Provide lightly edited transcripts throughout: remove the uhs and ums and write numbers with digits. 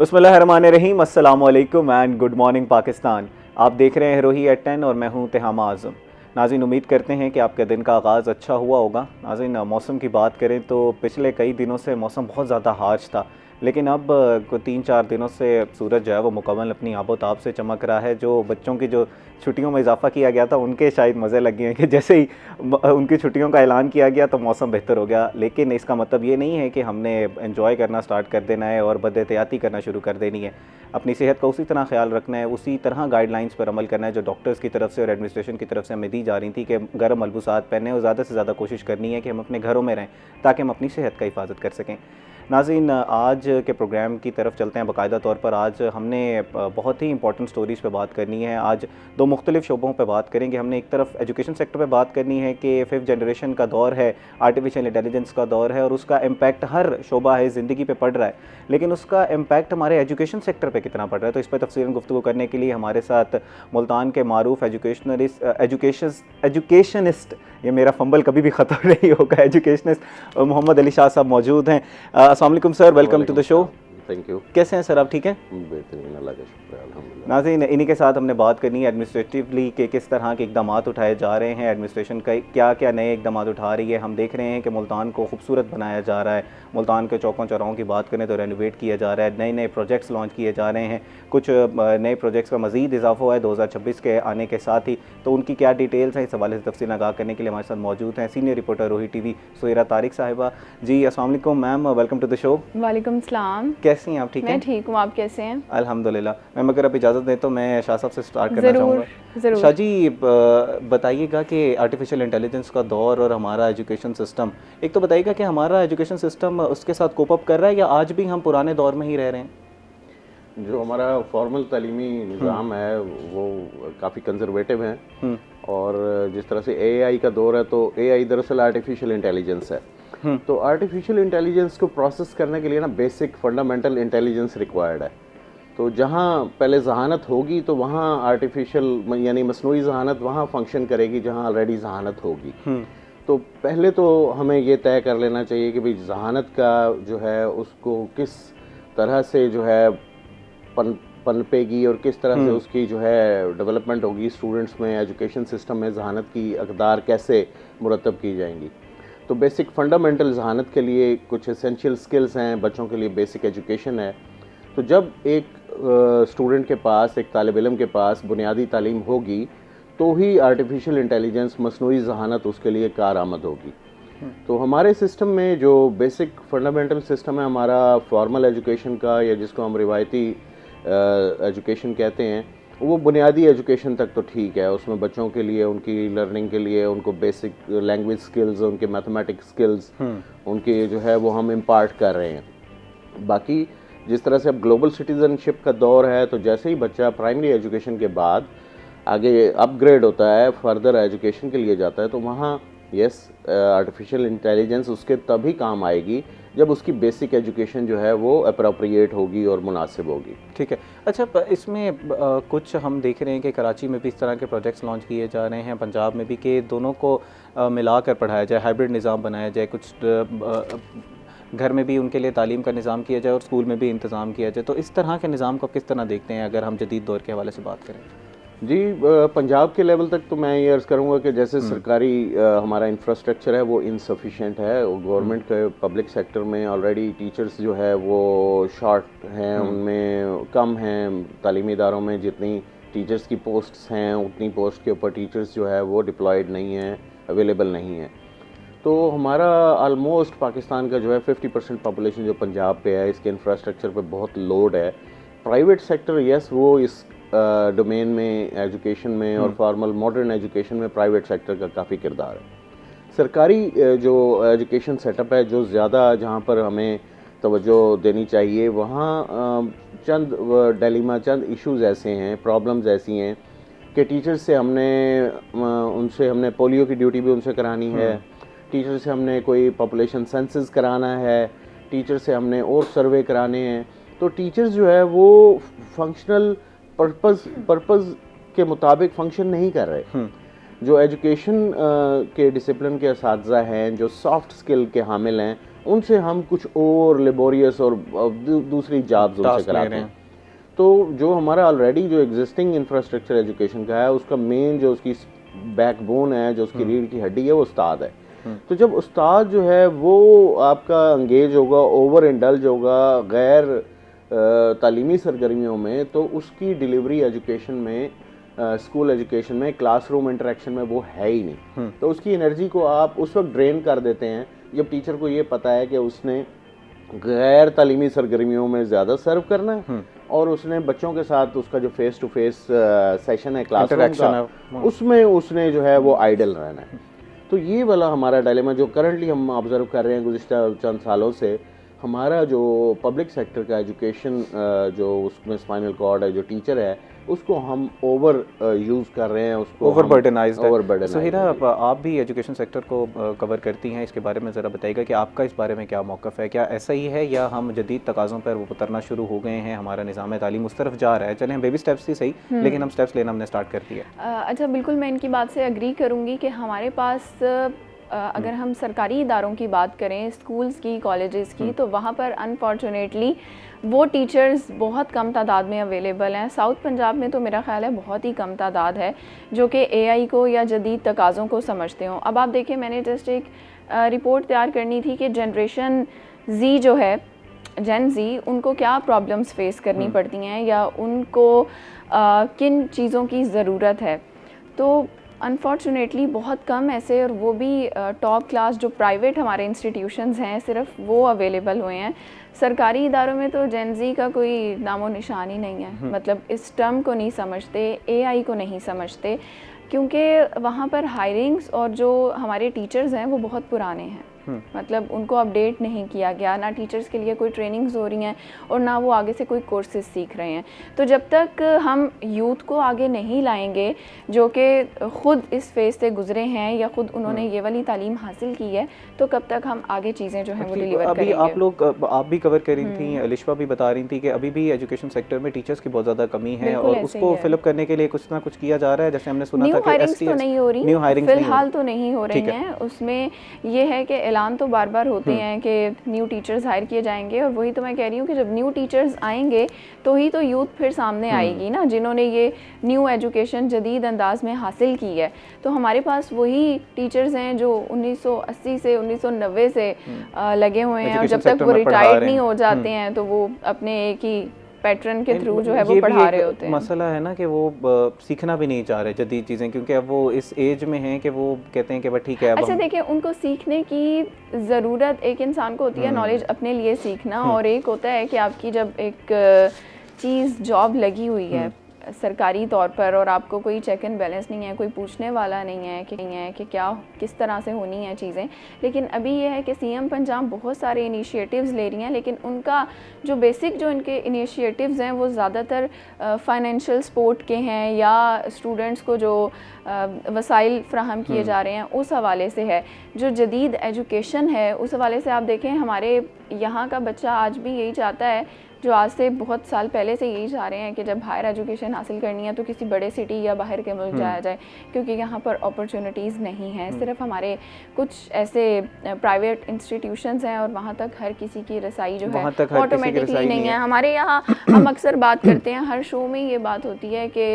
बिस्मिल्लाहिर्रहमानिर्रहीम, अस्सलाम वालेकुम एंड गुड मॉर्निंग पाकिस्तान। आप देख रहे हैं रोही एट 10 और मैं हूं तिहामा आज़म। नाज़रीन, उम्मीद करते हैं कि आपके दिन का आगाज़ अच्छा हुआ होगा। नाज़रीन, मौसम की बात करें तो पिछले कई दिनों से मौसम बहुत ज़्यादा हार्श था, लेकिन अब 3-4 दिनों से सूरज जो है वो मुकम्मल अपनी आबोताब से चमक रहा है। जो बच्चों की जो छुट्टियों में इजाफा किया गया था उनके शायद मज़े लग गए हैं कि जैसे ही उनकी छुट्टियों का ऐलान किया गया तो मौसम बेहतर हो गया। लेकिन इसका मतलब ये नहीं है कि हमने एंजॉय करना स्टार्ट कर देना है और बद-एहतियाती करना शुरू कर देनी है। अपनी सेहत का उसी तरह ख्याल रखना है, उसी तरह गाइडलाइंस पर अमल करना है जो डॉक्टर्स की तरफ से और एडमिनिस्ट्रेशन की तरफ से हमें दी जा रही थी कि गर्म मलबूसात पहने और ज़्यादा से ज़्यादा कोशिश करनी है कि हम अपने घरों में रहें ताकि हम अपनी सेहत का हिफाजत कर सकें। नाज़रीन, आज के प्रोग्राम की तरफ चलते हैं। बाकायदा तौर पर आज हमने बहुत ही इंपॉर्टेंट स्टोरीज़ पे बात करनी है। आज दो मुख्तलिफ शोबों पे बात करेंगे। हमने एक तरफ एजुकेशन सेक्टर पे बात करनी है कि 5th जनरेशन का दौर है, आर्टिफिशियल इंटेलिजेंस का दौर है और उसका इम्पैक्ट हर शोबा है ज़िंदगी पे पड़ रहा है, लेकिन उसका इम्पैक्ट हमारे एजुकेशन सेक्टर पे कितना पड़ रहा है। तो इस पर तफसीलन गुफ्तगू करने के लिए हमारे साथ मुल्तान के मारूफ एजुकेशनिस्ट, ये मेरा फंबल कभी भी ख़त्म नहीं होगा, एजुकेशनिस्ट मोहम्मद अली शाह साहब मौजूद हैं। अस्सलाम वालेकुम sir, welcome to the show. Thank you. कैसे हैं सर, आप ठीक हैं? बेहतरीन, अल्लाह का शुक्र है, अल्हम्दुलिल्लाह। नाज़रीन, इन्हीं के साथ हमने बात करनी है एडमिनिस्ट्रेटिवली कि किस तरह के इकदाम उठाए जा रहे हैं, एडमिनिस्ट्रेशन का क्या क्या नए इकदाम उठा रही है। हम देख रहे हैं कि मुल्तान को खूबसूरत बनाया जा रहा है। मुल्तान के चौकों चौराहों की बात करें तो रेनोवेट किया जा रहा है, नए नए प्रोजेक्ट्स लॉन्च किए जा रहे हैं। कुछ नए प्रोजेक्ट्स का मज़ीद इजाफा हुआ है 2026 के आने के साथ ही। तो उनकी क्या डिटेल्स हैं, इस हवाले से तफसील आगाह करने के लिए हमारे साथ मौजूद हैं senior reporter Rohi TV Suhera Tariq साहिबा। जी अस्सलाम वालेकुम ma'am, welcome to the show. वालेकुम सलाम। कैसी हैं आप, ठीक हैं? मैं ठीक हूँ, आप कैसे हैं? अल्हम्दुलिल्लाह। मैम, अगर आप इजाज़त दें तो मैं शाह साहब से स्टार्ट करना चाहूँगा। ज़रूर। शाह जी, बताइएगा कि आर्टिफिशियल इंटेलिजेंस का दौर और हमारा एजुकेशन सिस्टम, एक तो बताइएगा कि हमारा एजुकेशन सिस्टम उसके साथ कोप अप कर रहा है या आज भी हम पुराने दौर में ही रह रहे हैं? जो हमारा फॉर्मल तालीमी निज़ाम है वो काफ़ी कंजर्वेटिव है और जिस तरह से एआई का दौर है तो एआई दरअसल आर्टिफिशियल इंटेलिजेंस है। तो आर्टिफिशियल इंटेलिजेंस को प्रोसेस करने के लिए ना बेसिक फंडामेंटल इंटेलिजेंस रिक्वायर्ड है। तो जहाँ पहले जहानत होगी तो वहाँ आर्टिफिशियल यानी मसनूई जहानत वहाँ फंक्शन करेगी जहाँ ऑलरेडी जहानत होगी। तो पहले तो हमें ये तय कर लेना चाहिए कि भाई जहानत का जो है उसको किस तरह से जो है पनपेगी और किस तरह से उसकी जो है डेवलपमेंट होगी स्टूडेंट्स में, एजुकेशन सिस्टम में जहानत की अक़दार कैसे मुरतब की जाएंगी। तो बेसिक फंडामेंटल जहानत के लिए कुछ एसेंशियल स्किल्स हैं, बच्चों के लिए बेसिक एजुकेशन है। तो जब एक स्टूडेंट के पास, एक तालिब इल्म के पास बुनियादी तालीम होगी तो ही आर्टिफिशियल इंटेलिजेंस, मसनूई जहानत उसके लिए कारआमद होगी। तो हमारे सिस्टम में जो बेसिक फंडामेंटल सिस्टम है हमारा फॉर्मल एजुकेशन का, या जिसको हम रिवायती एजुकेशन कहते हैं, वो बुनियादी एजुकेशन तक तो ठीक है। उसमें बच्चों के लिए, उनकी लर्निंग के लिए उनको बेसिक लैंग्वेज स्किल्स, उनके मैथमेटिक्स स्किल्स उनके जो है वो हम इम्पार्ट कर रहे हैं। बाकी जिस तरह से अब ग्लोबल सिटीज़नशिप का दौर है तो जैसे ही बच्चा प्राइमरी एजुकेशन के बाद आगे अपग्रेड होता है, फर्दर एजुकेशन के लिए जाता है, तो वहाँ यस आर्टिफिशियल इंटेलिजेंस उसके तभी काम आएगी जब उसकी बेसिक एजुकेशन जो है वो अप्रोप्रिएट होगी और मुनासिब होगी। ठीक है। अच्छा, इसमें कुछ हम देख रहे हैं कि कराची में भी इस तरह के प्रोजेक्ट्स लॉन्च किए जा रहे हैं, पंजाब में भी, कि दोनों को मिलाकर पढ़ाया जाए, हाइब्रिड निज़ाम बनाया जाए, कुछ घर में भी उनके लिए तालीम का निज़ाम किया जाए और स्कूल में भी इंतज़ाम किया जाए। तो इस तरह के निज़ाम को किस तरह देखते हैं अगर हम जदीद दौर के हवाले से बात करें? जी, पंजाब के लेवल तक तो मैं ये अर्ज़ करूँगा कि जैसे सरकारी हमारा इंफ्रास्ट्रक्चर है वो इनसफिशिएंट है। गवर्नमेंट के पब्लिक सेक्टर में ऑलरेडी टीचर्स जो है वो शॉर्ट हैं, उनमें कम हैं। तालीमी इदारों में जितनी टीचर्स की पोस्ट्स हैं उतनी पोस्ट के ऊपर टीचर्स जो है वो डिप्लॉयड नहीं हैं, अवेलेबल नहीं हैं। तो हमारा आलमोस्ट पाकिस्तान का जो है 50% पॉपुलेशन जो पंजाब पे है, इसके इंफ्रास्ट्रक्चर पे बहुत लोड है। प्राइवेट सेक्टर यस वो इस डोमेन में, एजुकेशन में और फॉर्मल मॉडर्न एजुकेशन में प्राइवेट सेक्टर का काफ़ी किरदार है। सरकारी जो एजुकेशन सेटअप है, जो ज़्यादा जहाँ पर हमें तवज्जो देनी चाहिए, वहाँ चंद डिलेमा, चंद इश्यूज़ ऐसे हैं, प्रॉब्लम्स ऐसी हैं कि टीचर्स से उनसे हमने पोलियो की ड्यूटी भी उनसे करानी है, टीचर से हमने कोई पॉपुलेशन सेंसस कराना है, टीचर से हमने और सर्वे कराने हैं। तो टीचर्स जो है वो फंक्शनल पर्पस के मुताबिक फंक्शन नहीं कर रहे। जो एजुकेशन के डिसिप्लिन के असातिज़ा हैं, जो सॉफ्ट स्किल के हामिल हैं, उनसे हम कुछ और लेबोरियस और दूसरी जॉब्स उनसे कराते हैं। तो जो हमारा ऑलरेडी जो एग्जिस्टिंग इंफ्रास्ट्रक्चर एजुकेशन का है, उसका मेन जो उसकी बैकबोन है, जो उसकी रीढ़ की हड्डी है, वो उस्ताद है। तो जब उस्ताद जो है वो आपका एंगेज होगा, ओवर इंडल्ज होगा गैर तालीमी सरगर्मियों में, तो उसकी डिलीवरी एजुकेशन में, स्कूल एजुकेशन में, क्लासरूम इंटरेक्शन में वो है ही नहीं। तो उसकी एनर्जी को आप उस वक्त ड्रेन कर देते हैं जब टीचर को ये पता है कि उसने गैर तालीमी सरगर्मियों में ज़्यादा सर्व करना है और उसने बच्चों के साथ उसका जो फेस टू फेस सेशन है क्लासरूम का, उसमें उसने जो है वो आइडल रहना है। तो ये वाला हमारा डायलेमा जो करंटली हम ऑब्जर्व कर रहे हैं गुज़िश्ता चंद सालों से, हमारा जो पब्लिक सेक्टर का एजुकेशन जो उसमें स्पाइनल कॉर्ड है, जो टीचर है, उसको हम ओवर यूज़ कर रहे हैं, उसको ओवरबर्डनाइज्ड है। सुहेरा, आप भी एजुकेशन सेक्टर को कवर करती हैं, इसके बारे में ज़रा बताइएगा कि आपका इस बारे में क्या मौक़िफ़ है? क्या ऐसा ही है या हम जदीद तकाज़ों पर वो उतरना शुरू हो गए हैं, हमारा निज़ाम तालीम उस तरफ जा रहा है? चलें, हम बेबी स्टेप्स ही सही, लेकिन हम स्टेप्स लेना हमने स्टार्ट कर दिया। अच्छा, बिल्कुल मैं इनकी बात से एग्री करूँगी कि हमारे पास अगर हम सरकारी इदारों की बात करें, स्कूल्स की, कॉलेजेस की, तो वहाँ पर अनफॉर्चुनेटली वो टीचर्स बहुत कम तादाद में अवेलेबल हैं। साउथ पंजाब में तो मेरा ख़्याल है बहुत ही कम तादाद है जो कि एआई को या जदीद तकाज़ों को समझते हों। अब आप देखें, मैंने जस्ट एक रिपोर्ट तैयार करनी थी कि जनरेशन जी जो है, जेन जी, उनको क्या प्रॉब्लम्स फेस करनी पड़ती हैं या उनको किन चीज़ों की ज़रूरत है। तो अनफॉर्चुनेटली बहुत कम ऐसे, और वो भी टॉप क्लास जो प्राइवेट हमारे इंस्टीट्यूशंस हैं, सिर्फ वो अवेलेबल हुए हैं। सरकारी इदारों में तो जेन ज़ी का कोई नामो निशान ही नहीं है। मतलब इस टर्म को नहीं समझते, एआई को नहीं समझते, क्योंकि वहाँ पर हायरिंग्स और जो हमारे टीचर्स हैं वो बहुत पुराने हैं। मतलब उनको अपडेट नहीं किया गया, ना टीचर्स के लिए कोई ट्रेनिंग्स हो रही हैं और ना वो आगे से कोई कोर्सेज सीख रहे हैं। तो जब तक हम यूथ को आगे नहीं लाएंगे जो कि ख़ुद इस फेज़ से गुजरे हैं या ख़ुद उन्होंने ये वाली तालीम हासिल की है, तो कब तक हम आगे चीज़ें जो हैं वो डिलीवर करेंगे। अभी आप भी कवर कर रही थी, अलिशा भी बता रही थी कि अभी भी एजुकेशन सेक्टर में टीचर्स की बहुत ज़्यादा कमी है और उसको फिलअप करने के लिए कुछ ना कुछ किया जा रहा है। जैसे हमने सुना था कि हायरिंग्स तो नहीं हो रही, फ़िलहाल तो नहीं हो रही हैं। उसमें ये है कि ऐलान तो बार बार होते हैं कि न्यू टीचर्स हायर किए जाएंगे, और वही तो मैं कह रही हूँ कि जब न्यू टीचर्स आएंगे तो ही तो यूथ फिर सामने आएगी ना, जिन्होंने ये न्यू एजुकेशन जदीद अंदाज में हासिल की है। तो हमारे पास वही टीचर्स हैं जो 1980 से 1990 से लगे हुए हैं, और जब तक वो रिटायर्ड नहीं हो जाते हैं तो वो अपने एक ही पैटर्न के थ्रू जो है वो पढ़ा रहे होते हैं। मसला है ना कि वो सीखना भी नहीं चाह रहे जदीद चीज़ें, क्योंकि अब वो इस एज में हैं कि वो कहते हैं कि बस ठीक है। अच्छा देखिए, उनको सीखने की ज़रूरत एक इंसान को होती है, नॉलेज अपने लिए सीखना, और एक होता है कि आपकी जब एक चीज़ जॉब लगी हुई है सरकारी तौर पर और आपको कोई चेक एंड बैलेंस नहीं है, कोई पूछने वाला नहीं है कि क्या किस तरह से होनी है चीज़ें। लेकिन अभी ये है कि सीएम पंजाब बहुत सारे इनिशिएटिव्स ले रही हैं, लेकिन उनका जो बेसिक जो इनके इनिशिएटिव्स हैं वो ज़्यादातर फाइनेंशियल सपोर्ट के हैं या स्टूडेंट्स को जो वसाइल फ्राहम किए जा रहे हैं उस हवाले से है। जो जदीद एजुकेशन है उस हवाले से आप देखें, हमारे यहाँ का बच्चा आज भी यही चाहता है, जो आज से बहुत साल पहले से यही चाह रहे हैं कि जब हायर एजुकेशन हासिल करनी है तो किसी बड़े सिटी या बाहर के मुल्क जाया जाए, क्योंकि यहाँ पर अपॉर्चुनिटीज़ नहीं हैं। सिर्फ हमारे कुछ ऐसे प्राइवेट इंस्टीट्यूशंस हैं और वहाँ तक हर किसी की रसाई जो है ऑटोमेटिकली नहीं है। हमारे यहाँ हम अक्सर बात करते हैं, हर शो में ये बात होती है कि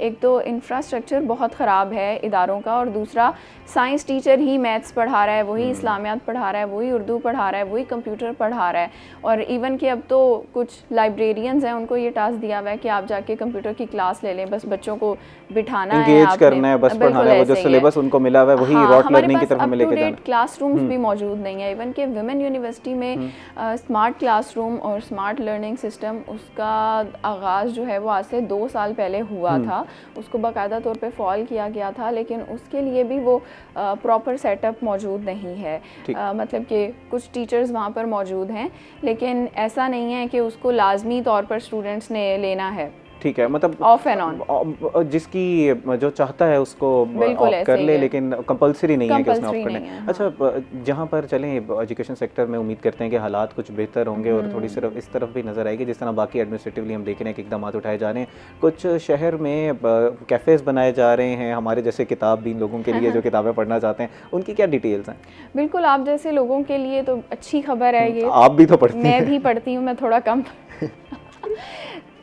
एक तो इंफ्रास्ट्रक्चर बहुत ख़राब है इदारों का, और दूसरा साइंस टीचर ही मैथ्स पढ़ा रहा है, वही इस्लामियात पढ़ा रहा है, वही उर्दू पढ़ा रहा है, वही कंप्यूटर पढ़ा रहा है। और इवन कि अब तो कुछ लाइब्रेरियंस हैं, उनको ये टास्क दिया हुआ है कि आप जाके कंप्यूटर की क्लास ले लें, बस बच्चों को बिठाना है, एंगेज करना है, बस पढ़ाना है, वो जो सिलेबस उनको मिला हुआ है वही रॉट लर्निंग की तरफ हमें लेके जाना है। क्लासरूम्स भी मौजूद नहीं है। इवन कि विमेन यूनिवर्सिटी में स्मार्ट क्लासरूम और स्मार्ट लर्निंग सिस्टम, उसका आगाज़ जो है वो आज से 2 साल पहले हुआ था, उसको बाकायदा तौर पे फॉल किया गया था, लेकिन उसके लिए भी वो प्रॉपर सेटअप मौजूद नहीं है। मतलब कि कुछ टीचर्स वहाँ पर मौजूद हैं, लेकिन ऐसा नहीं है कि उसको लाजमी तौर पर स्टूडेंट्स ने लेना है। ठीक है, मतलब ऑफ एंड ऑन, जिसकी जो चाहता है उसको बिल्कुल ऑफ कर ऐसे ही ले, है। लेकिन कंपलसरी नहीं है कि उसमें ऑफ कंपल्सरी करना नहीं है। है, अच्छा, जहाँ पर चलें एजुकेशन सेक्टर में उम्मीद करते हैं कि हालात कुछ बेहतर होंगे और थोड़ी सिर्फ इस तरफ भी नज़र आएगी जिस तरह बाकी एडमिनिस्ट्रेटिवली हम देख रहे हैं कि इकदाम उठाए जा रहे हैं। कुछ शहर में कैफ़ेज़ बनाए जा रहे हैं हमारे जैसे किताब बीन लोगों के लिए जो किताबें पढ़ना चाहते हैं, उनकी क्या डिटेल्स हैं? बिल्कुल आप जैसे लोगों के लिए तो अच्छी खबर है ये। आप भी तो पढ़ती हैं। मैं भी पढ़ती हूँ, मैं थोड़ा कम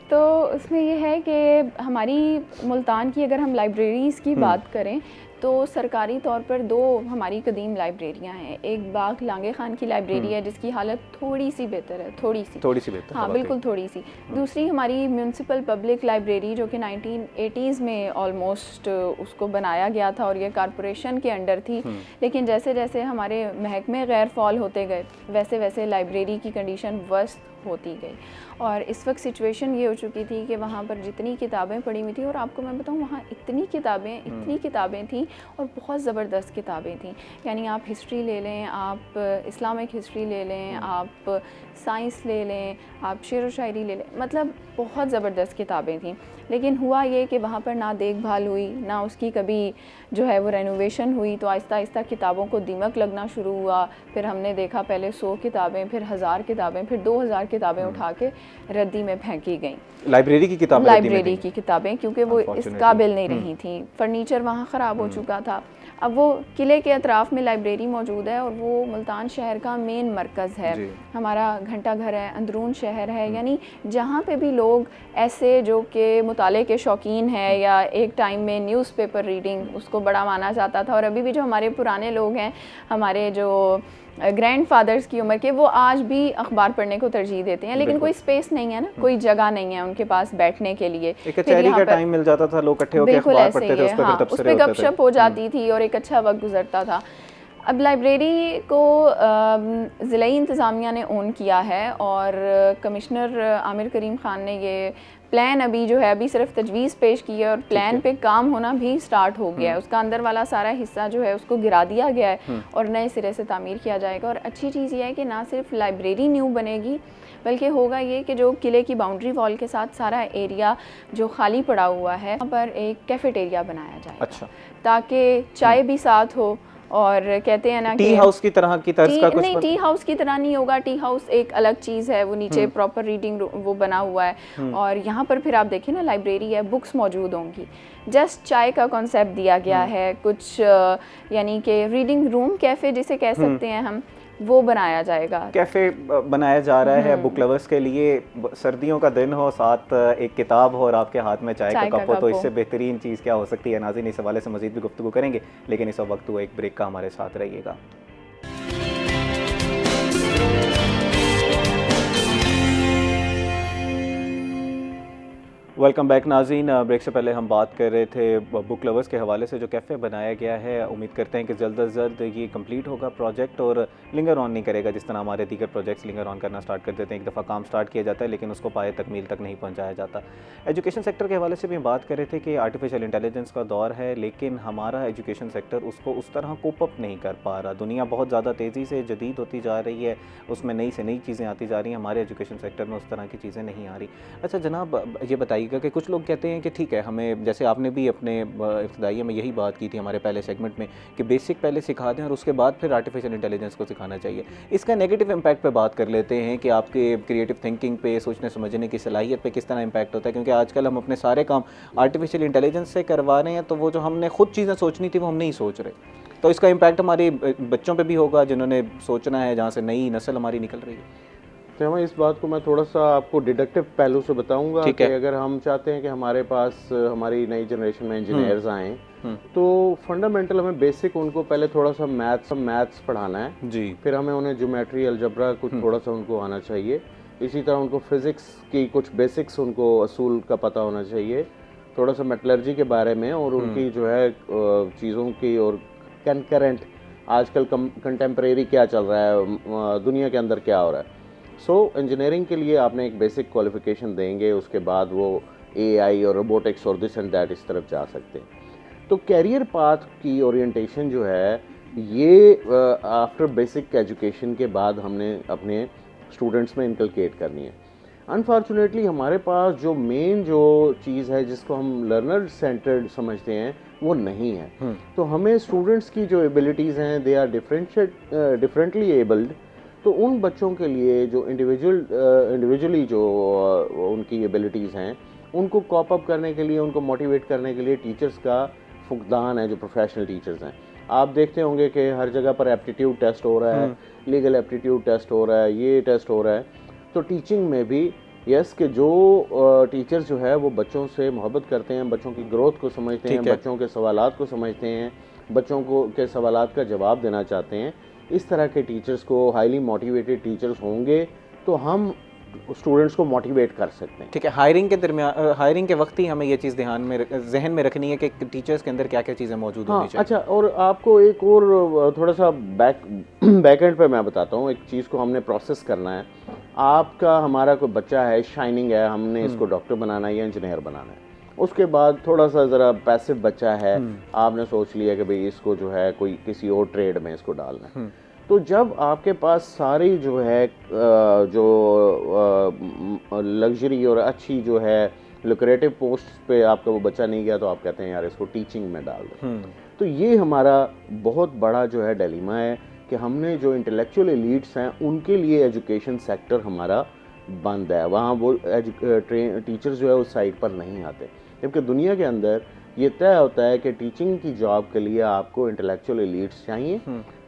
तो उसमें ये है कि हमारी मुल्तान की अगर हम लाइब्रेरीज़ की बात करें तो सरकारी तौर पर 2 हमारी कदीम लाइब्रेरियां हैं। एक बाग लांगे खान की लाइब्रेरी है जिसकी हालत थोड़ी सी बेहतर है, थोड़ी सी बेहतर, हाँ बिल्कुल थोड़ी सी। दूसरी हमारी म्यूनसिपल पब्लिक लाइब्रेरी जो कि 1980s में ऑलमोस्ट उसको बनाया गया था और ये कॉरपोरेशन के अंडर थी, लेकिन जैसे जैसे हमारे महकमे गैर फॉल होते गए वैसे वैसे लाइब्रेरी की कंडीशन वर्स्ट होती गई और इस वक्त सिचुएशन ये हो चुकी थी कि वहाँ पर जितनी किताबें पड़ी हुई थी, और आपको मैं बताऊँ वहाँ इतनी किताबें थीं और बहुत ज़बरदस्त किताबें थीं। यानी आप हिस्ट्री ले लें, आप इस्लामिक हिस्ट्री ले लें, आप साइंस ले लें, आप शेर व शायरी ले लें, मतलब बहुत ज़बरदस्त किताबें थीं। लेकिन हुआ ये कि वहाँ पर ना देखभाल हुई, ना उसकी कभी जो है वो रेनोवेशन हुई, तो आहिस्ता आहिस्ता किताबों को दीमक लगना शुरू हुआ। फिर हमने देखा पहले 100 किताबें, फिर 1000 किताबें, फिर 2000 किताबें उठा के रद्दी में फेंकी गई। लाइब्रेरी की किताबें क्योंकि वो इस काबिल नहीं रही थी। फर्नीचर वहाँ ख़राब हो चुका था। अब वो किले के अतराफ़ में लाइब्रेरी मौजूद है और वो मुल्तान शहर का मेन मरकज़ है, हमारा घंटा घर है, अंदरून शहर है, यानी जहाँ पे भी लोग ऐसे जो कि मुताले के शौकीन हैं या एक टाइम में न्यूज़पेपर रीडिंग उसको बड़ा माना जाता था, और अभी भी जो हमारे पुराने लोग हैं, हमारे जो ग्रैंडफादर्स की उम्र के, वो आज भी अखबार पढ़ने को तरजीह देते हैं, लेकिन कोई स्पेस नहीं है ना, कोई जगह नहीं है उनके पास बैठने के लिए। एक कचहरी का टाइम मिल जाता था, लोग इकट्ठे होकर अखबार पढ़ते थे, उस पे गपशप हो जाती थी और एक अच्छा वक्त गुजरता था। अब लाइब्रेरी को ज़िले इंतज़ामिया ने ओन किया है और कमिश्नर आमिर करीम ख़ान ने ये प्लान अभी जो है अभी सिर्फ तजवीज़ पेश की है और प्लान पे काम होना भी स्टार्ट हो गया है। उसका अंदर वाला सारा हिस्सा जो है उसको गिरा दिया गया है और नए सिरे से तामीर किया जाएगा। और अच्छी चीज़ ये है कि ना सिर्फ लाइब्रेरी न्यू बनेगी, बल्कि होगा ये कि जो किले की बाउंड्री वॉल के साथ सारा एरिया जो खाली पड़ा हुआ है वहाँ पर एक कैफेटेरिया बनाया जाएगा। अच्छा। ताकि चाय भी साथ हो, और कहते हैं ना टी हाउस की तरह की तर्ज का कुछ नहीं, टी हाउस की तरह नहीं होगा। टी हाउस एक अलग चीज़ है, वो नीचे प्रॉपर रीडिंग वो बना हुआ है और यहाँ पर फिर आप देखिए ना लाइब्रेरी है, बुक्स मौजूद होंगी। जस्ट चाय का कॉन्सेप्ट दिया गया है, कुछ यानी कि रीडिंग रूम कैफ़े जिसे कह सकते हैं हम, वो बनाया जाएगा। कैफ़े बनाया जा रहा है बुक लवर्स के लिए। सर्दियों का दिन हो, साथ एक किताब हो और आपके हाथ में चाय का कप हो, तो इससे बेहतरीन चीज़ क्या हो सकती है। नाज़रीन, इस हवाले से मज़ीद भी गुफ्तगू करेंगे, लेकिन इस वक्त वो एक ब्रेक का हमारे साथ रहिएगा। वेलकम बैक नाज़रीन। ब्रेक से पहले हम बात कर रहे थे बुक लवर्स के हवाले से जो कैफ़े बनाया गया है। उम्मीद करते हैं कि जल्द अज जल्द ये कंप्लीट होगा प्रोजेक्ट और लिंगर ऑन नहीं करेगा, जिस तरह हमारे दीगर प्रोजेक्ट्स लिंगर ऑन करना स्टार्ट कर देते हैं। एक दफ़ा काम स्टार्ट किया जाता है लेकिन उसको पाए तकमील तक नहीं पहुँचाया जाता। एजुकेशन सेक्टर के हवाले से भी हम बात कर रहे थे कि आर्टिफिशियल इंटेलिजेंस का दौर है, लेकिन हमारा एजुकेशन सेक्टर उसको उस तरह कोप अप नहीं कर पा रहा। दुनिया बहुत ज़्यादा तेज़ी से जदीद होती जा रही है, उसमें नई से नई चीज़ें आती जा रही हैं, हमारे एजुकेशन सेक्टर में उस तरह की चीज़ें नहीं आ रही। अच्छा जनाब, ये बताइए कि कुछ लोग कहते हैं कि ठीक है, हमें जैसे आपने भी अपने इब्तिदाइया में यही बात की थी हमारे पहले सेगमेंट में कि बेसिक पहले सिखा दें और उसके बाद फिर आर्टिफिशियल इंटेलिजेंस को सिखाना चाहिए। इसका नेगेटिव इम्पैक्ट पे बात कर लेते हैं कि आपके क्रिएटिव थिंकिंग पे, सोचने समझने की सलाहियत पे किस तरह इम्पैक्ट होता है, क्योंकि आजकल हम अपने सारे काम आर्टिफिशियल इंटेलिजेंस से करवा रहे हैं, तो वो जो हमने खुद चीज़ें सोचनी थी वो हम नहीं सोच रहे, तो इसका इम्पैक्ट हमारे बच्चों पर भी होगा जिन्होंने सोचना है, जहाँ से नई नस्ल हमारी निकल रही है। तो मैं इस बात को मैं थोड़ा सा आपको डिडक्टिव पहलू से बताऊंगा कि अगर हम चाहते हैं कि हमारे पास हमारी नई जनरेशन में इंजीनियर्स आएँ, तो फंडामेंटल हमें बेसिक उनको पहले थोड़ा सा मैथ्स पढ़ाना है जी। फिर हमें उन्हें ज्योमेट्री, अलजबरा कुछ थोड़ा सा उनको आना चाहिए। इसी तरह उनको फिज़िक्स की कुछ बेसिक्स, उनको असूल का पता होना चाहिए, थोड़ा सा मेटलर्जी के बारे में और उनकी जो है चीज़ों की और कंकरेंट आजकल कंटेम्प्रेरी क्या चल रहा है, दुनिया के अंदर क्या हो रहा है। इंजीनियरिंग के लिए आपने एक बेसिक क्वालिफिकेशन देंगे, उसके बाद वो AI और रोबोटिक्स और दिस एंड दैट इस तरफ जा सकते हैं। तो कैरियर पाथ की ओरिएंटेशन जो है ये आफ्टर बेसिक एजुकेशन के बाद हमने अपने स्टूडेंट्स में इनकलकेट करनी है। अनफॉर्चुनेटली हमारे पास जो मेन जो चीज़ है जिसको हम लर्नर सेंटर्ड समझते हैं वो नहीं है। तो हमें स्टूडेंट्स की जो एबिलिटीज़ हैं दे आर डिफरेंटली एबल्ड, तो उन बच्चों के लिए जो इंडिविजुअली जो उनकी एबिलिटीज़ हैं उनको कॉप अप करने के लिए, उनको मोटिवेट करने के लिए टीचर्स का फुकदान है, जो प्रोफेशनल टीचर्स हैं। आप देखते होंगे कि हर जगह पर एप्टीट्यूड टेस्ट हो रहा है, लीगल एप्टीट्यूड टेस्ट हो रहा है, ये टेस्ट हो रहा है। तो टीचिंग में भी यस कि जो टीचर्स जो है वो बच्चों से मोहब्बत करते हैं, बच्चों की ग्रोथ को समझते हैं, बच्चों के सवालात को समझते हैं, बच्चों को के सवालात का जवाब देना चाहते हैं, इस तरह के टीचर्स को, हाईली मोटिवेटेड टीचर्स होंगे तो हम स्टूडेंट्स को मोटिवेट कर सकते हैं। ठीक है, हायरिंग के वक्त ही हमें ये चीज़ जहन में रखनी है कि टीचर्स के अंदर क्या क्या चीज़ें मौजूद होनी चाहिए। अच्छा, और आपको एक और थोड़ा सा बैक एंड पे मैं बताता हूँ, एक चीज़ को हमने प्रोसेस करना है। आपका हमारा कोई बच्चा है, शाइनिंग है, हमने इसको डॉक्टर बनाना है या इंजीनियर बनाना है। उसके बाद थोड़ा सा ज़रा पैसिव बच्चा है, आपने सोच लिया कि भाई इसको जो है कोई किसी और ट्रेड में इसको डालना है। तो जब आपके पास सारी जो है जो लग्जरी और अच्छी जो है लुक्रेटिव पोस्ट पे आपका वो बच्चा नहीं गया, तो आप कहते हैं यार इसको टीचिंग में डाल दो। तो ये हमारा बहुत बड़ा जो है डिलेमा है कि हमने जो इंटेलेक्चुअल एलीट्स हैं उनके लिए एजुकेशन सेक्टर हमारा बंद है, वहाँ वो टीचर्स जो है उस साइड पर नहीं आते। जबकि दुनिया के अंदर ये तय होता है कि टीचिंग की जॉब के लिए आपको इंटेलेक्चुअल एलीट्स चाहिए,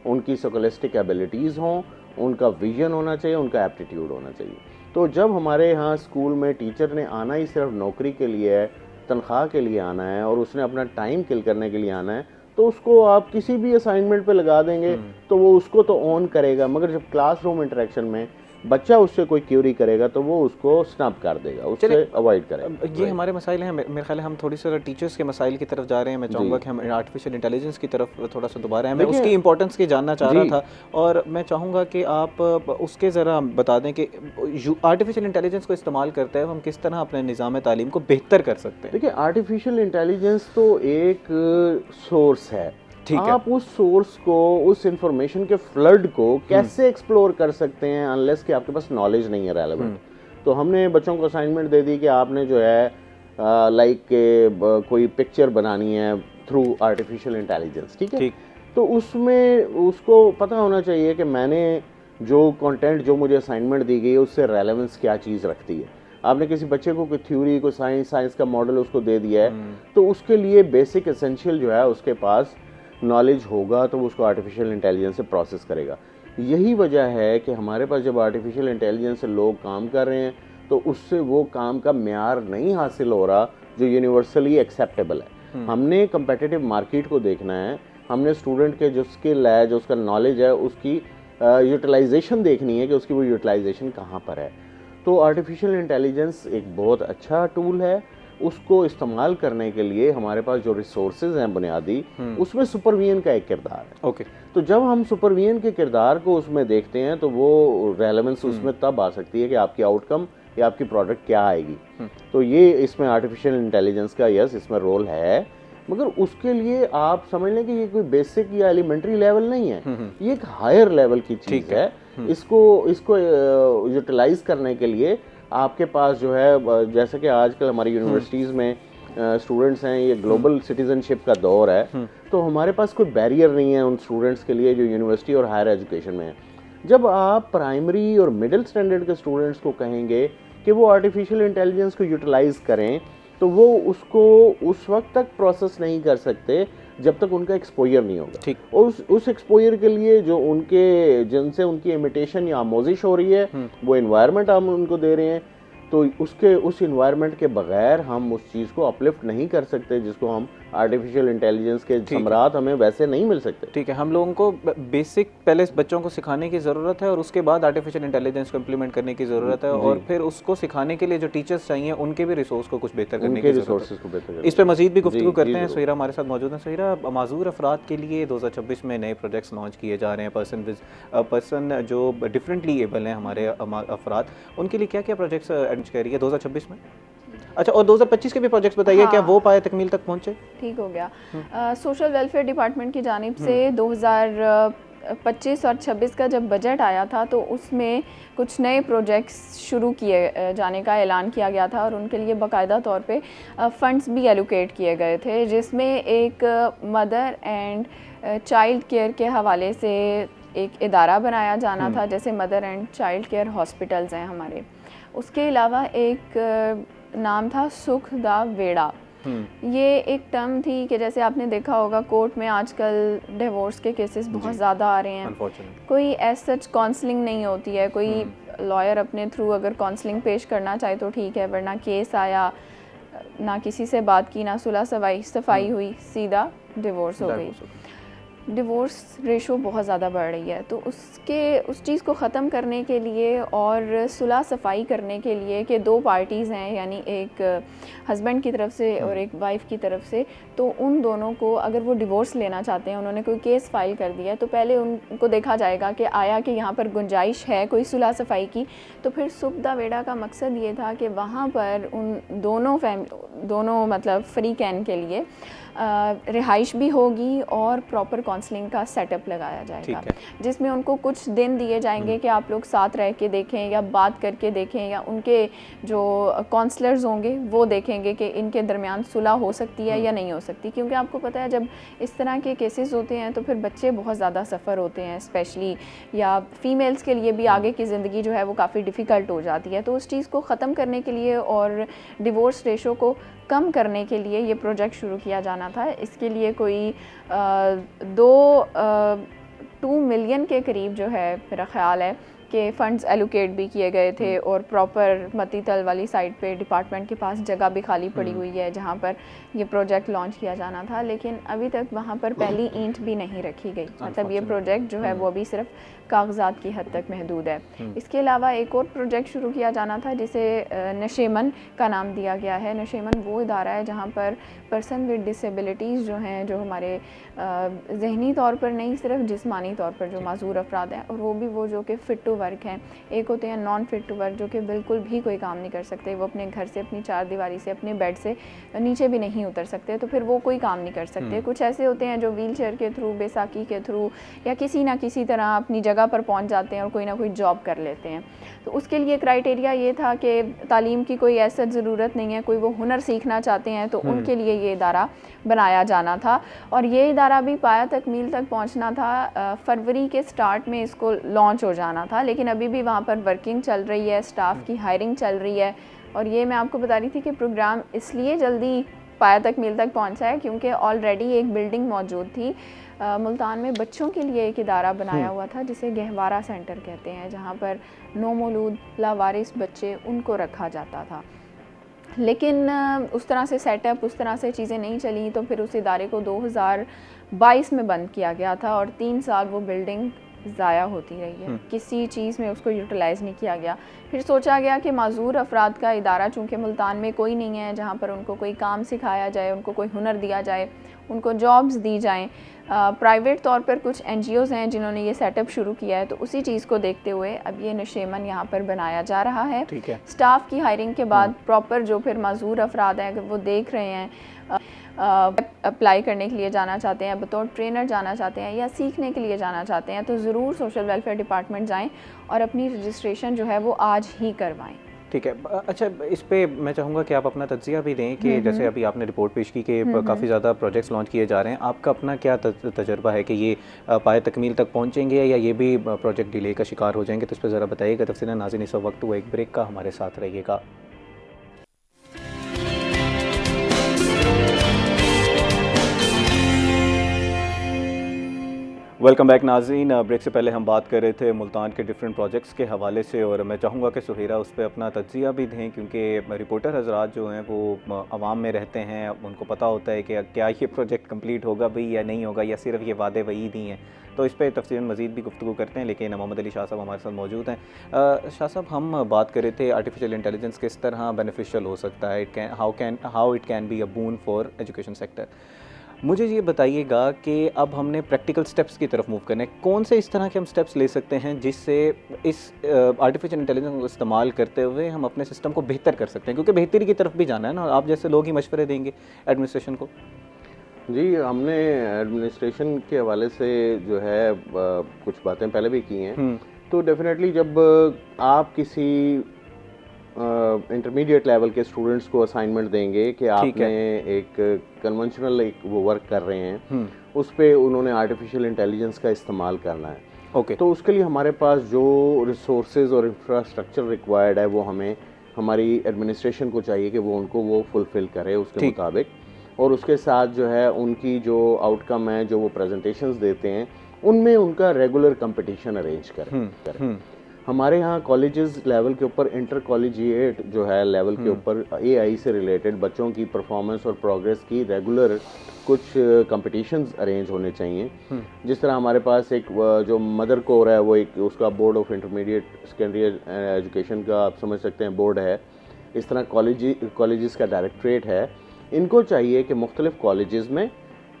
उनकी स्कोलास्टिक एबिलिटीज़ हों, उनका विजन होना चाहिए, उनका एप्टीट्यूड होना चाहिए। तो जब हमारे यहाँ स्कूल में टीचर ने आना ही सिर्फ नौकरी के लिए है, तनख्वाह के लिए आना है और उसने अपना टाइम किल करने के लिए आना है, तो उसको आप किसी भी असाइनमेंट पे लगा देंगे तो वो उसको तो ऑन करेगा, मगर जब क्लासरूम इंटरेक्शन में बच्चा उससे कोई क्यूरी करेगा तो वो उसको स्नब कर देगा, उससे अवॉइड करेगा। ये हमारे मसाइल हैं। मेरे ख्याल है हम थोड़ी सी टीचर्स के मसाइल की तरफ जा रहे हैं। मैं चाहूँगा कि हम आर्टिफिशियल इंटेलिजेंस की तरफ थोड़ा सा दोबारा है, मैं उसकी इंपॉर्टेंस की जानना चाह रहा था, और मैं चाहूँगा कि आप उसके ज़रा बता दें कि आर्टिफिशियल इंटेलिजेंस को इस्तेमाल करते हैं हम किस तरह अपने निज़ाम तालीम को बेहतर कर सकते हैं। देखिए, आर्टिफिशियल इंटेलिजेंस तो एक सोर्स है, आप उस सोर्स को, उस इंफॉर्मेशन के फ्लड को कैसे एक्सप्लोर कर सकते हैं अनलेस कि आपके पास नॉलेज नहीं है रेलेवेंट। तो हमने बच्चों को असाइनमेंट दे दी कि आपने जो है लाइक कोई पिक्चर बनानी है थ्रू आर्टिफिशियल इंटेलिजेंस, ठीक है। तो उसमें उसको पता होना चाहिए कि मैंने जो कंटेंट, जो मुझे असाइनमेंट दी गई है उससे रेलेवेंस क्या चीज़ रखती है। आपने किसी बच्चे को कोई थ्योरी, कोई साइंस का मॉडल उसको दे दिया है, तो उसके लिए बेसिक एसेंशियल जो है उसके पास नॉलेज होगा, तो वो उसको आर्टिफिशियल इंटेलिजेंस से प्रोसेस करेगा। यही वजह है कि हमारे पास जब आर्टिफिशियल इंटेलिजेंस से लोग काम कर रहे हैं तो उससे वो काम का म्यार नहीं हासिल हो रहा जो यूनिवर्सली एक्सेप्टेबल है। हमने कंपेटिटिव मार्केट को देखना है, हमने स्टूडेंट के जो स्किल है, जो उसका नॉलेज है, उसकी यूटिलाइजेशन देखनी है कि उसकी वो यूटिलाइजेशन कहाँ पर है। तो आर्टिफिशियल इंटेलिजेंस एक बहुत अच्छा टूल है, उसको इस्तेमाल करने के लिए हमारे पास जो रिसोर्सेज हैं बुनियादी, उसमें सुपरविजन का एक किरदार है। ओके। तो जब हम सुपरविजन के किरदार को उसमें देखते हैं तो वो रेलेवेंस उसमें तब आ सकती है कि आपकी आउटकम या आपकी प्रोडक्ट क्या आएगी। तो ये इसमें आर्टिफिशियल इंटेलिजेंस का यस इसमें रोल है, मगर उसके लिए आप समझ लें कि ये कोई बेसिक या एलिमेंट्री लेवल नहीं है, ये एक हायर लेवल की चीज़ है। इसको यूटिलाइज करने के लिए आपके पास जो है, जैसे कि आजकल हमारी यूनिवर्सिटीज़ में स्टूडेंट्स हैं, ये ग्लोबल सिटीजनशिप का दौर है, तो हमारे पास कोई बैरियर नहीं है उन स्टूडेंट्स के लिए जो यूनिवर्सिटी और हायर एजुकेशन में है। जब आप प्राइमरी और मिडिल स्टैंडर्ड के स्टूडेंट्स को कहेंगे कि वो आर्टिफिशियल इंटेलिजेंस को यूटिलाइज करें, तो वो उसको उस वक्त तक प्रोसेस नहीं कर सकते जब तक उनका एक्सपोजर नहीं होगा। और उस एक्सपोजर के लिए जो जिनसे उनकी इमिटेशन या आमोजिश हो रही है, वो एनवायरनमेंट हम उनको दे रहे हैं, तो उस इन्वायरमेंट के बगैर हम उस चीज़ को अपलिफ्ट नहीं कर सकते जिसको हम आर्टिफिशियल इंटेलिजेंस के सम्राट हमें वैसे नहीं मिल सकते। ठीक है, हम लोगों को बेसिक पहले बच्चों को सिखाने की ज़रूरत है और उसके बाद आर्टिफिशियल इंटेलिजेंस को इम्प्लीमेंट करने की ज़रूरत है, और फिर उसको सिखाने के लिए जो टीचर्स चाहिए उनके भी रिसोर्स को कुछ बेहतर करने की ज़रूरत है। इस पर मजीद भी गुफ्तगू करते हैं। सुहेरा हमारे साथ मौजूद है। सुहेरा, माजूर अफराद के लिए 2026 में नए प्रोजेक्ट्स लॉन्च किए जा रहे हैं, पर्सन जो डिफरेंटली एबल हैं हमारे अफराद, उनके लिए क्या क्या प्रोजेक्ट्स अरेंज कर रही है 2026 में? अच्छा, और 2025 के भी प्रोजेक्ट्स बताइए। क्या वो पाए तकमील तक पहुंचे? ठीक हो गया। सोशल वेलफेयर डिपार्टमेंट की जानिब से 2025 और 26 का जब बजट आया था तो उसमें कुछ नए प्रोजेक्ट्स शुरू किए जाने का ऐलान किया गया था और उनके लिए बाकायदा तौर पे फंड्स भी एलोकेट किए गए थे, जिसमें एक मदर एंड चाइल्ड केयर के हवाले से एक इदारा बनाया जाना था, जैसे mother and child care hospitals हैं हमारे। उसके अलावा एक नाम था सुख दा वेड़ा। ये एक टर्म थी कि जैसे आपने देखा होगा कोर्ट में आजकल डिवोर्स के केसेस बहुत ज़्यादा आ रहे हैं, कोई एज सच काउंसलिंग नहीं होती है, कोई लॉयर अपने थ्रू अगर काउंसलिंग पेश करना चाहे तो ठीक है, वरना केस आया, ना किसी से बात की, ना सुलह सफाई हुई, सीधा डिवोर्स हो गई। डिवोर्स रेशो बहुत ज़्यादा बढ़ रही है, तो उस चीज़ को ख़त्म करने के लिए और सुलह सफाई करने के लिए कि दो पार्टीज़ हैं, यानी एक हस्बैंड की तरफ से और एक वाइफ की तरफ से, तो उन दोनों को अगर वो डिवोर्स लेना चाहते हैं, उन्होंने कोई केस फाइल कर दिया है, तो पहले उनको देखा जाएगा कि आया कि यहाँ पर गुंजाइश है कोई सुलह सफाई की। तो फिर सुख दा वेड़ा का मकसद ये था कि वहाँ पर उन दोनों मतलब फ्रीकैन के लिए रिहाइश भी होगी और प्रॉपर काउंसलिंग का सेटअप लगाया जाएगा, जिसमें उनको कुछ दिन दिए जाएंगे कि आप लोग साथ रह के देखें या बात करके देखें, या उनके जो काउंसलर्स होंगे वो देखेंगे कि इनके दरमियान सुलह हो सकती है या नहीं हो सकती। क्योंकि आपको पता है जब इस तरह के केसेस होते हैं तो फिर बच्चे बहुत ज़्यादा सफ़र होते हैं स्पेशली, या फीमेल्स के लिए भी आगे की ज़िंदगी जो है वो काफ़ी डिफ़िकल्ट हो जाती है। तो उस चीज़ को ख़त्म करने के लिए और डिवोर्स रेशो को कम करने के लिए ये प्रोजेक्ट शुरू किया जाना था। इसके लिए कोई 2 मिलियन के करीब जो है मेरा ख़्याल है कि फ़ंड्स एलोकेट भी किए गए थे, और प्रॉपर मतीतल वाली साइड पे डिपार्टमेंट के पास जगह भी खाली पड़ी हुई है जहाँ पर ये प्रोजेक्ट लॉन्च किया जाना था, लेकिन अभी तक वहाँ पर पहली ईंट भी नहीं रखी गई। मतलब ये प्रोजेक्ट जो है वो अभी सिर्फ कागजात की हद तक महदूद है। इसके अलावा एक और प्रोजेक्ट शुरू किया जाना था जिसे नशेमन का नाम दिया गया है। नशेमन वो इदारा है जहाँ पर पर्सन विद डिसेबिलिटीज़ जो हैं, जो हमारे जहनी तौर पर नहीं सिर्फ जिस्मानी तौर पर जो माजूर अफराद हैं, और वो भी वो जो कि फ़िट टू वर्क हैं। एक होते हैं नॉन फिट टू वर्क जो कि बिल्कुल भी कोई काम नहीं कर सकते, वो अपने घर से, अपनी चारदीवारी से, अपने बेड से नीचे भी नहीं उतर सकते, तो फिर वो कोई काम नहीं कर सकते। कुछ ऐसे होते हैं जो व्हील चेयर के थ्रू, बैसाखी के थ्रू या किसी ना किसी तरह अपनी जगह पर पहुंच जाते हैं और कोई ना कोई जॉब कर लेते हैं। तो उसके लिए क्राइटेरिया ये था कि तालीम की कोई ऐसा ज़रूरत नहीं है, कोई वो हुनर सीखना चाहते हैं तो उनके लिए ये इदारा बनाया जाना था। और ये इदारा भी पाया तकमील तक पहुंचना था, फरवरी के स्टार्ट में इसको लॉन्च हो जाना था, लेकिन अभी भी वहाँ पर वर्किंग चल रही है, स्टाफ की हायरिंग चल रही है। और ये मैं आपको बता रही थी कि प्रोग्राम इसलिए जल्दी पाया तकमील तक पहुँचा है क्योंकि ऑलरेडी एक बिल्डिंग मौजूद थी मुल्तान में बच्चों के लिए एक इदारा बनाया हुआ था जिसे गहवारा सेंटर कहते हैं, जहाँ पर नौमौलूद लावारिस बच्चे उनको रखा जाता था। लेकिन उस तरह से सेटअप, उस तरह से चीज़ें नहीं चली, तो फिर उस इदारे को 2022 में बंद किया गया था और 3 साल वो बिल्डिंग ज़ाया होती रही है, किसी चीज़ में उसको यूटिलाइज़ नहीं किया गया। फिर सोचा गया कि माजूर अफराद का इदारा, चूँकि मुल्तान में कोई नहीं है जहाँ पर उनको कोई काम सिखाया जाए, उनको कोई हुनर दिया जाए, उनको जॉब्स दी जाएँ। प्राइवेट तौर पर कुछ NGOs हैं जिन्होंने ये सेटअप शुरू किया है, तो उसी चीज़ को देखते हुए अब ये नशेमन यहाँ पर बनाया जा रहा है। स्टाफ की हायरिंग के बाद प्रॉपर जो फिर माजूर अफराद हैं, अगर वो देख रहे हैं अप्लाई करने के लिए जाना चाहते हैं, बतौर ट्रेनर जाना चाहते हैं या सीखने के लिए जाना चाहते हैं, तो ज़रूर सोशल वेलफेयर डिपार्टमेंट जाएं और अपनी रजिस्ट्रेशन जो है वो आज ही करवाएं। ठीक है। अच्छा, इस पे मैं चाहूँगा कि आप अपना तज्ज़िया भी दें कि जैसे अभी आपने रिपोर्ट पेश की कि काफ़ी ज़्यादा प्रोजेक्ट्स लॉन्च किए जा रहे हैं, आपका अपना क्या तजर्बा है कि ये पाए तकमील तक पहुँचेंगे या ये भी प्रोजेक्ट डिले का शिकार हो जाएंगे? तो इस पर ज़रा बताइएगा तफसीलन। नाज़रीन, इस वक्त हुआ एक ब्रेक का, हमारे साथ रहिएगा। वेलकम बैक नाज़रीन। ब्रेक से पहले हम बात कर रहे थे मुल्तान के डिफरेंट प्रोजेक्ट्स के हवाले से, और मैं चाहूँगा कि सुहेरा उस पर अपना तज्ज़िया भी दें, क्योंकि रिपोर्टर हजरात जो हैं वो आवाम में रहते हैं, उनको पता होता है कि क्या ये प्रोजेक्ट कंप्लीट होगा भी या नहीं होगा, या सिर्फ ये वादे वईद ही हैं। तो इस पर तफसीलन मज़ीद भी गुफ्तगू करते हैं, लेकिन मोहम्मद अली शाह साहब हमारे साथ मौजूद हैं। शाह साहब, हम बात कर रहे थे आर्टिफिशियल इंटेलिजेंस किस तरह बेनिफिशियल हो सकता है, how it can be a boon for education sector. मुझे ये बताइएगा कि अब हमने प्रैक्टिकल स्टेप्स की तरफ मूव करना है, कौन से इस तरह के हम स्टेप्स ले सकते हैं जिससे इस आर्टिफिशियल इंटेलिजेंस को इस्तेमाल करते हुए हम अपने सिस्टम को बेहतर कर सकते हैं, क्योंकि बेहतरी की तरफ भी जाना है ना, आप जैसे लोग ही मशवरे देंगे एडमिनिस्ट्रेशन को। जी, हमने एडमिनिस्ट्रेशन के हवाले से जो है कुछ बातें पहले भी की हैं। तो डेफिनेटली जब आप किसी इंटरमीडिएट लेवल के स्टूडेंट्स को असाइनमेंट देंगे कि आपने एक कन्वेंशनल एक वो वर्क कर रहे हैं, उस पे उन्होंने आर्टिफिशियल इंटेलिजेंस का इस्तेमाल करना है। ओके। तो उसके लिए हमारे पास जो रिसोर्सेज और इंफ्रास्ट्रक्चर रिक्वायर्ड है वो हमें हमारी एडमिनिस्ट्रेशन को चाहिए कि वो उनको वो फुलफिल करे उसके मुताबिक, और उसके साथ जो है उनकी जो आउटकम है, जो वो प्रेजेंटेशंस देते हैं, उनमें उनका रेगुलर कंपटीशन अरेंज करें। हमारे यहाँ कॉलेजेस लेवल के ऊपर इंटर कॉलेजिएट जो है लेवल के ऊपर एआई से रिलेटेड बच्चों की परफॉर्मेंस और प्रोग्रेस की रेगुलर कुछ कंपटीशंस अरेंज होने चाहिए। जिस तरह हमारे पास एक जो मदर कोर है वो एक उसका board of intermediate secondary education का आप समझ सकते हैं बोर्ड है, इस तरह कॉलेजेस का डायरेक्टरेट है। इनको चाहिए कि मुख्तलिफ कॉलेजेस में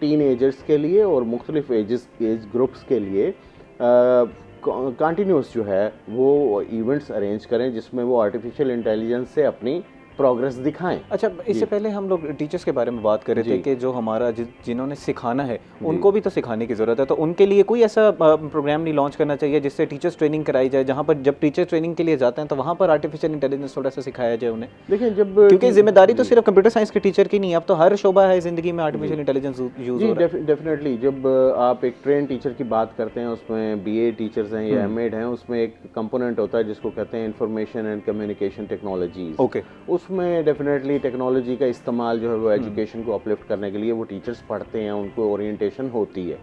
टीन एजर्स के लिए और मुख्तलिफ एज ग्रुप्स के लिए कंटिन्यूस जो है वो इवेंट्स अरेंज करें जिसमें वो आर्टिफिशियल इंटेलिजेंस से अपनी प्रोग्रेस दिखाएं। अच्छा, इससे पहले हम लोग टीचर्स के बारे में बात कर रहे थे कि जो हमारा जिन्होंने सिखाना है उनको भी तो सिखाने की ज़रूरत है, तो उनके लिए कोई ऐसा प्रोग्राम नहीं लॉन्च करना चाहिए जिससे टीचर्स ट्रेनिंग कराई जाए, जहाँ पर जब टीचर्स ट्रेनिंग के लिए जाते हैं तो वहाँ पर आर्टिफिशियल इंटेलिजेंस थोड़ा सा सिखाया जाए उन्हें? देखिए, जब क्योंकि जिम्मेदारी तो सिर्फ कंप्यूटर साइंस के टीचर की नहीं है, अब तो हर शोबा है ज़िंदगी में आर्टिफिशियल इंटेलिजेंस यूज़ हो रहा है। डेफिनेटली जब आप एक ट्रेन टीचर की बात करते हैं, उसमें बीए टीचर्स हैं या एमएड हैं, उसमें एक कंपोनेंट होता है जिसको कहते हैं information and communication technologies. Okay. उसमें डेफिनेटली टेक्नोलॉजी का इस्तेमाल जो है वो एजुकेशन को अपलिफ्ट करने के लिए वो टीचर्स पढ़ते हैं, उनको ओरिएंटेशन होती है।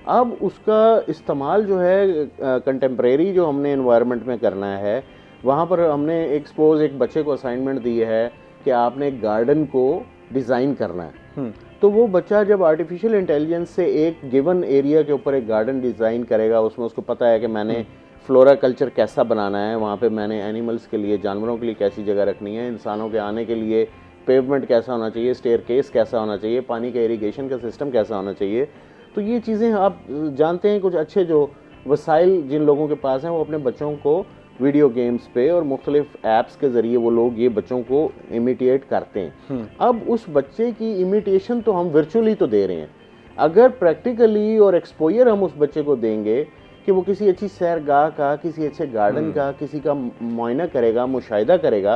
अब उसका इस्तेमाल जो है कंटेम्प्रेरी जो हमने एनवायरनमेंट में करना है, वहाँ पर हमने एक सपोज एक बच्चे को असाइनमेंट दी है कि आपने एक गार्डन को डिज़ाइन करना है। तो वो बच्चा जब आर्टिफिशियल इंटेलिजेंस से एक गिवन एरिया के ऊपर एक गार्डन डिज़ाइन करेगा, उसमें उसको पता है कि मैंने फ्लोरा कल्चर कैसा बनाना है, वहाँ पे मैंने एनिमल्स के लिए, जानवरों के लिए कैसी जगह रखनी है, इंसानों के आने के लिए पेवमेंट कैसा होना चाहिए, स्टेयरकेस कैसा होना चाहिए, पानी का इरिगेशन का सिस्टम कैसा होना चाहिए। तो ये चीज़ें आप जानते हैं, कुछ अच्छे जो वसाइल जिन लोगों के पास हैं वो अपने बच्चों को वीडियो गेम्स पे और मुख्तलिफ ऐप्स के ज़रिए वो लोग ये बच्चों को इमिटेट करते हैं। अब उस बच्चे की इमिटेशन तो हम वर्चुअली तो दे रहे हैं, अगर प्रैक्टिकली और एक्सपोजर हम उस बच्चे को देंगे कि वो किसी अच्छी सैरगाह का, किसी अच्छे गार्डन का, किसी का मुआयना करेगा, मुशाहिदा करेगा,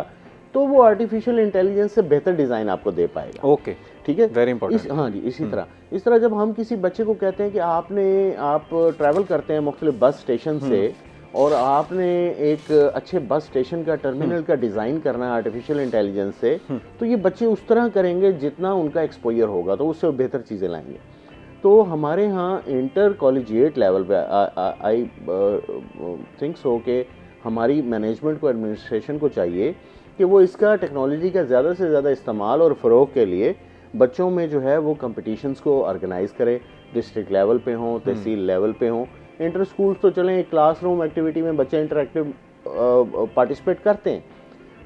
तो वो आर्टिफिशियल इंटेलिजेंस से बेहतर डिज़ाइन आपको दे पाएगा। ओके, ठीक है, वेरी इंपॉर्टेंट। हाँ जी, इस तरह जब हम किसी बच्चे को कहते हैं कि आप ट्रैवल करते हैं मुख्तलिफ बस स्टेशन से और आपने एक अच्छे बस स्टेशन का टर्मिनल का डिज़ाइन करना है आर्टिफिशियल इंटेलिजेंस से, तो ये बच्चे उस तरह करेंगे जितना उनका एक्सपोजर होगा, तो उससे बेहतर चीज़ें लाएंगे। तो हमारे यहाँ इंटर कॉलेजिएट लेवल पे आई थिंक सो कि हमारी मैनेजमेंट को, एडमिनिस्ट्रेशन को चाहिए कि वो इसका टेक्नोलॉजी का ज़्यादा से ज़्यादा इस्तेमाल और फ़रोग के लिए बच्चों में जो है वो कंपटीशंस को ऑर्गेनाइज़ करे, डिस्ट्रिक्ट लेवल पे हों, तहसील लेवल पे हों। इंटर स्कूल्स तो चलें, एक क्लासरूम एक्टिविटी में बच्चे इंटरेक्टिव पार्टिसिपेट करते हैं,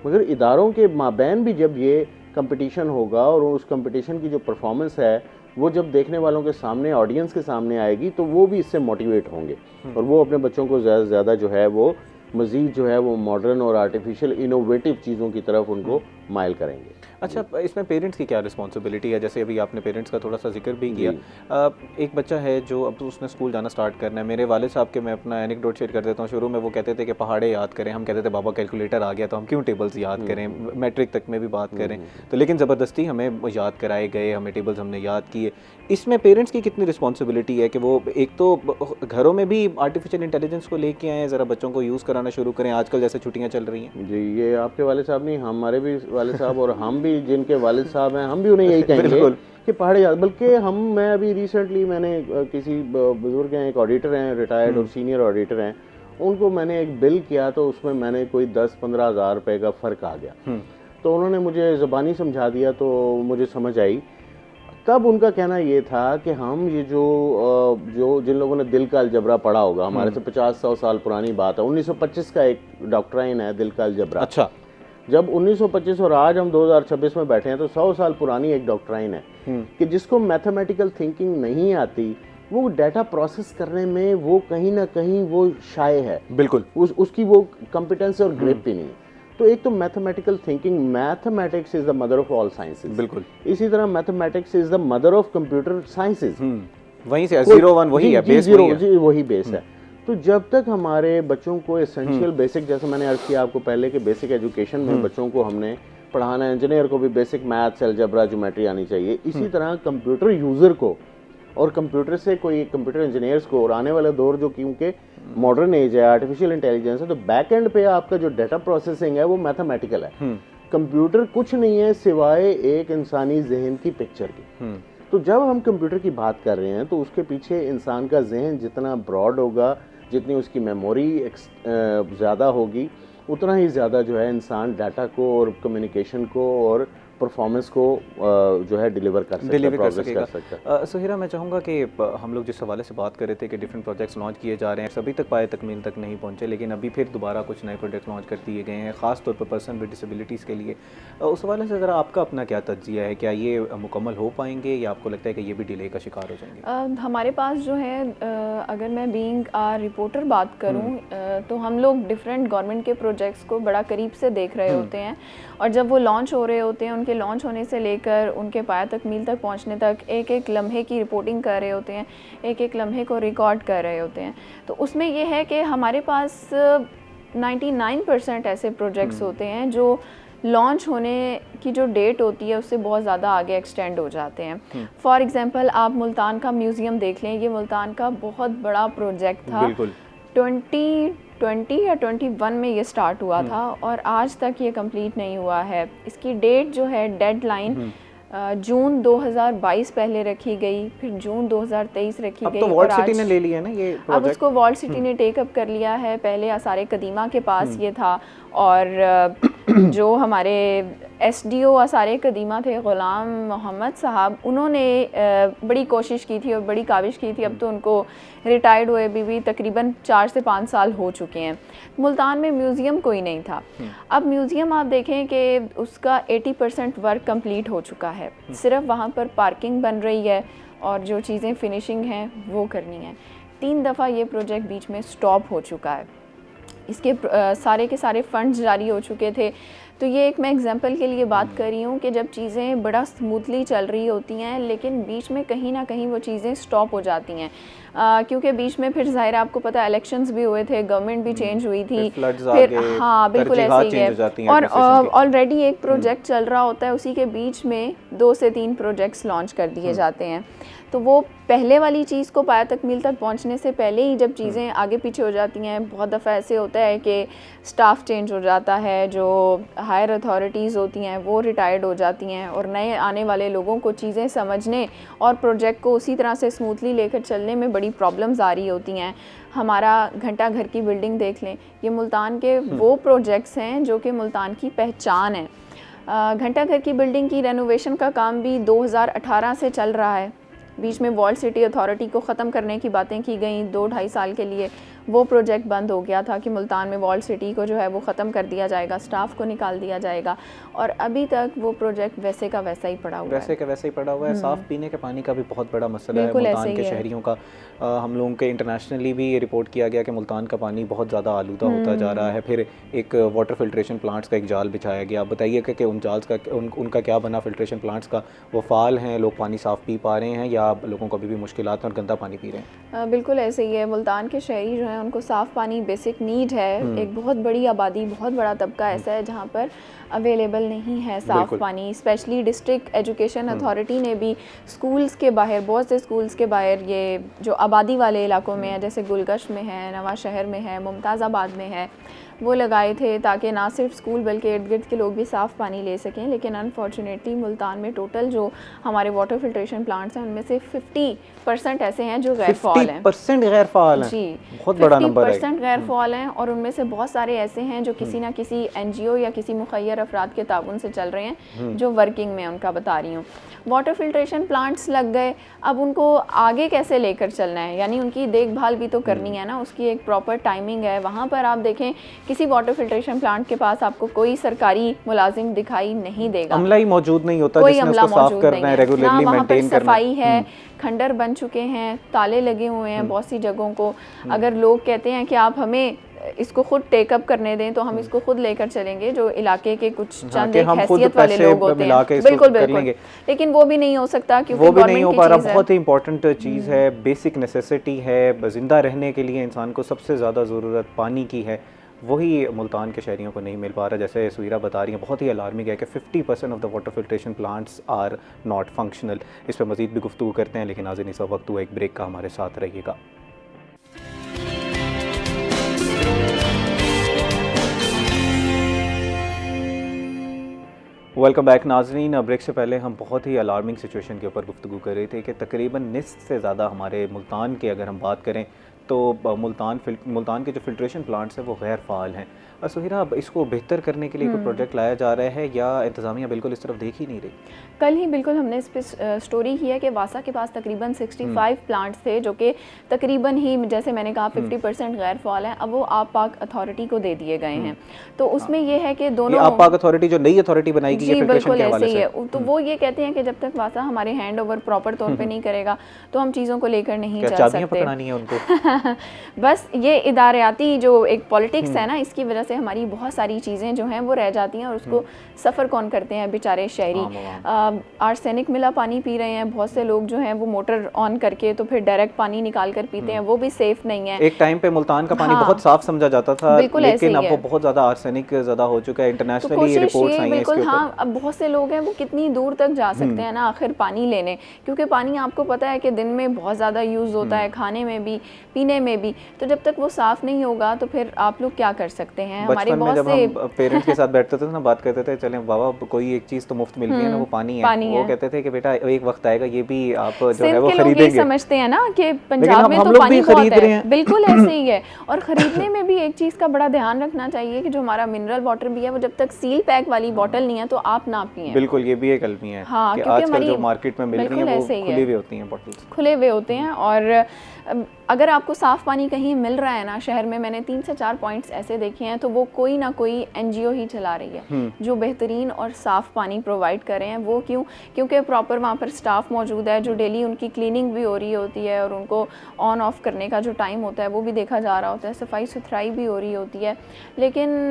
मगर इदारों के माबैन भी जब ये कंपटीशन होगा और उस कंपटीशन की जो परफॉर्मेंस है वो जब देखने वालों के सामने, ऑडियंस के सामने आएगी, तो वो भी इससे मोटिवेट होंगे और वो अपने बच्चों को ज़्यादा से ज़्यादा जो है वो मज़ीद जो है वो मॉडर्न और आर्टिफिशियल इनोवेटिव चीज़ों की तरफ उनको माइल करेंगे। अच्छा, इसमें पेरेंट्स की क्या रिस्पॉन्सिबिलिटी है? जैसे अभी आपने पेरेंट्स का थोड़ा सा जिक्र भी किया। एक बच्चा है जो अब तो उसने स्कूल जाना स्टार्ट करना है। मेरे वालिद साहब के मैं अपना एनेक्डोट शेयर कर देता हूँ। शुरू में वो कहते थे कि पहाड़े याद करें, हम कहते थे बाबा कैलकुलेटर आ गया तो हम क्यों टेबल्स याद करें, मैट्रिक तक में भी बात करें, तो लेकिन ज़बरदस्ती हमें याद कराए गए, हमें टेबल्स हमने याद किए। इसमें पेरेंट्स की कितनी रिस्पॉन्सिबिलिटी है कि वो एक तो घरों में भी आर्टिफिशियल इंटेलिजेंस को लेके आएँ, ज़रा बच्चों को यूज़ कराना शुरू करें, आजकल जैसे छुट्टियाँ चल रही हैं। जी, ये आपके वालिद साहब नहीं, हमारे भी वालिद साहब और हम भी जिनके वालिद साहब हैं, हम भी उन्हें यही कहेंगे कि पहाड़े याद, बल्कि मैं अभी रिसेंटली मैंने किसी बुजुर्ग हैं, एक ऑडिटर हैं, रिटायर्ड और सीनियर ऑडिटर हैं, उनको मैंने एक बिल किया तो उसमें मैंने कोई 10-15 हज़ार रुपये का फ़र्क आ गया। तो उन्होंने मुझे ज़बानी समझा दिया तो मुझे समझ आई। तब उनका कहना ये था कि हम ये जो जिन लोगों ने दिल का अलजबरा पढ़ा होगा, हमारे से 50-100 साल पुरानी बात है, 1925 का एक डॉक्ट्राइन है दिल का अलजबरा। अच्छा, जब 1925 और आज हम 2026 में बैठे हैं तो 100 साल पुरानी एक डॉक्ट्राइन है कि जिसको मैथमेटिकल थिंकिंग नहीं आती, वो डाटा प्रोसेस करने में वो कहीं ना कहीं वो शाये है, बिल्कुल उसकी वो कॉम्पिटेंस और ग्रिप ही नहीं। तो एक तो mathematical thinking, mathematics is the mother of all sciences, बिल्कुल। इसी तरह mathematics is the mother of computer sciences, वही से 0-1 वही है, बेस वही है। वही बेस है। तो जब तक हमारे बच्चों को एसेंशियल बेसिक, जैसे मैंने अर्ज किया आपको पहले, कि बेसिक एजुकेशन में बच्चों को हमने पढ़ाना है, इंजीनियर को भी बेसिक मैथ्स, अलजेब्रा, ज्योमेट्री आनी चाहिए, इसी तरह कंप्यूटर यूजर को और कंप्यूटर से कोई कंप्यूटर इंजीनियर्स को, और आने वाला दौर जो क्योंकि मॉडर्न एज है, आर्टिफिशियल इंटेलिजेंस है, तो बैक एंड पे आपका जो डाटा प्रोसेसिंग है वो मैथमेटिकल है। कंप्यूटर कुछ नहीं है सिवाय एक इंसानी जहन की पिक्चर की। तो जब हम कंप्यूटर की बात कर रहे हैं तो उसके पीछे इंसान का जहन जितना ब्रॉड होगा, जितनी उसकी मेमोरी ज़्यादा होगी, उतना ही ज़्यादा जो है इंसान डाटा को और कम्युनिकेशन को और परफॉर्मेंस को जो है डिलीवर कर सकता है। सुहेरा, मैं चाहूँगा कि हम लोग जिस हवाले से बात कर रहे थे कि डिफरेंट प्रोजेक्ट्स लॉन्च किए जा रहे हैं, सभी तक पाए तकमील तक नहीं पहुँचे, लेकिन अभी फिर दोबारा कुछ नए प्रोजेक्ट लॉन्च कर दिए गए हैं, ख़ास तौर पर पर्सन विद डिसेबिलिटीज़ के लिए। उस हवाले से ज़रा आपका अपना क्या तज्जिया है? क्या ये मुकम्मल हो पाएंगे या आपको लगता है कि ये भी डिले का शिकार हो जाएंगे? हमारे पास जो है, अगर मैं बीइंग आ रिपोर्टर बात करूं, तो हम लोग डिफरेंट गवर्नमेंट के प्रोजेक्ट्स को बड़ा करीब से देख रहे होते हैं, और जब वो लॉन्च हो रहे होते हैं, उनके लॉन्च होने से लेकर उनके पाया तकमील तक पहुंचने तक एक एक लम्हे की रिपोर्टिंग कर रहे होते हैं, एक एक लम्हे को रिकॉर्ड कर रहे होते हैं। तो उसमें ये है कि हमारे पास 99% ऐसे प्रोजेक्ट्स होते हैं जो लॉन्च होने की जो डेट होती है उससे बहुत ज़्यादा आगे एक्सटेंड हो जाते हैं। फॉर एग्जांपल, आप मुल्तान का म्यूज़ियम देख लें, ये मुल्तान का बहुत बड़ा प्रोजेक्ट था। 2020 या 21 में ये स्टार्ट हुआ था और आज तक ये कंप्लीट नहीं हुआ है। इसकी डेट जो है, डेडलाइन जून 2022 पहले रखी गई, फिर जून 2023 रखी गई। अब तो वॉल्ट सिटी ने ले लिया है ना ये प्रोजेक्ट। अब उसको वॉल्ट सिटी ने टेक अप कर लिया है। पहले आसारे कदीमा के पास ये था, और जो हमारे SDO आसारे कदीमा थे, ग़ुलाम मोहम्मद साहब, उन्होंने बड़ी कोशिश की थी और बड़ी काविश की थी। अब तो उनको रिटायर्ड हुए भी तकरीबन 4 से 5 साल हो चुके हैं। मुल्तान में म्यूज़ियम कोई नहीं था। अब म्यूज़ियम आप देखें कि उसका 80% वर्क कंप्लीट हो चुका है, सिर्फ वहाँ पर पार्किंग बन रही है और जो चीज़ें फिनिशिंग हैं वो करनी है। 3 दफ़ा ये प्रोजेक्ट बीच में स्टॉप हो चुका है। इसके सारे के सारे फंड्स जारी हो चुके थे। तो ये एक मैं एग्जांपल के लिए बात कर रही हूँ कि जब चीज़ें बड़ा स्मूथली चल रही होती हैं, लेकिन बीच में कहीं ना कहीं वो चीज़ें स्टॉप हो जाती हैं, क्योंकि बीच में फिर ज़ाहिर आपको पता है इलेक्शंस भी हुए थे, गवर्नमेंट भी चेंज हुई थी, फिर हाँ बिल्कुल ऐसे ही है। और ऑलरेडी एक प्रोजेक्ट चल रहा होता है, उसी के बीच में 2 से 3 प्रोजेक्ट्स लॉन्च कर दिए जाते हैं। तो वो पहले वाली चीज़ को पाया तकमील तक पहुंचने से पहले ही जब चीज़ें आगे पीछे हो जाती हैं, बहुत दफ़ा ऐसे होता है कि स्टाफ चेंज हो जाता है, जो हायर अथॉरिटीज़ होती हैं वो रिटायर्ड हो जाती हैं, और नए आने वाले लोगों को चीज़ें समझने और प्रोजेक्ट को उसी तरह से स्मूथली लेकर चलने में बड़ी प्रॉब्लम्स आ रही होती हैं। हमारा घंटा घर की बिल्डिंग देख लें, ये मुल्तान के वो प्रोजेक्ट्स हैं जो कि मुल्तान की पहचान है। घंटा घर की बिल्डिंग की रेनोवेशन का काम भी 2018 से चल रहा है। बीच में वॉल्ट सिटी अथॉरिटी को ख़त्म करने की बातें की गई, 2-2.5 साल के लिए वो प्रोजेक्ट बंद हो गया था कि मुल्तान में वॉल्ट सिटी को जो है वो ख़त्म कर दिया जाएगा, स्टाफ को निकाल दिया जाएगा, और अभी तक वो प्रोजेक्ट वैसे का वैसा ही पड़ा हुआ है। वैसे का वैसा ही पड़ा हुआ है। साफ़ पीने के पानी का भी बहुत बड़ा मसला है मुल्तान के शहरियों का। हम लोगों के इंटरनेशनली भी ये रिपोर्ट किया गया कि मुल्तान का पानी बहुत ज़्यादा आलूदा होता जा रहा है। फिर एक वाटर फिल्ट्रेशन प्लांट्स का एक जाल बिछाया गया। आप बताइए कि उन जाल्स का उनका क्या बना? फिल्ट्रेशन प्लांट्स का वो फ़ाल हैं, लोग पानी साफ़ पी पा रहे हैं या लोगों को अभी भी मुश्किलात और गंदा पानी पी रहे हैं? बिल्कुल ऐसे ही है। मुल्तान के शहरी जो हैं उनको साफ़ पानी बेसिक नीड है। एक बहुत बड़ी आबादी, बहुत बड़ा तबका ऐसा है जहाँ पर अवेलेबल नहीं है साफ़ पानी। स्पेशली डिस्ट्रिक्ट एजुकेशन अथॉरिटी ने भी स्कूल्स के बाहर, बहुत से स्कूल्स के बाहर, ये जो आबादी वाले इलाकों में है, जैसे गुलगश में है, नवा शहर में है, मुमताज़ाबाद में है, वो लगाए थे ताकि ना सिर्फ स्कूल बल्कि इर्द गिर्द के लोग भी साफ़ पानी ले सकें। लेकिन अनफॉर्चुनेटली मुल्तान में टोटल जो हमारे वाटर फिल्ट्रेशन प्लांट्स हैं उनमें से 50% ऐसे हैं जो गैर फ़ाल हैं। 50% गैर फ़ाल हैं? जी, बहुत बड़ा नंबर है। 50% गैर फ़ाल हैं, और उनमें से बहुत सारे ऐसे हैं जो किसी ना किसी NGO या किसी मुखय्यर अफराद के ताउन से चल रहे हैं, जो वर्किंग में, उनका बता रही हूँ। वाटर फिल्ट्रेशन प्लांट्स लग गए, अब उनको आगे कैसे लेकर चलना है, यानी उनकी देखभाल भी तो करनी है ना, उसकी एक प्रॉपर टाइमिंग है। वहाँ पर आप देखें किसी वाटर फिल्ट्रेशन प्लांट के पास आपको कोई सरकारी मुलाजिम दिखाई नहीं देगा, अमला ही मौजूद नहीं होता कोई जिसने अमला उसको साफ करना है, रेगुलरली मेंटेन करना है। सफाई है, खंडर बन चुके हैं, ताले लगे हुए हैं बहुत सी जगहों को। अगर लोग कहते हैं कि आप हमें इसको खुद टेकअप करने दें तो हम इसको खुद लेकर चलेंगे, जो इलाके के कुछ चंद एक हम खुद हैसियत वाले पैसे लोग होते मिला हैं, के इसको बिल्कुल कर बिल्कुल, लेंगे। लेकिन वो भी नहीं हो सकता क्योंकि वो भी नहीं हो गवर्नमेंट पा की रहा। चीज़ है। बहुत ही इंपॉर्टेंट चीज़ है, बेसिक नेसेसिटी है, ज़िंदा रहने के लिए इंसान को सबसे ज़्यादा ज़रूरत पानी की है, वही मुल्तान के शहरियों को नहीं मिल पा रहा। जैसे सुहीरा बता रही हैं, बहुत ही अलार्मिंग है कि 50% of the water filtration plants are not functional. इस पर मज़ीद भी गुफ्तगू करते हैं, लेकिन नाज़रीन इस वक्त हुआ एक ब्रेक का, हमारे साथ रहिएगा। वेलकम बैक नाजरीन। ब्रेक से पहले हम बहुत ही अलार्मिंग सिचुएशन के ऊपर गुफ्तगू कर रहे थे कि तकरीबन निस्फ से ज़्यादा हमारे मुल्तान के अगर हम बात करें तो मुल्तान के जो फिल्ट्रेशन प्लांट्स हैं वो गैर फ़ाल हैं। सुहीरा, अब इसको बेहतर करने के लिए कोई प्रोजेक्ट लाया जा रहा है या इंतज़ामिया बिल्कुल इस तरफ देख ही नहीं रही? कल ही बिल्कुल हमने इस पर स्टोरी की है कि वासा के पास तकरीबन 65 प्लांट्स थे जो कि तकरीबन ही, जैसे मैंने कहा, 50% गैर फ़ाल हैं। अब वो आप पाक अथॉरिटी को दे दिए गए हैं। तो उसमें ये है कि दोनों आप पाक अथॉरिटी जो नई अथॉरिटी बनाएगी जी बिल्कुल ऐसे ही है। तो वो ये कहते हैं कि जब तक वासा हमारे हैंड ओवर प्रॉपर तौर पे नहीं करेगा तो हम चीज़ों को लेकर नहीं चल सकते। पकड़ानी है उनको? बस ये इदारियाती जो एक पॉलिटिक्स है ना, इसकी वजह से हमारी बहुत सारी चीज़ें जो हैं वो रह जाती हैं और उसको सफ़र कौन करते हैं? बेचारे शहरी। आर्सेनिक मिला पानी पी रहे हैं बहुत से लोग जो हैं वो मोटर ऑन करके तो फिर डायरेक्ट पानी निकाल कर पीते हैं, वो भी सेफ नहीं है। एक टाइम पे मुल्तान का पानी बहुत साफ समझा जाता था, लेकिन अब वो बहुत ज़्यादा आर्सेनिक ज़्यादा हो चुका है। इंटरनेशनली रिपोर्ट्स आई हैं इसके ऊपर। हाँ, अब बहुत से लोग हैं वो कितनी दूर तक जा सकते हैं ना आखिर पानी लेने, क्योंकि पानी आपको पता है कि दिन में बहुत ज़्यादा यूज़ होता है, खाने में भी, पीने में भी। तो जब तक वो साफ़ नहीं होगा तो फिर आप लोग क्या कर सकते हैं? हमारे बहुत से पेरेंट्स के साथ बैठते थे ना, बात करते थे, चले बाबा कोई एक चीज़ तो मुफ्त मिल रही है ना, वो पानी है। वो कहते थे कि बेटा एक वक्त आएगा ये भी आप जो है वो खरीदेंगे। लोग समझते हैं ना कि पंजाब में तो पानी बहुत है, बिल्कुल ऐसे ही है। और ख़रीदने में भी एक चीज़ का बड़ा ध्यान रखना चाहिए कि जो हमारा मिनरल वाटर भी है वो जब तक सील पैक वाली बॉटल नहीं है तो आप ना पिएं। बिल्कुल, ये भी एक अलमी है। हाँ, कि आजकल जो मार्केट में मिल रही है वो खुले हुए होती हैं, बॉटल्स खुले हुए होते हैं। और अगर आपको साफ़ पानी कहीं मिल रहा है ना शहर में, मैंने 3 से 4 पॉइंट्स ऐसे देखे हैं, तो वो कोई ना कोई NGO ही चला रही है जो बेहतरीन और साफ़ पानी प्रोवाइड कर रहे हैं। वो क्यों? क्योंकि प्रॉपर वहाँ पर स्टाफ मौजूद है जो डेली उनकी क्लीनिंग भी हो रही होती है और उनको ऑन ऑफ करने का जो टाइम होता है वो भी देखा जा रहा होता है, सफाई सुथराई भी हो रही होती है। लेकिन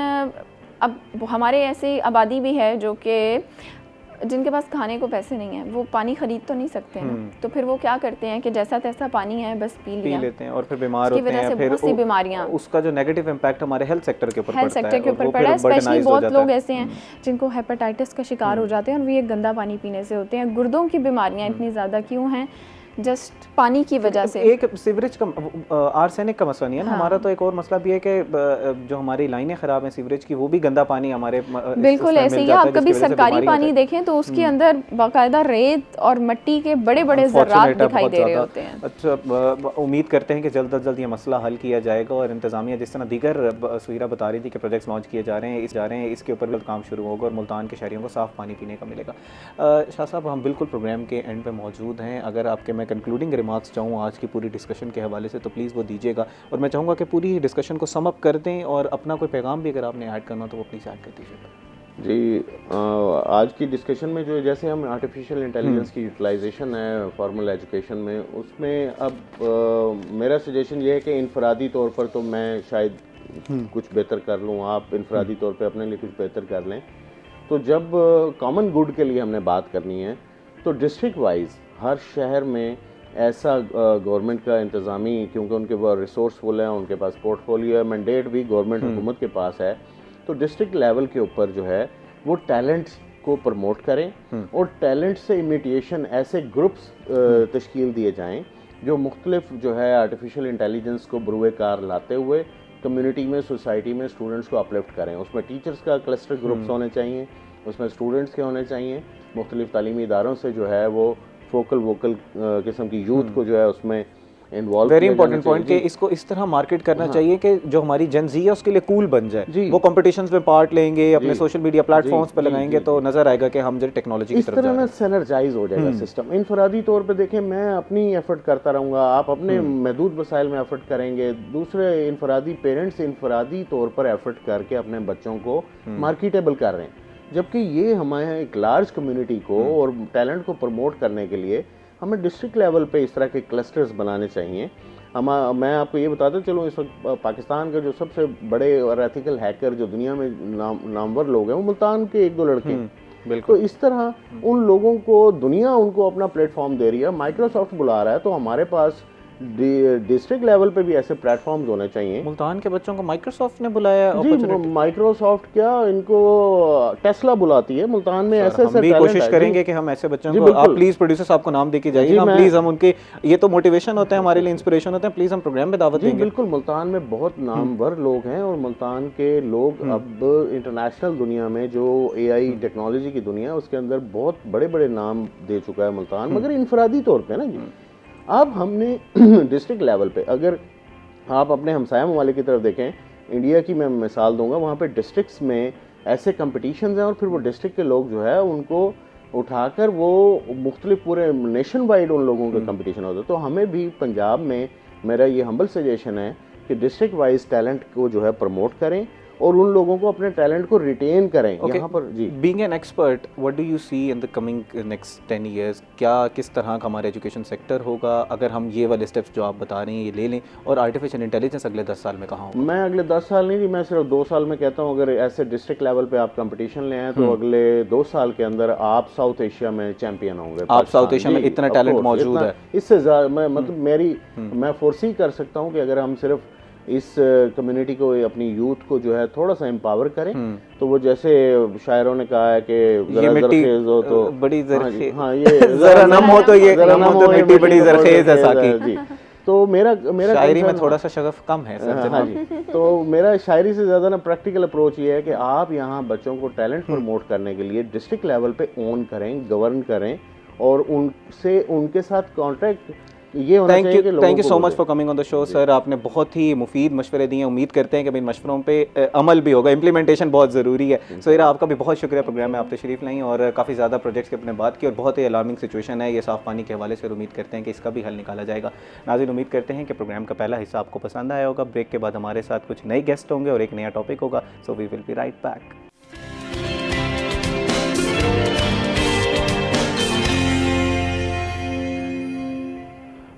अब हमारे ऐसी आबादी भी है जो कि जिनके पास खाने को पैसे नहीं है, वो पानी खरीद तो नहीं सकते ना, तो फिर वो क्या करते हैं कि जैसा तैसा पानी है बस पी लेते हैं और फिर बीमार होते हैं। फिर बहुत सी बीमारियां, उसका जो नेगेटिव इम्पैक्ट हमारे हेल्थ सेक्टर के ऊपर पड़ा है। स्पेशली बहुत लोग ऐसे हैं जिनको हेपेटाइटिस का शिकार हो जाते हैं और वो ये गंदा पानी पीने से होते हैं। गुर्दों की बीमारियां इतनी ज़्यादा क्यों हैं? जस्ट पानी की वजह से। एक सीवरेज का आर्सेनिक का मसला नहीं है ना, हमारा तो एक और मसला भी है कि जो हमारी लाइनें ख़राब हैं सीवरेज की, वो भी गंदा पानी हमारे बिल्कुल ऐसे ही। आप कभी सरकारी पानी देखें तो उसके अंदर बाकायदा रेत और मिट्टी के बड़े बड़े ज़र्रात दिखाई दे रहे होते हैं। अच्छा, उम्मीद करते हैं कि जल्द अज जल्द ये मसला हल किया जाएगा और इंतज़ामिया जिस तरह दीगर सुहीरा बता रही थी कि प्रोजेक्ट्स लॉन्च किए जा रहे हैं, इसके ऊपर भी काम शुरू होगा और मुल्तान के शहरियों को साफ़ पानी पीने का मिलेगा। शाह साहब, हम बिल्कुल प्रोग्राम के एंड पे मौजूद हैं। अगर आपके मैं कंक्लूडिंग रिमार्क्स चाहूँ आज की पूरी डिस्कशन के हवाले से तो प्लीज़ वो दीजिएगा, और मैं चाहूँगा कि पूरी डिस्कशन को सम अप कर दें और अपना कोई पैगाम भी अगर आपने ऐड करना तो वो प्लीज़ ऐड कर दीजिएगा। जी, आज की डिस्कशन में जो जैसे हम आर्टिफिशियल इंटेलिजेंस की यूटिलाइजेशन है फॉर्मल एजुकेशन में, उसमें अब मेरा सजेशन ये है कि इनफरादी तौर पर तो मैं शायद कुछ बेहतर कर लूँ, आप इनफरादी तौर पे अपने लिए कुछ बेहतर कर लें। तो जब कॉमन गुड के लिए हमने बात करनी है तो डिस्ट्रिक्ट वाइज हर शहर में ऐसा गवर्नमेंट का इंतज़ामी, क्योंकि उनके पास रिसोर्सफुल है, उनके पास पोर्टफोलियो है, मैंडेट भी गवर्नमेंट हुकूमत के पास है, तो डिस्ट्रिक्ट लेवल के ऊपर जो है वो टैलेंट्स को प्रमोट करें और टैलेंट से इमिटेशन ऐसे ग्रुप्स तश्कील दिए जाएं जो मुख्तलिफ जो है आर्टिफिशियल इंटेलिजेंस को बरूए कार लाते हुए कम्युनिटी में, सोसाइटी में स्टूडेंट्स को अपलिफ्ट करें। उसमें टीचर्स का क्लस्टर ग्रुप्स होने चाहिए, उसमें स्टूडेंट्स के होने चाहिए, मुख्तलिफ तालीमी इदारों से जो है वो वोकल किस्म की यूथ को जो है उसमें इन्वॉल्व। वेरी इंपॉर्टेंट पॉइंट कि इसको इस तरह मार्केट करना चाहिए कि जो हमारी जेन ज़ी है उसके लिए कूल बन जाए, वो कॉम्पिटिशन्स में पार्ट लेंगे, अपने सोशल मीडिया प्लेटफॉर्म्स पे लगाएंगे तो नजर आएगा कि हम जो टेक्नोलॉजी की तरफ जा रहे हैं। इस तरह सिनर्जाइज हो जाएगा सिस्टम। इनफरादी तौर पे देखें, मैं अपनी एफर्ट करता रहूँगा, आप अपने महदूद वसाइल में एफर्ट करेंगे, दूसरे इनफरादी पेरेंट्स इनफरादी तौर पर एफर्ट करके अपने बच्चों को मार्केटेबल कर रहे हैं, जबकि ये हमारे एक लार्ज कम्युनिटी को और टैलेंट को प्रमोट करने के लिए हमें डिस्ट्रिक्ट लेवल पे इस तरह के क्लस्टर्स बनाने चाहिए। मैं आपको ये बताता चलूँ, इस वक्त पाकिस्तान का जो सबसे बड़े और एथिकल हैकर जो दुनिया में नामवर लोग हैं वो मुल्तान के 1-2 लड़के हैं। बिल्कुल। तो इस तरह उन लोगों को दुनिया उनको अपना प्लेटफॉर्म दे रही है, माइक्रोसॉफ्ट बुला रहा है, तो हमारे पास डिस्ट्रिक्ट लेवल पे भी ऐसे प्लेटफॉर्म्स होने चाहिए। मुल्तान के बच्चों को माइक्रोसॉफ्ट ने बुलाया जी, माइक्रोसॉफ्ट क्या, इनको टेस्ला बुलाती है। मुल्तान में ऐसे हम भी कोशिश करेंगे कि हम ऐसे बच्चों को, आप प्लीज प्रोड्यूसर साहब को नाम देके जाइए, हम प्लीज, हम उनके, ये तो मोटिवेशन होते हैं हमारे लिए, इंस्पिरेशन होते हैं, प्लीज हम प्रोग्राम में दावत देंगे। बिल्कुल, मुल्तान में बहुत नामवर लोग हैं और मुल्तान के लोग अब इंटरनेशनल दुनिया में जो एआई टेक्नोलॉजी की दुनिया है उसके अंदर बहुत बड़े बड़े नाम दे चुका है मुल्तान, मगर इनफरादी तौर पे ना जी। अब हमने डिस्ट्रिक्ट लेवल पे, अगर आप अपने हमसाया ममालिक की तरफ देखें, इंडिया की मैं मिसाल दूंगा, वहाँ पे डिस्ट्रिक्ट्स में ऐसे कंपटीशंस हैं और फिर वो डिस्ट्रिक्ट के लोग जो है उनको उठाकर वो मुख्तलिफ पूरे नेशन वाइड उन लोगों के कंपटीशन होते हैं। तो हमें भी पंजाब में, मेरा ये हम्बल सजेशन है कि डिस्ट्रिक्ट वाइज टैलेंट को जो है प्रमोट करें और उन लोगों को अपने टैलेंट को रिटेन करें। यहाँ पर जी, being an expert, what do you see in the coming next 10 years? क्या किस तरह का हमारा एजुकेशन सेक्टर होगा अगर हम ये वाले स्टेप्स जो आप बता रहे हैं ये ले लें? और आर्टिफिशियल इंटेलिजेंस अगले 10 साल में कहाँ होगा? मैं अगले 10 साल नहीं, मैं सिर्फ 2 साल में कहता हूँ। अगर ऐसे डिस्ट्रिक्ट लेवल पे आप कंपटीशन ले आए तो अगले 2 साल के अंदर आप साउथ एशिया में चैंपियन होंगे। आप साउथ एशिया में इतना टैलेंट मौजूद है, इससे ज़्यादा मैं फोर्सी कर सकता हूँ कि अगर हम सिर्फ इस कम्युनिटी को, अपनी यूथ को जो है थोड़ा सा एम्पावर करें, तो वो जैसे शायरों ने कहा है कि ये मिट्टी हो तो बड़ी जरखेज, हाँ ये जरा नम हो तो ये नम हो तो मिट्टी बड़ी जरखेज है साकी जी। तो मेरा शायरी में थोड़ा सा शगफ कम है सर। हाँ जी, तो मेरा शायरी से ज़्यादा ना प्रैक्टिकल अप्रोच ये है कि आप यहाँ बच्चों को टैलेंट प्रमोट करने के लिए डिस्ट्रिक्ट लेवल पे ओन करें, गवर्न करें और उनसे, उनके साथ कॉन्ट्रैक्ट ये होना चाहिए कि thank you so much for coming on the show sir. आपने बहुत ही मुफीद मशवरे दिए, उम्मीद करते हैं कि इन मशवरों पे अमल भी होगा, इम्प्लीमेंटेशन बहुत ज़रूरी है। सोहेरा, आपका भी बहुत शुक्रिया प्रोग्राम में आप तशरीफ़ लाई और काफ़ी ज़्यादा प्रोजेक्ट्स की अपने बात की और बहुत ही अलार्मिंग सिचुएशन है ये साफ़ पानी के हवाले से, और उम्मीद करते हैं कि इसका भी हल निकाला जाएगा। नाज़रीन, उम्मीद करते हैं कि प्रोग्राम का पहला हिस्सा आपको पसंद आया होगा। ब्रेक के बाद हमारे साथ कुछ नए गेस्ट होंगे और एक नया टॉपिक होगा, so we will be right back.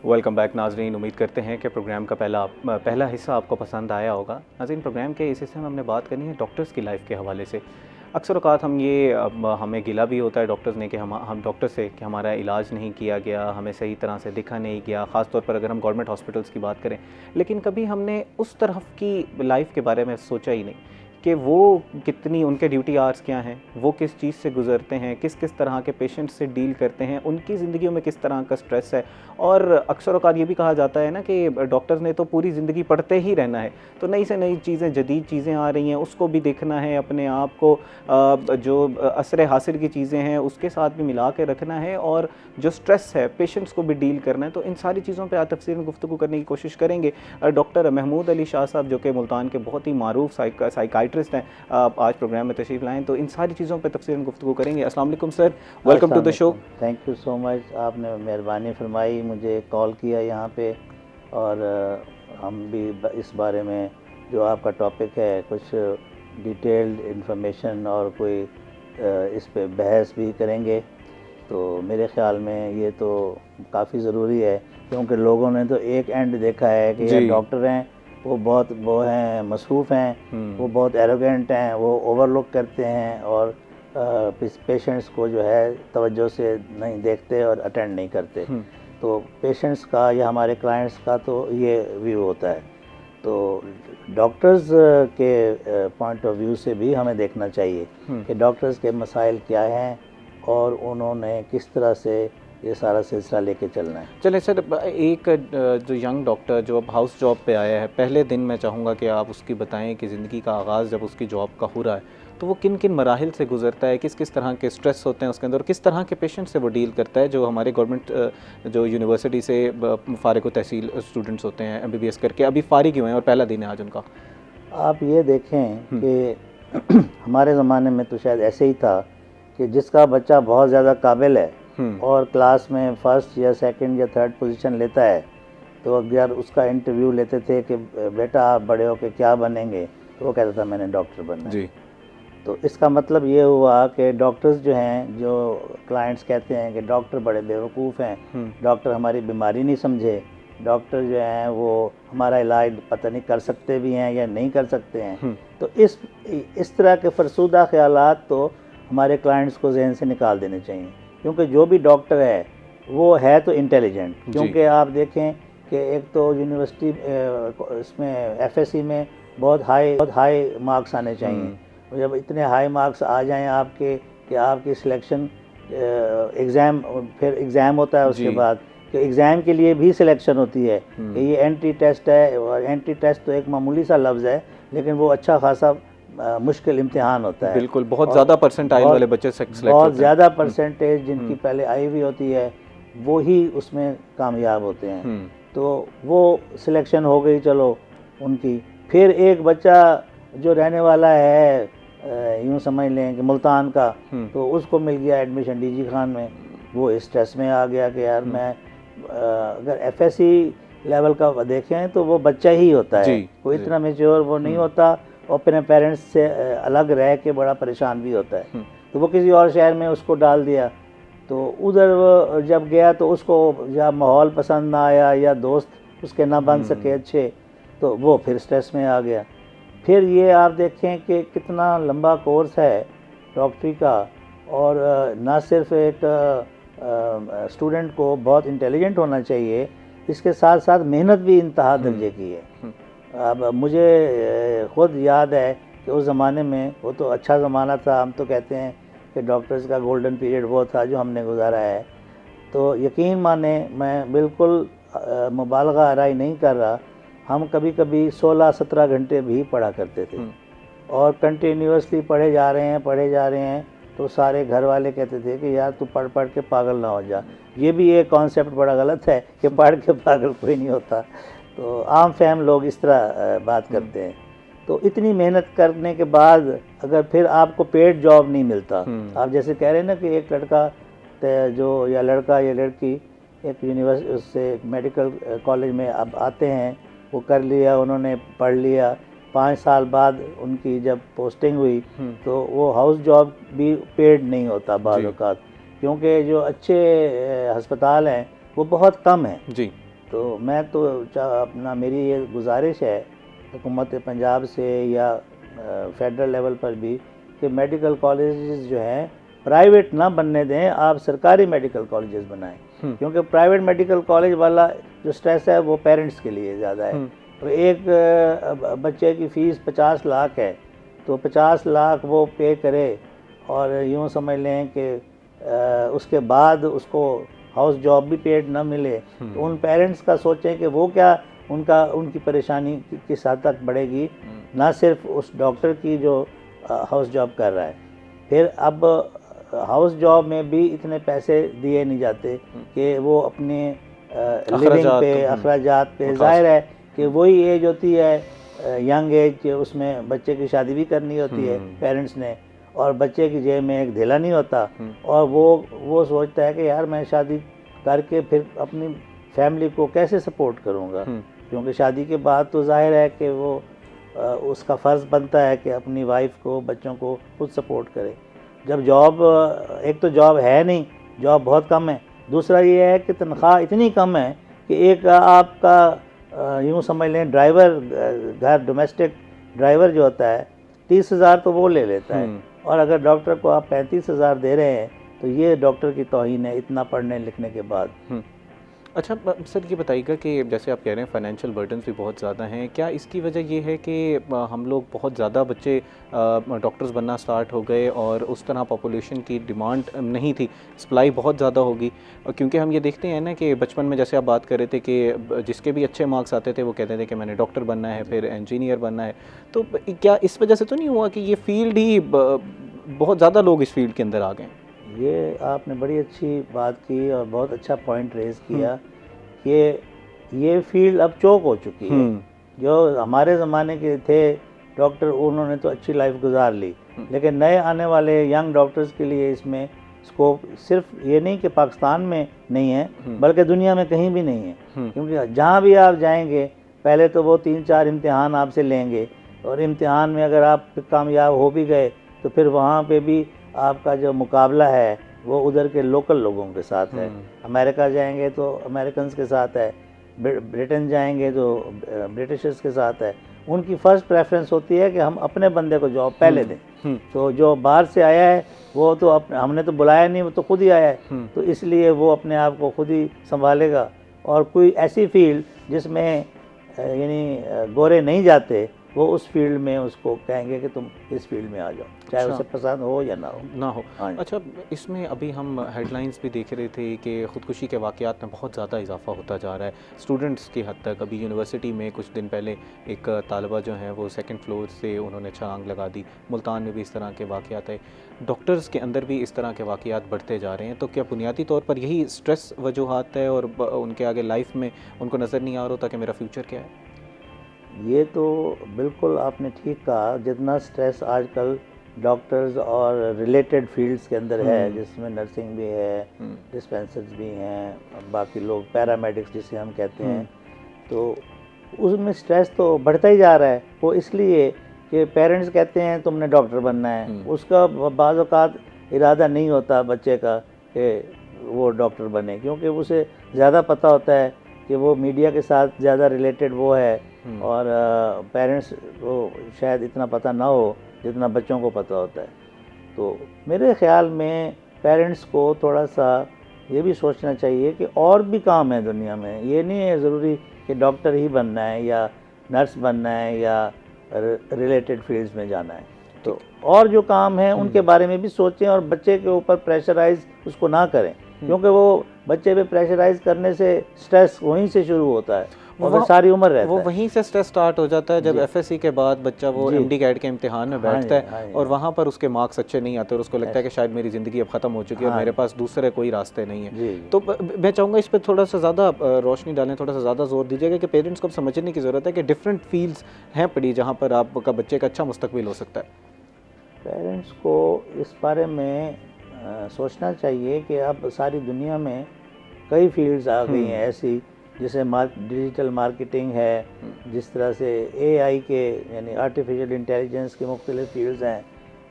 Welcome back नाजरीन, उम्मीद करते हैं कि प्रोग्राम का पहला हिस्सा आपको पसंद आया होगा। नाजरीन, प्रोग्राम के इस हिस्से में हमने बात करनी है डॉक्टर्स की लाइफ के हवाले से। अक्सर औक़ात हमें गिला भी होता है डॉक्टर्स ने कि हम डॉक्टर से कि हमारा इलाज नहीं किया गया, हमें सही तरह से दिखा नहीं गया, ख़ास तौर पर अगर हम गवर्नमेंट हॉस्पिटल्स की बात करें। लेकिन कभी हमने उस तरफ की लाइफ के बारे में सोचा ही नहीं कि वो कितनी, उनके ड्यूटी आवर्स क्या हैं, वो किस चीज़ से गुजरते हैं, किस किस तरह के पेशेंट्स से डील करते हैं, उनकी ज़िंदगियों में किस तरह का स्ट्रेस है। और अक्सर औक़ात ये भी कहा जाता है ना कि डॉक्टर्स ने तो पूरी ज़िंदगी पढ़ते ही रहना है, तो नई से नई चीज़ें, जदीद चीज़ें आ रही हैं, उसको भी देखना है, अपने आप को जो असर हासिल की चीज़ें हैं उसके साथ भी मिला के रखना है, और जो स्ट्रेस है पेशेंट्स को भी डील करना है। तो इन सारी चीज़ों पर आज तफसील में गुफ्तगू करने की कोशिश करेंगे। डॉक्टर महमूद अली शाह साहब, जो कि मुल्तान के बहुत ही मारूफ साइकाइट्रिस्ट हैं, आज प्रोग्राम में तशरीफ़ लाएँ, तो इन सारी चीज़ों पर तफसील में गुफ्तगू करेंगे। अस्सलाम वालेकुम sir, welcome to the show. Thank you so much, आपने मेहरबानी फरमाई, मुझे कॉल किया यहाँ पे, और हम भी इस बारे में जो आपका टॉपिक है कुछ डिटेल्ड इंफॉर्मेशन और कोई इस पे बहस भी करेंगे। तो मेरे ख़्याल में ये तो काफ़ी ज़रूरी है, क्योंकि लोगों ने तो एक एंड देखा है कि ये डॉक्टर हैं वो हैं मसरूफ़ हैं, वो बहुत एरोगेंट हैं, वो ओवरलुक करते हैं और पेशेंट्स को जो है तवज्जो से नहीं देखते और अटेंड नहीं करते। तो पेशेंट्स का या हमारे क्लाइंट्स का तो ये व्यू होता है। तो डॉक्टर्स के पॉइंट ऑफ व्यू से भी हमें देखना चाहिए कि डॉक्टर्स के मसाइल क्या हैं और उन्होंने किस तरह से ये सारा सिलसिला लेके चलना है। चले सर, एक जो यंग डॉक्टर जो अब हाउस जॉब पे आया है, पहले दिन मैं चाहूँगा कि आप उसकी बताएं कि ज़िंदगी का आगाज़ जब उसकी जॉब का हो रहा है तो वो किन किन मराहिल से गुजरता है, किस किस तरह के स्ट्रेस होते हैं उसके अंदर, और किस तरह के पेशेंट से वो डील करता है जो हमारे गवर्नमेंट जो यूनिवर्सिटी से फारिग तहसील स्टूडेंट्स होते हैं MBBS करके अभी फारिग हुए हैं और पहला दिन है आज उनका। आप ये देखें कि हमारे ज़माने में तो शायद ऐसे ही था कि जिसका बच्चा बहुत ज़्यादा काबिल है और क्लास में फर्स्ट या सेकंड या थर्ड पोजीशन लेता है, तो अगर उसका इंटरव्यू लेते थे कि बेटा आप बड़े हो के क्या बनेंगे, तो वो कहता था मैंने डॉक्टर बनना है। तो इसका मतलब ये हुआ कि डॉक्टर्स जो हैं, जो क्लाइंट्स कहते हैं कि डॉक्टर बड़े बेवकूफ़ हैं, डॉक्टर हमारी बीमारी नहीं समझे, डॉक्टर जो हैं वो हमारा इलाज पता नहीं कर सकते भी हैं या नहीं कर सकते हैं। तो इस तरह के फरसूदा ख्यालात तो हमारे क्लाइंट्स को जहन से निकाल देने चाहिए, क्योंकि जो भी डॉक्टर है वो है तो इंटेलिजेंट। क्योंकि आप देखें कि एक तो यूनिवर्सिटी इसमें FSC में बहुत हाई मार्क्स आने चाहिए। जब इतने हाई मार्क्स आ जाएं आपके कि आपकी सिलेक्शन एग्ज़ाम, फिर एग्ज़ाम होता है उसके बाद कि एग्ज़ाम के लिए भी सिलेक्शन होती है कि ये एंट्री टेस्ट है, और एंट्री टेस्ट तो एक मामूली सा लफ्ज़ है, लेकिन वो अच्छा खासा मुश्किल इम्तिहान होता है। बिल्कुल, बहुत ज़्यादा परसेंटाइल वाले बच्चे सेलेक्ट बहुत ज़्यादा परसेंटेज जिनकी पहले आई हुई होती है वो ही उसमें कामयाब होते हैं। तो वो सिलेक्शन हो गई चलो उनकी। फिर एक बच्चा जो रहने वाला है यूँ समझ लें कि मुल्तान का, तो उसको मिल गया एडमिशन DG खान में। वो स्ट्रेस में आ गया कि यार मैं अगर FSC लेवल का देखें तो वो बच्चा ही होता है, कोई इतना मेच्योर वो नहीं होता, और अपने पेरेंट्स से अलग रह के बड़ा परेशान भी होता है। तो वो किसी और शहर में उसको डाल दिया। तो उधर जब गया तो उसको या माहौल पसंद ना आया या दोस्त उसके ना बन सके अच्छे, तो वो फिर स्ट्रेस में आ गया। फिर ये आप देखें कि कितना लंबा कोर्स है डॉक्टरी का, और ना सिर्फ एक स्टूडेंट को बहुत इंटेलिजेंट होना चाहिए, इसके साथ साथ मेहनत भी इंतहा दर्जे की है। अब मुझे ख़ुद याद है कि उस ज़माने में, वो तो अच्छा ज़माना था, हम तो कहते हैं कि डॉक्टर्स का गोल्डन पीरियड वो था जो हमने गुजारा है। तो यकीन माने मैं बिल्कुल मुबालगा आराई नहीं कर रहा, हम कभी कभी 16-17 घंटे भी पढ़ा करते थे, और कंटिन्यूसली पढ़े जा रहे हैं। तो सारे घर वाले कहते थे कि यार तू पढ़ पढ़ के पागल ना हो जा। ये भी एक कॉन्सेप्ट बड़ा गलत है कि पढ़ के पागल कोई नहीं होता। तो आम फहम लोग इस तरह बात करते हैं। तो इतनी मेहनत करने के बाद अगर फिर आपको पेड जॉब नहीं मिलता, आप जैसे कह रहे हैं ना कि एक लड़का जो या लड़का या लड़की एक यूनिवर्सिटी से मेडिकल कॉलेज में अब आते हैं, वो कर लिया, उन्होंने पढ़ लिया, 5 साल बाद उनकी जब पोस्टिंग हुई तो वो हाउस जॉब भी पेड नहीं होता बाज़ औक़ात, क्योंकि जो अच्छे हस्पताल हैं वो बहुत कम हैं जी। तो मैं तो अपना मेरी ये गुजारिश है हुकूमत पंजाब से या फेडरल लेवल पर भी कि मेडिकल कॉलेजेस जो हैं प्राइवेट ना बनने दें, आप सरकारी मेडिकल कॉलेजेस बनाएं, क्योंकि प्राइवेट मेडिकल कॉलेज वाला जो स्ट्रेस है वो पेरेंट्स के लिए ज़्यादा है। तो एक बच्चे की फ़ीस 50 लाख है, तो 50 लाख वो पे करे, और यूँ समझ लें कि उसके बाद उसको हाउस जॉब भी पेड ना मिले, तो उन पेरेंट्स का सोचें कि वो क्या उनकी परेशानी किस हद तक बढ़ेगी, ना सिर्फ उस डॉक्टर की जो हाउस जॉब कर रहा है। फिर अब हाउस जॉब में भी इतने पैसे दिए नहीं जाते कि वो अपने लिविंग पे, अखराजात पे, जाहिर है कि वही एज होती है यंग एज के, उसमें बच्चे की शादी भी करनी होती है पेरेंट्स ने, और बच्चे की जेब में एक ढेला नहीं होता, और वो सोचता है कि यार मैं शादी करके फिर अपनी फैमिली को कैसे सपोर्ट करूँगा, क्योंकि शादी के बाद तो जाहिर है कि वो उसका फ़र्ज़ बनता है कि अपनी वाइफ को, बच्चों को खुद सपोर्ट करे। जब जॉब, एक तो जॉब है नहीं, जॉब बहुत कम है, दूसरा ये है कि तनख्वाह इतनी कम है कि एक आपका यूँ समझ लें ड्राइवर, घर डोमेस्टिक ड्राइवर जो होता है 30,000 तो वो ले लेता है, और अगर डॉक्टर को आप 35,000 दे रहे हैं तो ये डॉक्टर की तौहीन है इतना पढ़ने लिखने के बाद। अच्छा सर, ये बताइएगा कि जैसे आप कह रहे हैं फाइनेंशियल बर्डन्स भी बहुत ज़्यादा हैं, क्या इसकी वजह ये है कि हम लोग बहुत ज़्यादा बच्चे डॉक्टर्स बनना स्टार्ट हो गए और उस तरह पॉपुलेशन की डिमांड नहीं थी, सप्लाई बहुत ज़्यादा होगी? क्योंकि हम ये देखते हैं ना कि बचपन में जैसे आप बात कर रहे थे कि जिसके भी अच्छे मार्क्स आते थे वो कहते थे कि मैंने डॉक्टर बनना है, फिर इंजीनियर बनना है, तो क्या इस वजह से तो नहीं हुआ कि ये फील्ड ही बहुत ज़्यादा लोग इस फील्ड के अंदर आ गए? ये आपने बड़ी अच्छी बात की और बहुत अच्छा पॉइंट रेज़ किया कि ये फील्ड अब चौक हो चुकी है। जो हमारे ज़माने के थे डॉक्टर, उन्होंने तो अच्छी लाइफ गुजार ली, लेकिन नए आने वाले यंग डॉक्टर्स के लिए इसमें स्कोप सिर्फ ये नहीं कि पाकिस्तान में नहीं है, बल्कि दुनिया में कहीं भी नहीं है। क्योंकि जहाँ भी आप जाएंगे पहले तो वो 3-4 इम्तिहान आपसे लेंगे, और इम्तिहान में अगर आप कामयाब हो भी गए तो फिर वहाँ पे भी आपका जो मुकाबला है वो उधर के लोकल लोगों के साथ है। अमेरिका जाएंगे तो अमेरिकन्स के साथ है, ब्रिटेन जाएंगे तो ब्रिटिशर्स के साथ है, उनकी फ़र्स्ट प्रेफरेंस होती है कि हम अपने बंदे को जॉब पहले दें। तो जो बाहर से आया है वो तो हमने तो बुलाया नहीं, वो तो खुद ही आया है, तो इसलिए वो अपने आप को खुद ही संभालेगा। और कोई ऐसी फील्ड जिसमें यानी गोरे नहीं जाते, वो उस फील्ड में उसको कहेंगे कि तुम इस फील्ड में आ जाओ, चाहे उसे पसंद हो या ना हो। हाँ। अच्छा, इसमें अभी हम हेडलाइंस भी देख रहे थे कि ख़ुदकुशी के वाक़यात में बहुत ज़्यादा इजाफा होता जा रहा है स्टूडेंट्स की हद तक। अभी यूनिवर्सिटी में कुछ दिन पहले एक तालिबा जो है वो 2nd फ्लोर से उन्होंने छलांग लगा दी। मुल्तान में भी इस तरह के वाक़यात है, डॉक्टर्स के अंदर भी इस तरह के वाक़यात बढ़ते जा रहे हैं। तो क्या बुनियादी तौर पर यही स्ट्रेस वजूहात है और उनके आगे लाइफ में उनको नज़र नहीं आ रहा होता कि मेरा फ्यूचर क्या है? ये तो बिल्कुल आपने ठीक कहा। जितना स्ट्रेस आजकल डॉक्टर्स और रिलेटेड फील्ड्स के अंदर है, जिसमें नर्सिंग भी है, डिस्पेंसर्स भी हैं, बाकी लोग पैरामेडिक्स जिसे हम कहते हैं, तो उसमें स्ट्रेस तो बढ़ता ही जा रहा है। वो इसलिए कि पेरेंट्स कहते हैं तुमने डॉक्टर बनना है, उसका बाज़ औक़ात इरादा नहीं होता बच्चे का कि वो डॉक्टर बने, क्योंकि उसे ज़्यादा पता होता है कि वो मीडिया के साथ ज़्यादा रिलेटेड वो है, और पेरेंट्स को शायद इतना पता ना हो जितना बच्चों को पता होता है। तो मेरे ख़्याल में पेरेंट्स को थोड़ा सा ये भी सोचना चाहिए कि और भी काम है दुनिया में। ये नहीं है ज़रूरी कि डॉक्टर ही बनना है या नर्स बनना है या रिलेटेड फील्ड्स में जाना है। तो और जो काम है उनके बारे में भी सोचें और बच्चे के ऊपर प्रेशराइज़ उसको ना करें, क्योंकि वो बच्चे पे प्रेशराइज़ करने से स्ट्रेस वहीं से शुरू होता है और वो सारी उम्र रहता है। वो वहीं से स्ट्रेस स्टार्ट हो जाता है जब एफएससी के बाद बच्चा वो एमडी कैट के इम्तिहान में बैठता है और वहाँ पर उसके मार्क्स अच्छे नहीं आते और उसको लगता है कि शायद मेरी ज़िंदगी अब ख़त्म हो चुकी है और मेरे पास दूसरे कोई रास्ते नहीं है। तो मैं चाहूँगा इस पर थोड़ा सा ज़्यादा रोशनी डालें, थोड़ा सा ज़्यादा जोर दीजिएगा कि पेरेंट्स को समझने की ज़रूरत है कि डिफरेंट फील्ड्स हैं पड़ी जहाँ पर आपका बच्चे का अच्छा मुस्तकबिल हो सकता है। पेरेंट्स को इस बारे में सोचना चाहिए कि अब सारी दुनिया में कई फील्ड्स आ गई हैं ऐसी, जैसे डिजिटल मार्केटिंग है, जिस तरह से एआई के यानी आर्टिफिशियल इंटेलिजेंस के मुख्तलिफ फील्ड्स हैं,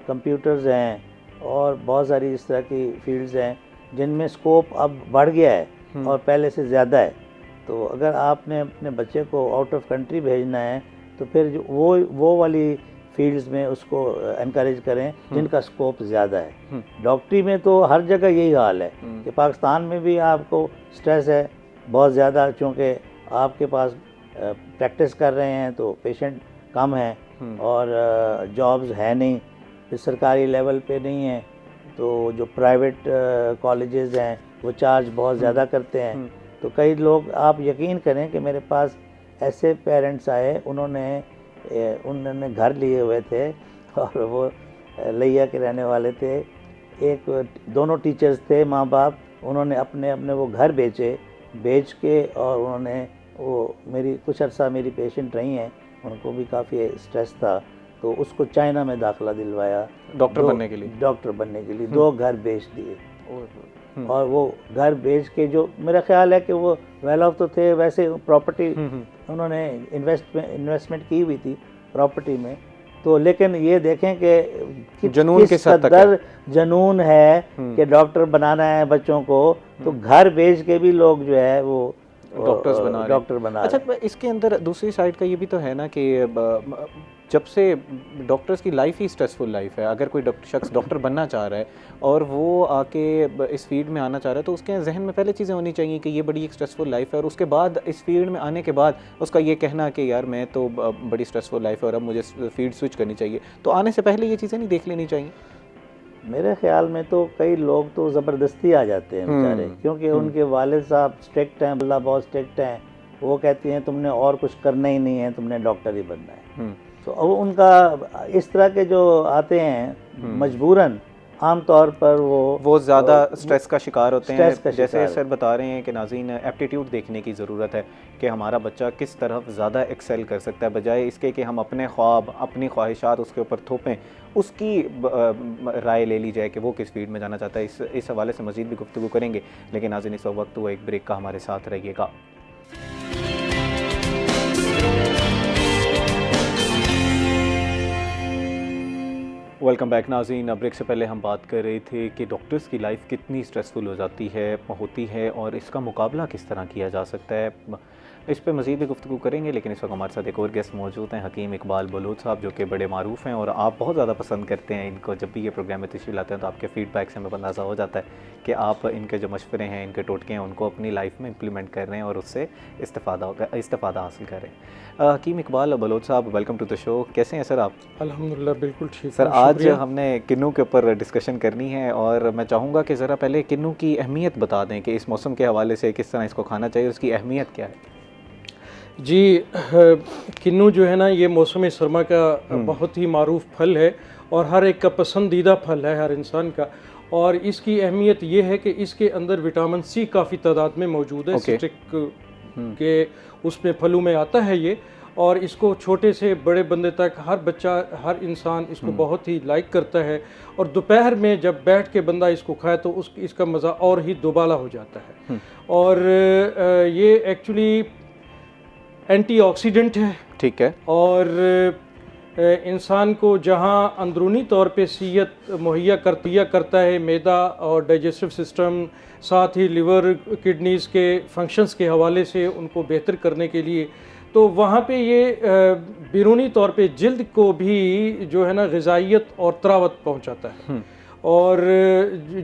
कंप्यूटर्स हैं और बहुत सारी इस तरह की फील्ड्स हैं जिनमें स्कोप अब बढ़ गया है और पहले से ज़्यादा है। तो अगर आपने अपने बच्चे को आउट ऑफ कंट्री भेजना है तो फिर जो वो वाली फील्ड्स में उसको एनकरेज करें जिनका स्कोप ज़्यादा है। डॉक्टरी में तो हर जगह यही हाल है कि पाकिस्तान में भी आपको स्ट्रेस है बहुत ज़्यादा, चूँकि आपके पास प्रैक्टिस कर रहे हैं तो पेशेंट कम हैं और जॉब्स है नहीं, फिर सरकारी लेवल पे नहीं है, तो जो प्राइवेट कॉलेजेस हैं वो चार्ज बहुत ज़्यादा करते हैं। तो कई लोग, आप यकीन करें कि मेरे पास ऐसे पेरेंट्स आए, उन्होंने घर लिए हुए थे और वो लिया के रहने वाले थे, दोनों टीचर्स थे माँ बाप, उन्होंने अपने वो घर बेच के और उन्होंने वो मेरी कुछ अर्सा मेरी पेशेंट रही हैं, उनको भी काफ़ी स्ट्रेस था तो उसको चाइना में दाखिला दिलवाया डॉक्टर बनने के लिए 2 घर बेच दिए। और वो घर बेच के, जो मेरा ख्याल है कि वो वेल ऑफ तो थे, वैसे प्रॉपर्टी उन्होंने इन्वेस्टमेंट की हुई थी प्रॉपर्टी में, तो लेकिन ये देखें कि जुनून किस कदर जुनून है कि डॉक्टर बनाना है बच्चों को, तो घर बेच के भी लोग जो है वो डॉक्टर बना। अच्छा, इसके अंदर दूसरी साइड का ये भी तो है ना कि जब से डॉक्टर्स की लाइफ ही स्ट्रेसफुल लाइफ है, अगर कोई शख्स डॉक्टर बनना चाह रहा है और वो आके इस फील्ड में आना चाह रहा है तो उसके जहन में पहले चीज़ें होनी चाहिए कि ये बड़ी एक स्ट्रेसफुल लाइफ है, और उसके बाद इस फील्ड में आने के बाद उसका ये कहना कि यार मैं तो बड़ी स्ट्रेसफुल लाइफ है और अब मुझे फील्ड स्विच करनी चाहिए, तो आने से पहले ये चीज़ें नहीं देख लेनी चाहिए? मेरे ख्याल में तो कई लोग तो ज़बरदस्ती आ जाते हैं बेचारे, क्योंकि उनके वालिद साहब स्ट्रिक्ट हैं, अल्लाह बहुत स्ट्रिक्ट हैं, वो कहती हैं तुमने और कुछ करना ही नहीं है, तुमने डॉक्टर ही बनना है। तो अब उनका इस तरह के जो आते हैं मजबूरन, आम तौर पर वो ज़्यादा स्ट्रेस का शिकार होते हैं। जैसे सर बता रहे हैं कि नाज़रीन, एप्टीट्यूड देखने की ज़रूरत है कि हमारा बच्चा किस तरफ ज़्यादा एक्सेल कर सकता है, बजाय इसके कि हम अपने ख्वाब, अपनी ख्वाहिशात उसके ऊपर थोपें, उसकी राय ले ली जाए कि वो किस फील्ड में जाना चाहता है। इस हवाले से मज़ीद भी गुफ्तगू करेंगे, लेकिन नाज़रीन इस वक्त वो एक ब्रेक का हमारे साथ रहिएगा। वेलकम बैक नाज़रीन। ब्रेक से पहले हम बात कर रहे थे कि डॉक्टर्स की लाइफ कितनी स्ट्रेसफुल हो जाती है होती है और इसका मुकाबला किस तरह किया जा सकता है। इस पे मज़ीद भी गुफ्तगू करेंगे, लेकिन इस वक्त हमारे साथ एक और गेस्ट मौजूद हैं, हकीम इकबाल बलोच साहब, जो कि बड़े मारूफ़ हैं और आप बहुत ज़्यादा पसंद करते हैं इनको। जब भी ये प्रोग्राम में तशरीफ़ लाते हैं तो आपके फ़ीडबैक से हमें अंदाज़ा हो जाता है कि आप इनके जो मशवरे हैं, इनके टोटके हैं, उनको अपनी लाइफ में इम्प्लीमेंट कर रहे हैं और उससे इस्तेफ़ादा हासिल कर रहे हैं। हकीम इकबाल बलोच साहब, वेलकम टू द शो। कैसे हैं सर आप? अल्हम्दुलिल्लाह बिल्कुल ठीक। सर आज हमने किन्नू के ऊपर डिस्कशन करनी है और मैं चाहूँगा कि ज़रा पहले किन्नू की अहमियत बता दें कि इस मौसम के हवाले से किस तरह इसको खाना चाहिए, उसकी अहमियत क्या है। जी, किन्नू जो है ना, ये मौसम सरमा का बहुत ही मारूफ फल है और हर एक का पसंदीदा फल है हर इंसान का। और इसकी अहमियत ये है कि इसके अंदर विटामिन सी काफ़ी तादाद में मौजूद है। सिट्रिक के उसमें फलों में आता है ये, और इसको छोटे से बड़े बंदे तक हर बच्चा, हर इंसान इसको बहुत ही लाइक करता है। और दोपहर में जब बैठ के बंदा इसको खाए तो इसका मज़ा और ही दोबाला हो जाता है। और ये एक्चुअली एंटीऑक्सीडेंट है, ठीक है, और इंसान को जहां अंदरूनी तौर पे सेहत मुहैया करता है, मैदा और डाइजेस्टिव सिस्टम, साथ ही लिवर किडनीज़ के फंक्शंस के हवाले से उनको बेहतर करने के लिए, तो वहाँ पे ये बैरूनी तौर पे जिल्द को भी जो है ना ग़िज़ाइयत और तरावत पहुँचाता है। और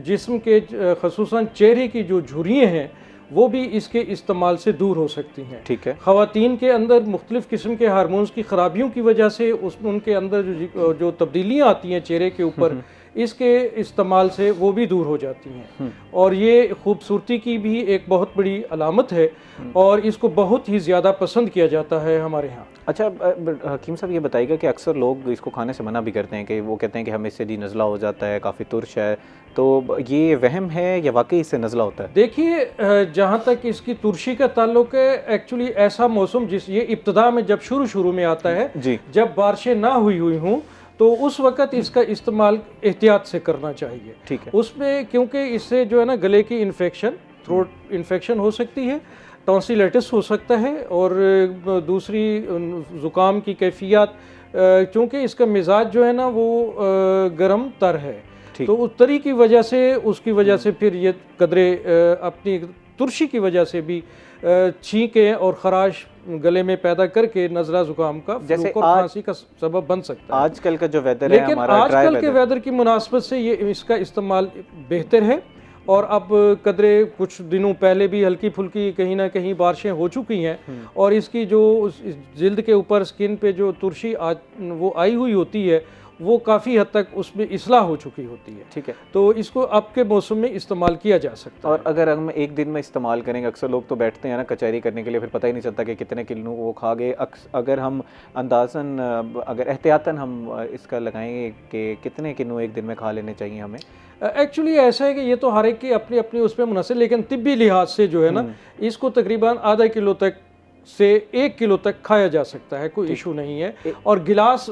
जिस्म के ख़ुसूसन चेहरे की जो झुर्रियाँ हैं वो भी इसके इस्तेमाल से दूर हो सकती हैं। ठीक है। ख़वातीन के अंदर मुख्तलिफ़ किस्म के हार्मोन्स की ख़राबियों की वजह से उनके अंदर जो तब्दीलियाँ आती हैं चेहरे के ऊपर, इसके इस्तेमाल से वो भी दूर हो जाती हैं। और ये खूबसूरती की भी एक बहुत बड़ी अलामत है और इसको बहुत ही ज़्यादा पसंद किया जाता है हमारे यहाँ। अच्छा हकीम साहब, ये बताइएगा कि अक्सर लोग इसको खाने से मना भी करते हैं कि वो कहते हैं कि हमें इससे जी नज़ला हो जाता है, काफ़ी तुर्श है, तो ये वहम है या वाकई इससे नज़ला होता है? देखिए, जहाँ तक इसकी तुर्शी का ताल्लुक है, एक्चुअली ऐसा मौसम ये इब्तदा में जब शुरू में आता है जी, जब बारिशें ना हुई हों तो उस वक़्त इसका इस्तेमाल एहतियात से करना चाहिए। ठीक है। उसमें क्योंकि इससे जो है ना गले की इन्फेक्शन, थ्रोट इन्फेक्शन हो सकती है, टॉन्सिलाइटिस हो सकता है, और दूसरी ज़ुकाम की कैफियत, चूँकि इसका मिजाज जो है ना वो गर्म तर है, तो उस तरी की वजह से, उसकी वजह से फिर ये कदरे अपनी तुर्शी की वजह से भी छींकें और खराश गले में पैदा करके नज़ला ज़ुकाम का, जैसे खांसी का सबब बन सकता है। आजकल का जो वेदर है, लेकिन आजकल के वेदर की मुनासबत से ये इसका इस्तेमाल बेहतर है। और अब कदरे कुछ दिनों पहले भी हल्की फुल्की कहीं ना कहीं बारिशें हो चुकी हैं और इसकी जो जिल्द के ऊपर स्किन पे जो तुर्शी वो आई हुई होती है वो काफ़ी हद तक उसमें इस्लाह हो चुकी होती है। ठीक है। तो इसको अब के मौसम में इस्तेमाल किया जा सकता है। और अगर हम एक दिन में इस्तेमाल करेंगे, अक्सर लोग तो बैठते हैं ना कचहरी करने के लिए, फिर पता ही नहीं चलता कि कितने किलो वो खा गए। अगर हम अंदाज़न, अगर एहतियातन हम इसका लगाएंगे कि कितने किलो एक दिन में खा लेने चाहिए हमें? एक्चुअली ऐसा है कि ये तो हर एक की अपनी अपनी उस पर मुनासिब, लेकिन तिब्बी लिहाज से जो है ना, इसको तकरीबन आधा किलो तक से 1 किलो तक खाया जा सकता है, कोई इशू नहीं है। और गिलास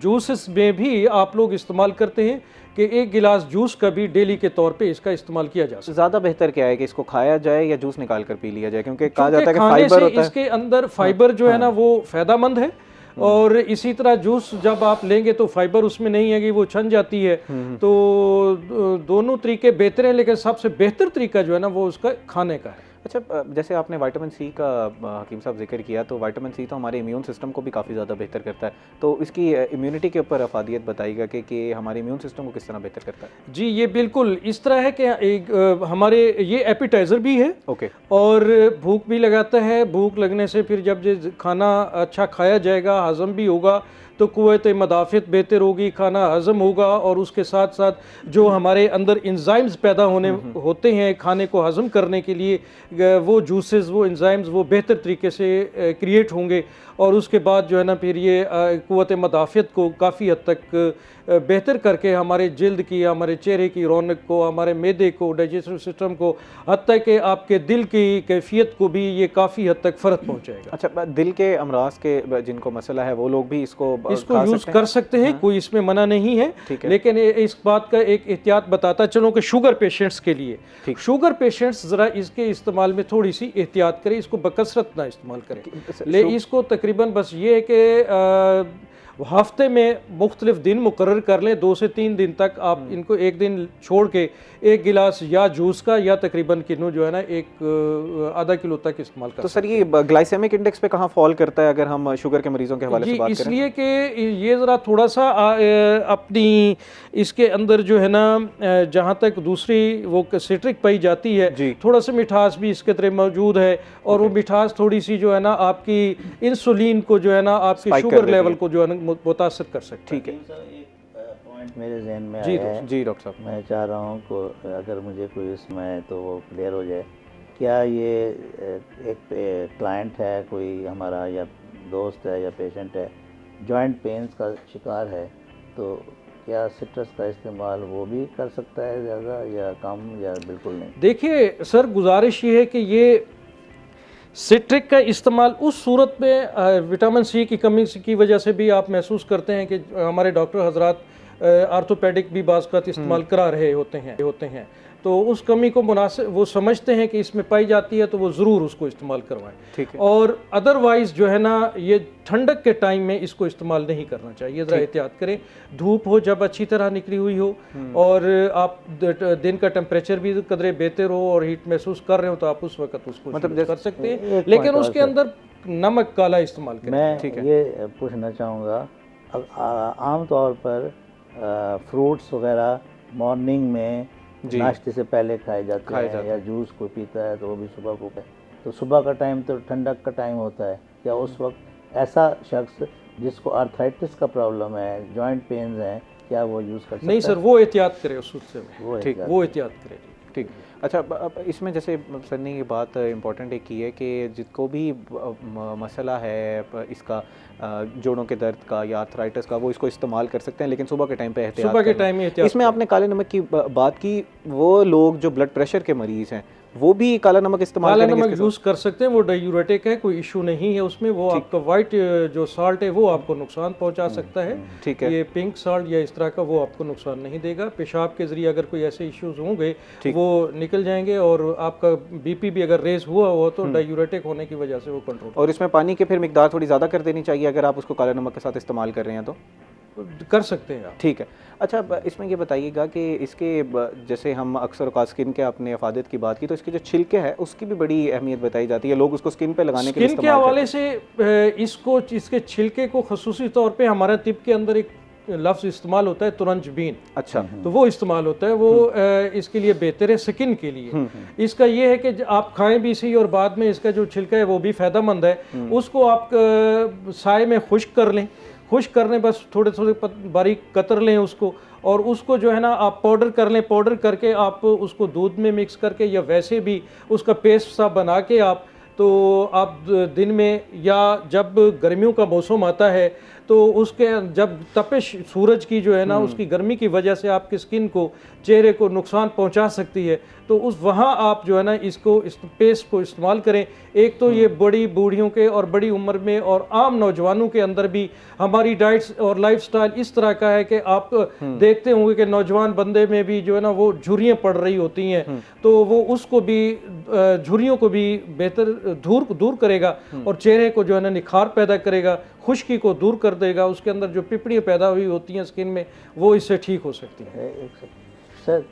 जूसेस में भी आप लोग इस्तेमाल करते हैं कि 1 गिलास जूस का भी डेली के तौर पे इसका इस्तेमाल किया जा सकता है। ज़्यादा बेहतर क्या है कि इसको खाया जाए या जूस निकाल कर पी लिया जाए? क्योंकि कहा जाता है कि फाइबर होता है, इसके अंदर फाइबर जो है ना वो फ़ायदेमंद है। और इसी तरह जूस जब आप लेंगे तो फाइबर उसमें नहीं है कि वो छन जाती है। तो दोनों तरीके बेहतर हैं, लेकिन सबसे बेहतर तरीका जो है ना वो उसका खाने का है। अच्छा, जैसे आपने विटामिन सी का हकीम साहब जिक्र किया, तो विटामिन सी तो हमारे इम्यून सिस्टम को भी काफ़ी ज़्यादा बेहतर करता है, तो इसकी इम्यूनिटी के ऊपर अफादियत बताइएगा कि हमारे इम्यून सिस्टम को किस तरह बेहतर करता है? जी, ये बिल्कुल इस तरह है कि हमारे ये एपिटाइज़र भी है। ओके। और भूख भी लगाता है। भूख लगने से फिर जब खाना अच्छा खाया जाएगा, हज़म भी होगा, तो क़ुव्वत मदाफ़ियत बेहतर होगी, खाना हज़म होगा, और उसके साथ साथ जो हमारे अंदर एंजाइम्स पैदा होते हैं खाने को हज़म करने के लिए, वो जूसेस, वो एंजाइम्स वो बेहतर तरीके से क्रिएट होंगे। और उसके बाद जो है ना फिर ये क़ुव्वत मदाफ़ियत को काफ़ी हद तक बेहतर करके हमारे जिल्द की, हमारे चेहरे की रौनक को, हमारे मैदे को, डाइजेस्टिव सिस्टम को, हत्ता कि आपके दिल की कैफियत को भी ये काफ़ी हद तक फ़र्क पहुँचाएगा। अच्छा, दिल के अमराज के जिनको मसला है वो लोग भी इसको यूज़ कर सकते हैं। कोई इसमें मना नहीं है। लेकिन इस बात का एक एहतियात बताता चलो कि शुगर पेशेंट्स के लिए, शुगर पेशेंट्स ज़रा इसके इस्तेमाल में थोड़ी सी एहतियात करें, इसको बकसरत ना इस्तेमाल करें। इसको तकरीबन बस ये है कि हफ्ते में मुख्तलिफ दिन मुकर्रर कर लें, 2 से 3 दिन तक आप इनको एक दिन छोड़ के 1 गिलास या जूस का या तकरीबन किलो जो है ना एक आधा किलो तक इस्तेमाल कर तो सर ये ग्लाइसेमिक इंडेक्स पे कहाँ फॉल करता है अगर हम शुगर के मरीजों के हवाले से बात करें? इसलिए कि ये ज़रा थोड़ा सा अपनी इसके अंदर जो है ना जहाँ तक दूसरी वो सिट्रिक पाई जाती है, थोड़ा सा मिठास भी इसके तरह मौजूद है और वो मिठास थोड़ी सी जो है ना आपकी इंसुलिन को जो है ना आपकी शुगर लेवल को जो है ना मुतासर कर सकती है। ठीक है, एक पॉइंट मेरे जहन में जी आया है, जी डॉक्टर साहब, मैं चाह रहा हूँ को अगर मुझे कोई इसमें है तो वो क्लियर हो जाए। क्या ये एक क्लाइंट है कोई हमारा या दोस्त है या पेशेंट है, जॉइंट पेन्स का शिकार है, तो क्या सिट्रस का इस्तेमाल वो भी कर सकता है ज़्यादा या कम या बिल्कुल नहीं? देखिए सर, गुजारिश ये है कि ये सिट्रिक का इस्तेमाल उस सूरत में विटामिन सी की कमी की वजह से भी आप महसूस करते हैं कि हमारे डॉक्टर हजरात आर्थोपेडिक भी बाज़ का इस्तेमाल करा रहे होते हैं तो उस कमी को मुनासिब वो समझते हैं कि इसमें पाई जाती है तो वो ज़रूर उसको इस्तेमाल करवाएं। ठीक है। और अदरवाइज़ जो है ना ये ठंडक के टाइम में इसको इस्तेमाल नहीं करना चाहिए, ज़रा एहतियात करें। धूप हो जब अच्छी तरह निकली हुई हो और आप दिन का टेम्परेचर भी कदरे बेहतर हो और हीट महसूस कर रहे हो तो आप उस वक्त उसको मतलब कर सकते हैं, लेकिन उसके अंदर नमक काला इस्तेमाल करें। मैं ये पूछना चाहूँगा, आम तौर पर फ्रूट्स वगैरह मॉर्निंग में नाश्ते से पहले खाए जाते हैं या जूस कोई पीता है तो वो भी सुबह को, तो सुबह का टाइम तो ठंडक का टाइम होता है, क्या उस वक्त ऐसा शख्स जिसको आर्थराइटिस का प्रॉब्लम है, जॉइंट पेन्स हैं, क्या वो यूज़ कर सकता है? नहीं सर, वो एहतियात करे उस सूरत से, ठीक, वो एहतियात करे। ठीक। अच्छा, अब इसमें जैसे सर ने ये बात इम्पोर्टेंट एक की है कि जिसको भी मसला है इसका जोड़ों के दर्द का या आर्थराइटिस का, वो इसको इस्तेमाल कर सकते हैं, लेकिन सुबह के टाइम पे एहतियात, सुबह के टाइम में एहतियात। इसमें आपने काले नमक की बात की, वो लोग जो ब्लड प्रेशर के मरीज़ हैं वो भी काला नमक इस्तेमाल काला नमक यूज़ कर सकते हैं, वो डायूरेटिक है, कोई इशू नहीं है उसमें। वो आपका वाइट जो साल्ट है वो आपको नुकसान पहुंचा सकता है, ठीक है। ये पिंक साल्ट या इस तरह का वो आपको नुकसान नहीं देगा। पेशाब के जरिए अगर कोई ऐसे इश्यूज होंगे वो निकल जाएंगे और आपका बीपी भी अगर रेज हुआ हो तो डायूरेटिक होने की वजह से वो कंट्रोल। और इसमें पानी की फिर मिकदार थोड़ी ज़्यादा कर देनी चाहिए अगर आप उसको काला नमक के साथ इस्तेमाल कर रहे हैं तो कर सकते हैं आप। ठीक है। अच्छा, इसमें ये बताइएगा कि इसके जैसे हम अक्सर स्किन के आपने अफादत की बात की, तो इसके जो छिलके हैं उसकी भी बड़ी अहमियत बताई जाती है, लोग उसको स्किन पे लगाने के लिए स्किन के हवाले से इसको इसके छिलके को खसूसी तौर पे हमारे तिब के अंदर एक लफ्ज़ इस्तेमाल होता है तुरंजबीन। अच्छा, तो वो इस्तेमाल होता है, वो इसके लिए बेहतर है स्किन के लिए। इसका ये है कि आप खाएं भी सही और बाद में इसका जो छिलका है वो भी फ़ायदेमंद है। उसको आप साए में खुश्क कर लें, खुश्क करने बस थोड़े थोड़े बारीक कतर लें उसको, और उसको जो है ना आप पाउडर कर लें। पाउडर करके आप उसको दूध में मिक्स करके या वैसे भी उसका पेस्ट सा बना के तो आप दिन में या जब गर्मियों का मौसम आता है तो उसके जब तपिश सूरज की जो है ना उसकी गर्मी की वजह से आपकी स्किन को, चेहरे को नुकसान पहुंचा सकती है, तो उस वहाँ आप जो है ना इसको इस पेस्ट को इस्तेमाल करें। एक तो ये बड़ी बूढ़ियों के और बड़ी उम्र में और आम नौजवानों के अंदर भी हमारी डाइट्स और लाइफस्टाइल इस तरह का है कि आप देखते होंगे कि नौजवान बंदे में भी जो है ना वो झुर्रियाँ पड़ रही होती हैं, तो वो उसको भी झुर्रियों को भी बेहतर दूर करेगा और चेहरे को जो है ना निखार पैदा करेगा, खुश्की को दूर कर देगा। उसके अंदर जो पिपड़ियाँ पैदा हुई होती हैं स्किन में वो इससे ठीक हो सकती हैं। सर,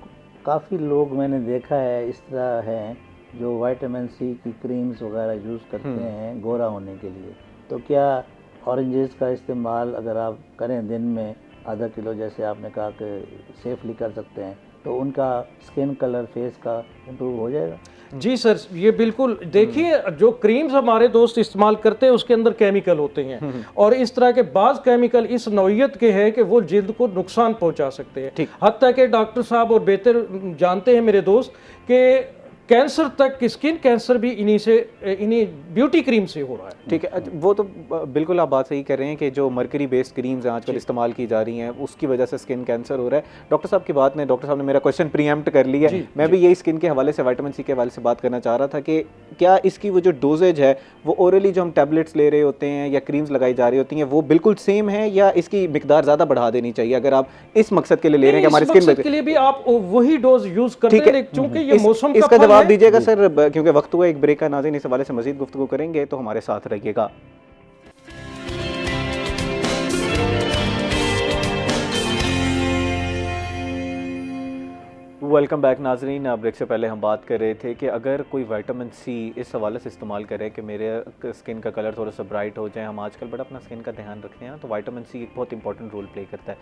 काफ़ी लोग मैंने देखा है इस तरह हैं जो विटामिन सी की क्रीम्स वगैरह यूज़ करते हैं गोरा होने के लिए, तो क्या ऑरेंजेस का इस्तेमाल अगर आप करें दिन में आधा किलो जैसे आपने कहा कि सेफली कर सकते हैं, तो उनका स्किन कलर फेस का इम्प्रूव हो जाएगा? जी सर, ये बिल्कुल। देखिए, जो क्रीम्स हमारे दोस्त इस्तेमाल करते हैं उसके अंदर केमिकल होते हैं और इस तरह के बाज़ केमिकल इस नौइयत के हैं कि वो जिल्द को नुकसान पहुंचा सकते हैं। हत्ता कि डॉक्टर साहब और बेहतर जानते हैं मेरे दोस्त कि कैंसर तक, स्किन कैंसर भी इन्हीं ब्यूटी क्रीम से हो रहा है। ठीक है, वो तो बिल्कुल आप बात सही कर रहे हैं कि जो मरकरी बेस्ड क्रीम्स आजकल इस्तेमाल की जा रही हैं उसकी वजह से स्किन कैंसर हो रहा है। डॉक्टर साहब की बात ने, डॉक्टर साहब ने मेरा क्वेश्चन प्रीएम्प्ट कर लिया। मैं भी यही स्किन के हवाले से, विटामिन सी के हवाले से बात करना चाह रहा था कि क्या इसकी वो जो डोजेज है वो ओरली जो हम टैबलेट्स ले रहे होते हैं या क्रीम्स लगाई जा रही होती हैं वो बिल्कुल सेम है या इसकी मिकदार ज़्यादा बढ़ा देनी चाहिए अगर आप इस मकसद के लिए ले रहे हैं कि हमारी स्किन के लिए भी आप वही डोज यूज करते हैं, क्योंकि ये मौसम इसका जवाब दीजिएगा सर, क्योंकि वक्त हुआ एक ब्रेक का। नाज़रीन, इस हवाले से मज़ीद गुफ्तगू करेंगे तो हमारे साथ रहिएगा। वेलकम बैक नाजरीन। ब्रेक से पहले हम बात कर रहे थे कि अगर कोई विटामिन सी इस हवाले से इस्तेमाल करे कि मेरे स्किन का कलर थोड़ा सा ब्राइट हो जाए, हम आजकल बड़ा अपना स्किन का ध्यान रखते हैं, तो विटामिन सी एक बहुत इंपॉर्टेंट रोल प्ले करता है।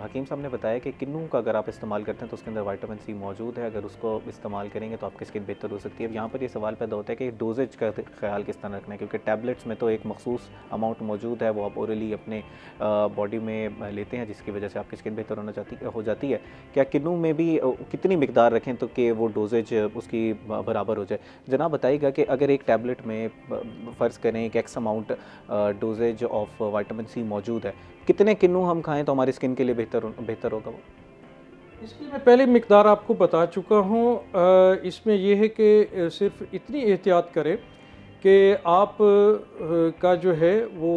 हकीम साहब ने बताया कि किन्नू का अगर आप इस्तेमाल करते हैं तो उसके अंदर विटामिन सी मौजूद है, अगर उसको इस्तेमाल करेंगे तो आपकी स्किन बेहतर हो सकती है। अब यहाँ पर ये सवाल पैदा होता है कि डोजेज का ख्याल किस तरह रखना है, क्योंकि टैबलेट्स में तो एक मखसूस अमाउंट मौजूद है, वो आप ओरली अपने बॉडी में लेते हैं, जिसकी वजह से आपकी स्किन बेहतर हो जाती है। क्या किन्नू में भी कितनी मिकदार रखें तो कि वो डोजेज उसकी बराबर हो जाए? जनाब बताइएगा कि अगर एक टैबलेट में फ़र्ज़ करें एक X amount doses of vitamin C मौजूद है, कितने किन्नू हम खाएं तो हमारी स्किन के लिए बेहतर होगा वो? इसकी मैं पहले मिकदार आपको बता चुका हूँ। इसमें यह है कि सिर्फ इतनी एहतियात करें कि आप का जो है वो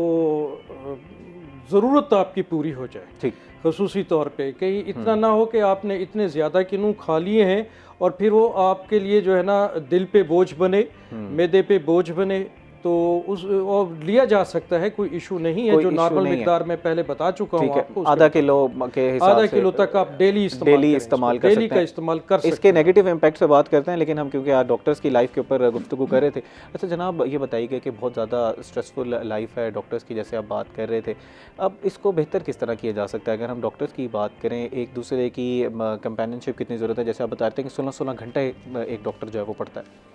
ज़रूरत आपकी पूरी हो जाए, ठीक, ख़ुसूसी तौर पे कहीं इतना ना हो कि आपने इतने ज़्यादा किन्नू खा लिए हैं और फिर वो आपके लिए जो है ना दिल पे बोझ बने, मैदे पे बोझ बने। तो उस और लिया जा सकता है, कोई इशू नहीं है, जो नॉर्मल मिकदार में पहले बता चुका हूँ आपको। आधा किलो के हिसाब से, आधा किलो तक आप डेली इस्तेमाल कर सकते हैं। इसके नेगेटिव इम्पैक्ट से बात करते हैं, लेकिन हम क्योंकि आज डॉक्टर्स की लाइफ के ऊपर गुफ्तगू कर रहे थे। अच्छा जनाब, ये बताइए कि बहुत ज़्यादा स्ट्रेसफुल लाइफ है डॉक्टर्स की, जैसे आप बात कर रहे थे, अब इसको बेहतर किस तरह किया जा सकता है? अगर हम डॉक्टर्स की बात करें, एक दूसरे की कंपेनियनशिप कितनी ज़रूरत है? जैसे आप बताते हैं कि 16-16 घंटे एक डॉक्टर जो है वो पढ़ता है।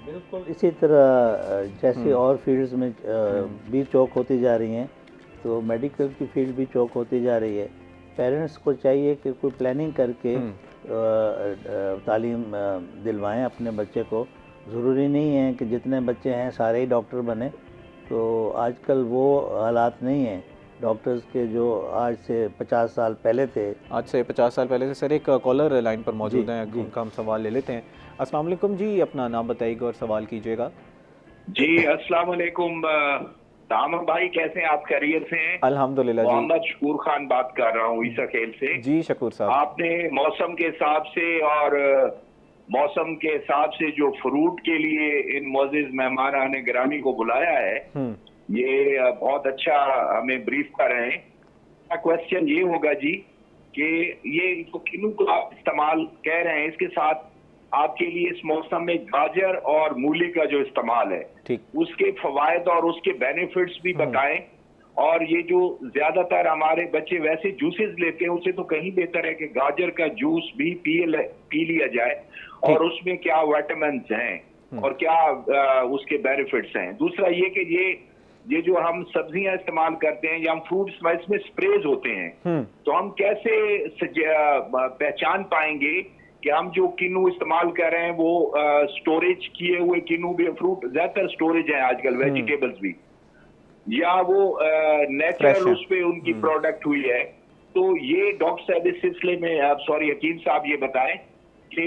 बिल्कुल इसी तरह जैसे और फील्ड्स में भी चौक होती जा रही हैं, तो मेडिकल की फील्ड भी चौक होती जा रही है। पेरेंट्स को चाहिए कि कोई प्लानिंग करके तालीम दिलवाएं अपने बच्चे को। ज़रूरी नहीं है कि जितने बच्चे हैं सारे ही डॉक्टर बने, तो आजकल वो हालात नहीं हैं डॉक्टर्स के जो आज से 50 साल पहले थे। आज से 50 साल पहले से। सर एक कॉलर लाइन पर मौजूद हैं, उनका हम सवाल ले लेते हैं। अस्सलाम वालेकुम जी, अपना नाम बताइएगा और सवाल कीजिएगा। जी अस्सलाम वालेकुम ताम भाई, कैसे हैं आप? खैरियत से हैं? अल्हम्दुलिल्लाह जी। मोहम्मद शकूर खान बात कर रहा हूँ ईसा खेल से। जी शकूर साहब, आपने मौसम के हिसाब से और मौसम के हिसाब से जो फ्रूट के लिए इन मोअज़्ज़िज़ मेहमान गिरामी को बुलाया है, ये बहुत अच्छा हमें ब्रीफ कर रहे हैं। क्वेश्चन ये होगा जी कि ये किन्नू को आप इस्तेमाल कह रहे हैं, इसके साथ आपके लिए इस मौसम में गाजर और मूली का जो इस्तेमाल है, ठीक, उसके फवायद और उसके बेनिफिट्स भी बताएं। और ये जो ज्यादातर हमारे बच्चे वैसे जूसेस लेते हैं, उससे तो कहीं बेहतर है कि गाजर का जूस भी पी लिया जाए, और उसमें क्या विटामिन हैं और क्या उसके बेनिफिट्स हैं। दूसरा ये कि ये जो हम सब्जियां इस्तेमाल करते हैं या हम फ्रूट्स में, इसमें स्प्रेज होते हैं, तो हम कैसे पहचान पाएंगे कि हम जो किन्नू इस्तेमाल कर रहे हैं वो स्टोरेज किए हुए किन्नू भी, फ्रूट ज्यादातर स्टोरेज है आजकल, वेजिटेबल्स भी, या वो नेचुरल उस पे उनकी प्रोडक्ट हुई है। तो ये डॉक्टर साहब इस सिलसिले में हकीम साहब ये बताएं कि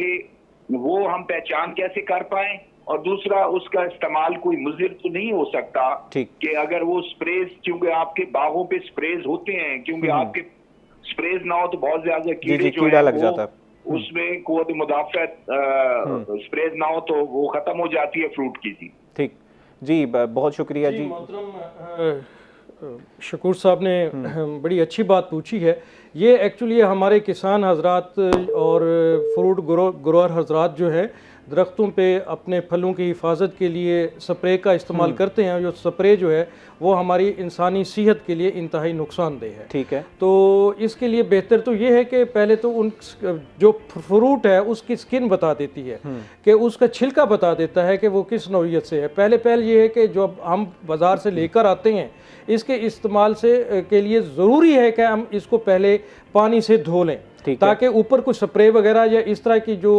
वो हम पहचान कैसे कर पाए, और दूसरा उसका इस्तेमाल कोई मुज़िर तो नहीं हो सकता कि अगर वो स्प्रेज, क्योंकि आपके बागों पे स्प्रेज होते हैं, क्योंकि आपके स्प्रेज ना हो तो बहुत ज्यादा कीड़ा लग जाता है, उसमें कुव्वत मुदाफ़त स्प्रेज ना हो तो वो खत्म हो जाती है फ्रूट की। जी ठीक जी, बहुत शुक्रिया जी। मोहतरम शकूर साहब ने बड़ी अच्छी बात पूछी है। ये एक्चुअली हमारे किसान हजरात और फ्रूट ग्रोअर हजरात जो है दरख्तों पे अपने फलों की हिफाजत के लिए स्प्रे का इस्तेमाल करते हैं। जो स्प्रे जो है वो हमारी इंसानी सेहत के लिए इंतहाई नुकसानदेह है। ठीक है, तो इसके लिए बेहतर तो ये है कि पहले तो उन जो फ्रूट है उसकी स्किन बता देती है, कि उसका छिलका बता देता है कि वो किस नौइयत से है। पहले ये है कि जो हम बाज़ार से लेकर आते हैं, इसके इस्तेमाल से के लिए ज़रूरी है कि हम इसको पहले पानी से धो लें, ताकि ऊपर कुछ स्प्रे वगैरह या इस तरह की जो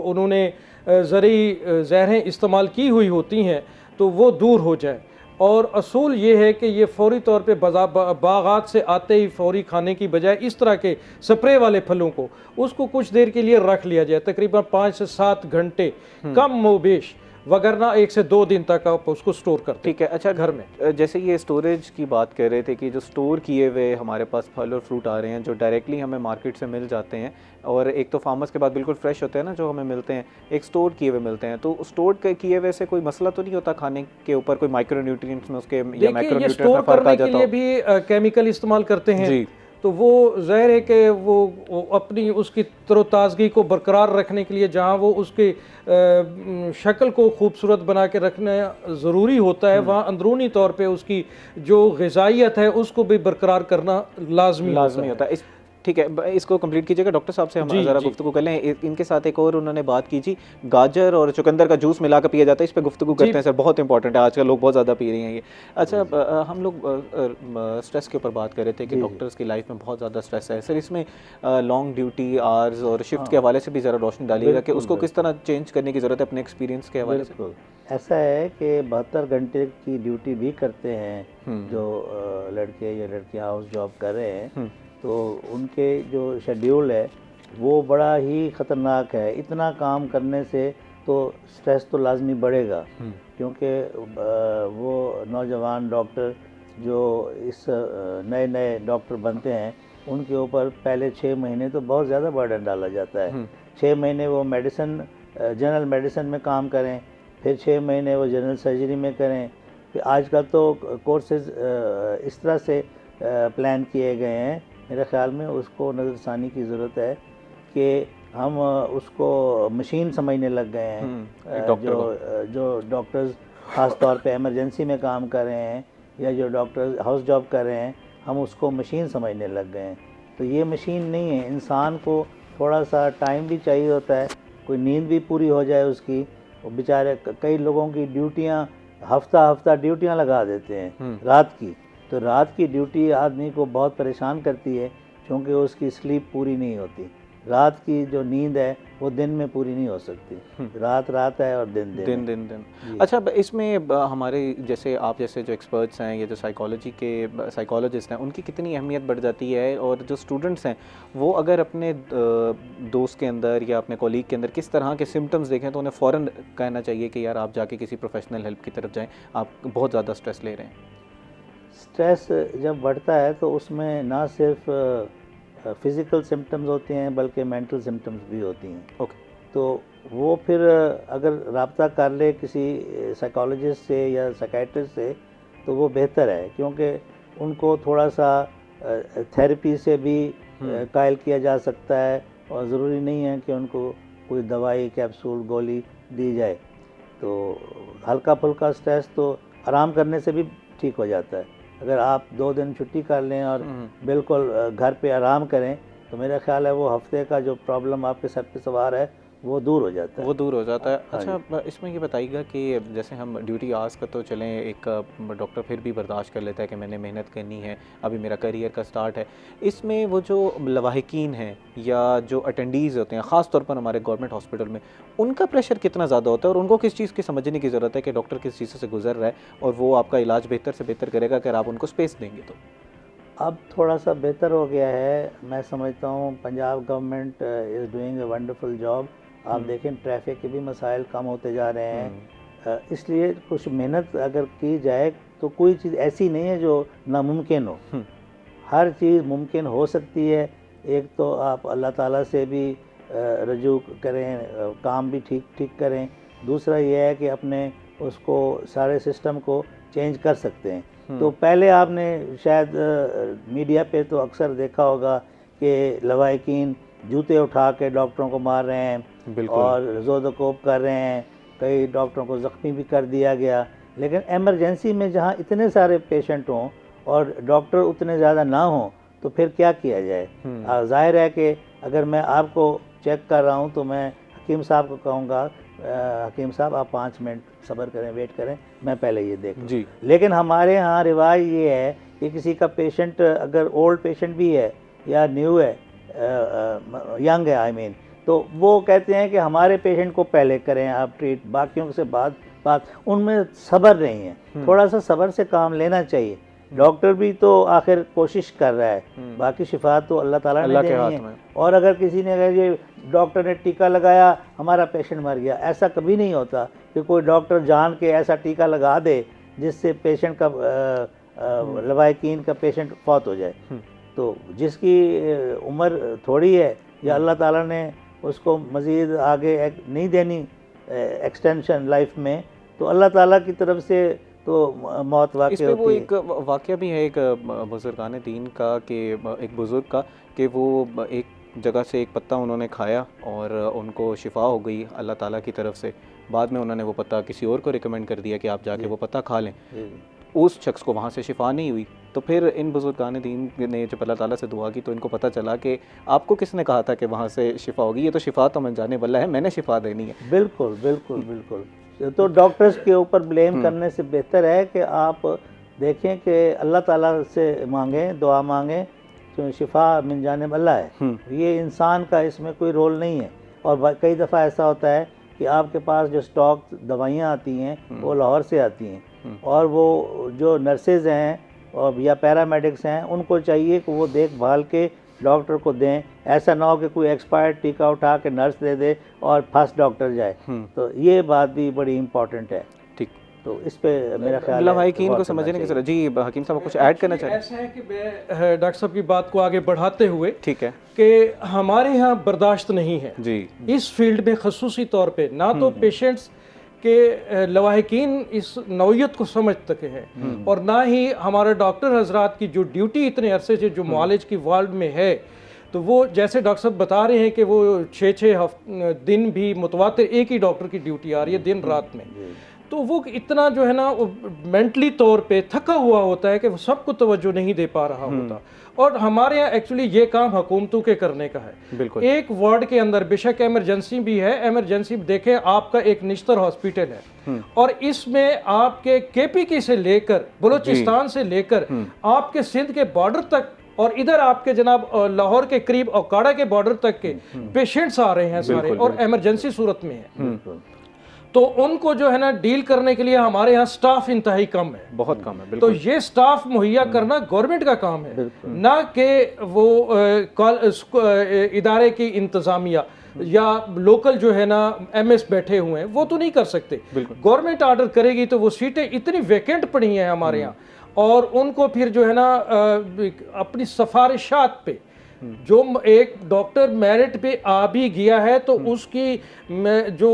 उन्होंने ज़रूरी ज़हरें इस्तेमाल की हुई होती हैं तो वो दूर हो जाए। और असूल ये है कि ये फौरी तौर पे बागात से आते ही फौरी खाने की बजाय इस तरह के स्प्रे वाले फलों को उसको कुछ देर के लिए रख लिया जाए, तकरीबन 5 से 7 घंटे कम मोबेश, वगरना 1 से 2 दिन तक आप उसको स्टोर करते। ठीक है। अच्छा, घर में जैसे ये स्टोरेज की बात कर रहे थे कि जो स्टोर किए हुए हमारे पास फल और फ्रूट आ रहे हैं जो डायरेक्टली हमें मार्केट से मिल जाते हैं, और एक तो फार्मर्स के बाद बिल्कुल फ्रेश होते हैं ना जो हमें मिलते हैं, एक स्टोर किए हुए मिलते हैं, तो स्टोर किए हुए से कोई मसला तो नहीं होता खाने के ऊपर? कोई माइक्रो न्यूट्रिएंट्स में उसके या मैक्रो न्यूट्रिएंट्स में फर्क आ जाता है? के लिए भी केमिकल इस्तेमाल करते हैं जी। तो वो ज़ाहिर है कि वो अपनी उसकी तरोताज़गी को बरकरार रखने के लिए जहाँ वो उसके शक्ल को खूबसूरत बना के रखना ज़रूरी होता है, वहाँ अंदरूनी तौर पे उसकी जो ग़िज़ाइयत है उसको भी बरकरार करना लाजमी होता है। ठीक है, इसको कंप्लीट कीजिएगा डॉक्टर साहब से, हम ज़रा गुफ्तगू कर लें। इनके साथ एक और उन्होंने बात की जी, गाजर और चुकंदर का जूस मिलाकर पिया जाता है, इस पे गुफ्तगू करते हैं सर, बहुत इंपॉर्टेंट है, आजकल लोग बहुत ज़्यादा पी रहे हैं ये। अच्छा, हम लोग स्ट्रेस के ऊपर बात कर रहे थे कि डॉक्टर्स की लाइफ में बहुत ज़्यादा स्ट्रेस है सर, इसमें लॉन्ग ड्यूटी आवर्स और शिफ्ट के हवाले से भी ज़रा रोशनी डालिएगा कि उसको किस तरह चेंज करने की ज़रूरत है अपने एक्सपीरियंस के हवाले से। ऐसा है कि 72 घंटे की ड्यूटी भी करते हैं जो लड़के या लड़कियां हाउस जॉब कर रहे हैं, तो उनके जो शेड्यूल है वो बड़ा ही ख़तरनाक है। इतना काम करने से तो स्ट्रेस तो लाजमी बढ़ेगा, क्योंकि वो नौजवान डॉक्टर जो इस नए नए डॉक्टर बनते हैं उनके ऊपर पहले 6 महीने तो बहुत ज़्यादा बर्डन डाला जाता है। 6 महीने वो मेडिसिन, जनरल मेडिसिन में काम करें, फिर 6 महीने वो जनरल सर्जरी में करें। फिर आजकल तो कोर्सेज इस तरह से प्लान किए गए हैं, मेरे ख़्याल में उसको नज़रसानी की ज़रूरत है कि हम उसको मशीन समझने लग गए हैं। जो डॉक्टर्स ख़ास तौर पे इमरजेंसी में काम कर रहे हैं या जो डॉक्टर्स हाउस जॉब कर रहे हैं, हम उसको मशीन समझने लग गए हैं। तो ये मशीन नहीं है, इंसान को थोड़ा सा टाइम भी चाहिए होता है, कोई नींद भी पूरी हो जाए उसकी। बेचारे कई लोगों की ड्यूटियाँ हफ्ता ड्यूटियाँ लगा देते हैं रात की, तो रात की ड्यूटी आदमी को बहुत परेशान करती है, क्योंकि उसकी स्लीप पूरी नहीं होती। रात की जो नींद है वो दिन में पूरी नहीं हो सकती, रात है और दिन। अच्छा, इसमें हमारे जैसे आप जैसे जो एक्सपर्ट्स हैं या जो साइकोलॉजिस्ट हैं, उनकी कितनी अहमियत बढ़ जाती है, और जो स्टूडेंट्स हैं वो अगर अपने दोस्त के अंदर या अपने कॉलीग के अंदर किस तरह के सिम्टम्स देखें तो उन्हें फ़ौरन कहना चाहिए कि यार आप जाके किसी प्रोफेशनल हेल्प की तरफ जाएँ, आप बहुत ज़्यादा स्ट्रेस ले रहे हैं। स्ट्रेस जब बढ़ता है तो उसमें ना सिर्फ फिज़िकल सिम्टम्स होते हैं बल्कि मेंटल सिम्टम्स भी होती हैं। तो वो फिर अगर रब्ता कर ले किसी साइकोलॉजिस्ट से या साइकियाट्रिस्ट से तो वो बेहतर है, क्योंकि उनको थोड़ा सा थेरेपी से भी कायल किया जा सकता है, और ज़रूरी नहीं है कि उनको कोई दवाई, कैप्सूल, गोली दी जाए। तो हल्का फुल्का स्ट्रेस तो आराम करने से भी ठीक हो जाता है। अगर आप 2 दिन छुट्टी कर लें और बिल्कुल घर पे आराम करें, तो मेरा ख्याल है वो हफ्ते का जो प्रॉब्लम आपके सर पे सवार है वो दूर हो जाता है। अच्छा, इसमें ये बताइएगा कि जैसे हम ड्यूटी आवर्स का तो चलें, एक डॉक्टर फिर भी बर्दाश्त कर लेता है कि मैंने मेहनत करनी है, अभी मेरा करियर का स्टार्ट है। इसमें वो जो लवाहिकीन हैं या जो अटेंडीज़ होते हैं, ख़ास तौर पर हमारे गवर्नमेंट हॉस्पिटल में, उनका प्रेशर कितना ज़्यादा होता है, और उनको किस चीज़ की समझने की ज़रूरत है कि डॉक्टर किस चीज़ से गुजर रहा है और वो आपका इलाज बेहतर से बेहतर करेगा अगर आप उनको स्पेस देंगे तो। अब थोड़ा सा बेहतर हो गया है, मैं समझता हूँ Punjab government is doing a wonderful job. आप देखें ट्रैफिक के भी मसाइल कम होते जा रहे हैं, इसलिए कुछ मेहनत अगर की जाए तो कोई चीज़ ऐसी नहीं है जो नामुमकिन हो, हर चीज़ मुमकिन हो सकती है। एक तो आप अल्लाह ताला से भी रजू करें, काम भी ठीक करें। दूसरा ये है कि अपने उसको सारे सिस्टम को चेंज कर सकते हैं। तो पहले आपने शायद मीडिया पे तो अक्सर देखा होगा कि लवाहिकीन जूते उठा के डॉक्टरों को मार रहे हैं और ज़ोर-ज़कोब कर रहे हैं, कई डॉक्टरों को ज़ख्मी भी कर दिया गया। लेकिन एमरजेंसी में जहाँ इतने सारे पेशेंट हों और डॉक्टर उतने ज़्यादा ना हों तो फिर क्या किया जाए। ज़ाहिर है कि अगर मैं आपको चेक कर रहा हूँ तो मैं हकीम साहब को कहूँगा, हकीम साहब आप 5 मिनट सब्र करें, वेट करें, मैं पहले ये देख लूँ। लेकिन हमारे यहाँ रिवाज ये है कि किसी का पेशेंट अगर ओल्ड पेशेंट भी है या न्यू है, यंग है आई मीन, तो वो कहते हैं कि हमारे पेशेंट को पहले करें आप ट्रीट, बाकियों से बात उनमें सब्र नहीं है। थोड़ा सा सब्र से काम लेना चाहिए। डॉक्टर भी तो आखिर कोशिश कर रहा है, बाकी शिफा तो अल्लाह ताला ने देनी है। और अगर किसी ने अगर ये डॉक्टर ने टीका लगाया हमारा पेशेंट मर गया, ऐसा कभी नहीं होता कि कोई डॉक्टर जान के ऐसा टीका लगा दे जिससे पेशेंट का लवाहिकीन का पेशेंट फौत हो जाए। तो जिसकी उम्र थोड़ी है या अल्लाह ताला ने उसको मज़ीद आगे नहीं देनी एक्सटेंशन लाइफ में, तो अल्लाह ताला की तरफ से तो मौत वाक़ई इसमें वो होती है। एक वाक़या भी है एक बुजुर्गान दीन का कि एक बुज़ुर्ग का कि वो एक जगह से एक पत्ता उन्होंने खाया और उनको शिफा हो गई अल्लाह ताला की तरफ से। बाद में उन्होंने वो पत्ता किसी और को रिकमेंड कर दिया कि आप जाके वो पत्ता खा लें। उस शख्स को वहाँ से शिफा नहीं हुई, तो फिर इन बुजुर्गान दीन ने जब अल्लाह ताला से दुआ की तो इनको पता चला कि आपको किसने कहा था कि वहाँ से शिफा होगी, ये तो शिफा तो मन जाने वाला है, मैंने शिफा देनी है। बिल्कुल बिल्कुल बिल्कुल। तो डॉक्टर्स के ऊपर ब्लेम करने से बेहतर है कि आप देखें कि अल्लाह ताला से मांगें, दुआ मांगें, तो शिफा मिल जाने वाला है। ये इंसान का इसमें कोई रोल नहीं है। और कई दफ़ा ऐसा होता है कि आपके पास जो स्टॉक दवाइयाँ आती हैं वो लाहौर से आती हैं, और वो जो नर्सेज हैं और या पैरामेडिक्स हैं उनको चाहिए कि वो देखभाल के डॉक्टर को दें। ऐसा ना हो कि कोई एक्सपायर्ड टीका उठा के नर्स दे दे और फर्स्ट डॉक्टर जाए। तो ये बात भी बड़ी इम्पॉर्टेंट है। ठीक, तो इस पे मेरा ख्याल मतलब है हकीम को गौर समझने करना की जरूरत। जी हकीम साहब कुछ ऐड करना चाहें? ऐसा है कि मैं डॉक्टर साहब की बात को आगे बढ़ाते हुए ठीक है कि हमारे यहाँ बर्दाश्त नहीं है जी। इस फील्ड में खसूसी तौर पे, ना तो पेशेंट्स के लवाहिकीन इस नौयत को समझ सके हैं, और ना ही हमारे डॉक्टर हजरात की जो ड्यूटी इतने अरसे से जो मुआलिज की वार्ड में है, तो वो जैसे डॉक्टर साहब बता रहे हैं कि वो 6-6 दिन भी मुतवातिर एक ही डॉक्टर की ड्यूटी आ रही है दिन रात में, तो वो इतना जो है ना मेंटली तौर पे थका हुआ होता है कि वो सबको तवज्जो नहीं दे पा रहा होता। और हमारे यहाँ एक्चुअली ये काम हुकूमतों के करने का है। बिल्कुल। एक वार्ड के अंदर बेशक इमरजेंसी भी है, इमरजेंसी देखें आपका एक निश्तर हॉस्पिटल है, और इसमें आपके केपीके से लेकर बलूचिस्तान से लेकर आपके सिंध के बॉर्डर तक, और इधर आपके जनाब लाहौर के करीब औकाड़ा के बॉर्डर तक के पेशेंट्स आ रहे हैं सारे, और इमरजेंसी सूरत में है। तो उनको जो है ना डील करने के लिए हमारे यहाँ स्टाफ इंतहाई कम है, बहुत कम है। तो बिल्कुल। ये स्टाफ मुहैया करना गवर्नमेंट का काम है, ना कि वो इदारे की इंतजामिया या लोकल जो है ना एमएस बैठे हुए हैं वो तो नहीं कर सकते। गवर्नमेंट ऑर्डर करेगी तो वो सीटें इतनी वैकेंट पड़ी हैं हमारे यहाँ, और उनको फिर जो है ना अपनी सिफारिशात पे जो एक डॉक्टर मेरिट पे आ भी गया है तो उसकी जो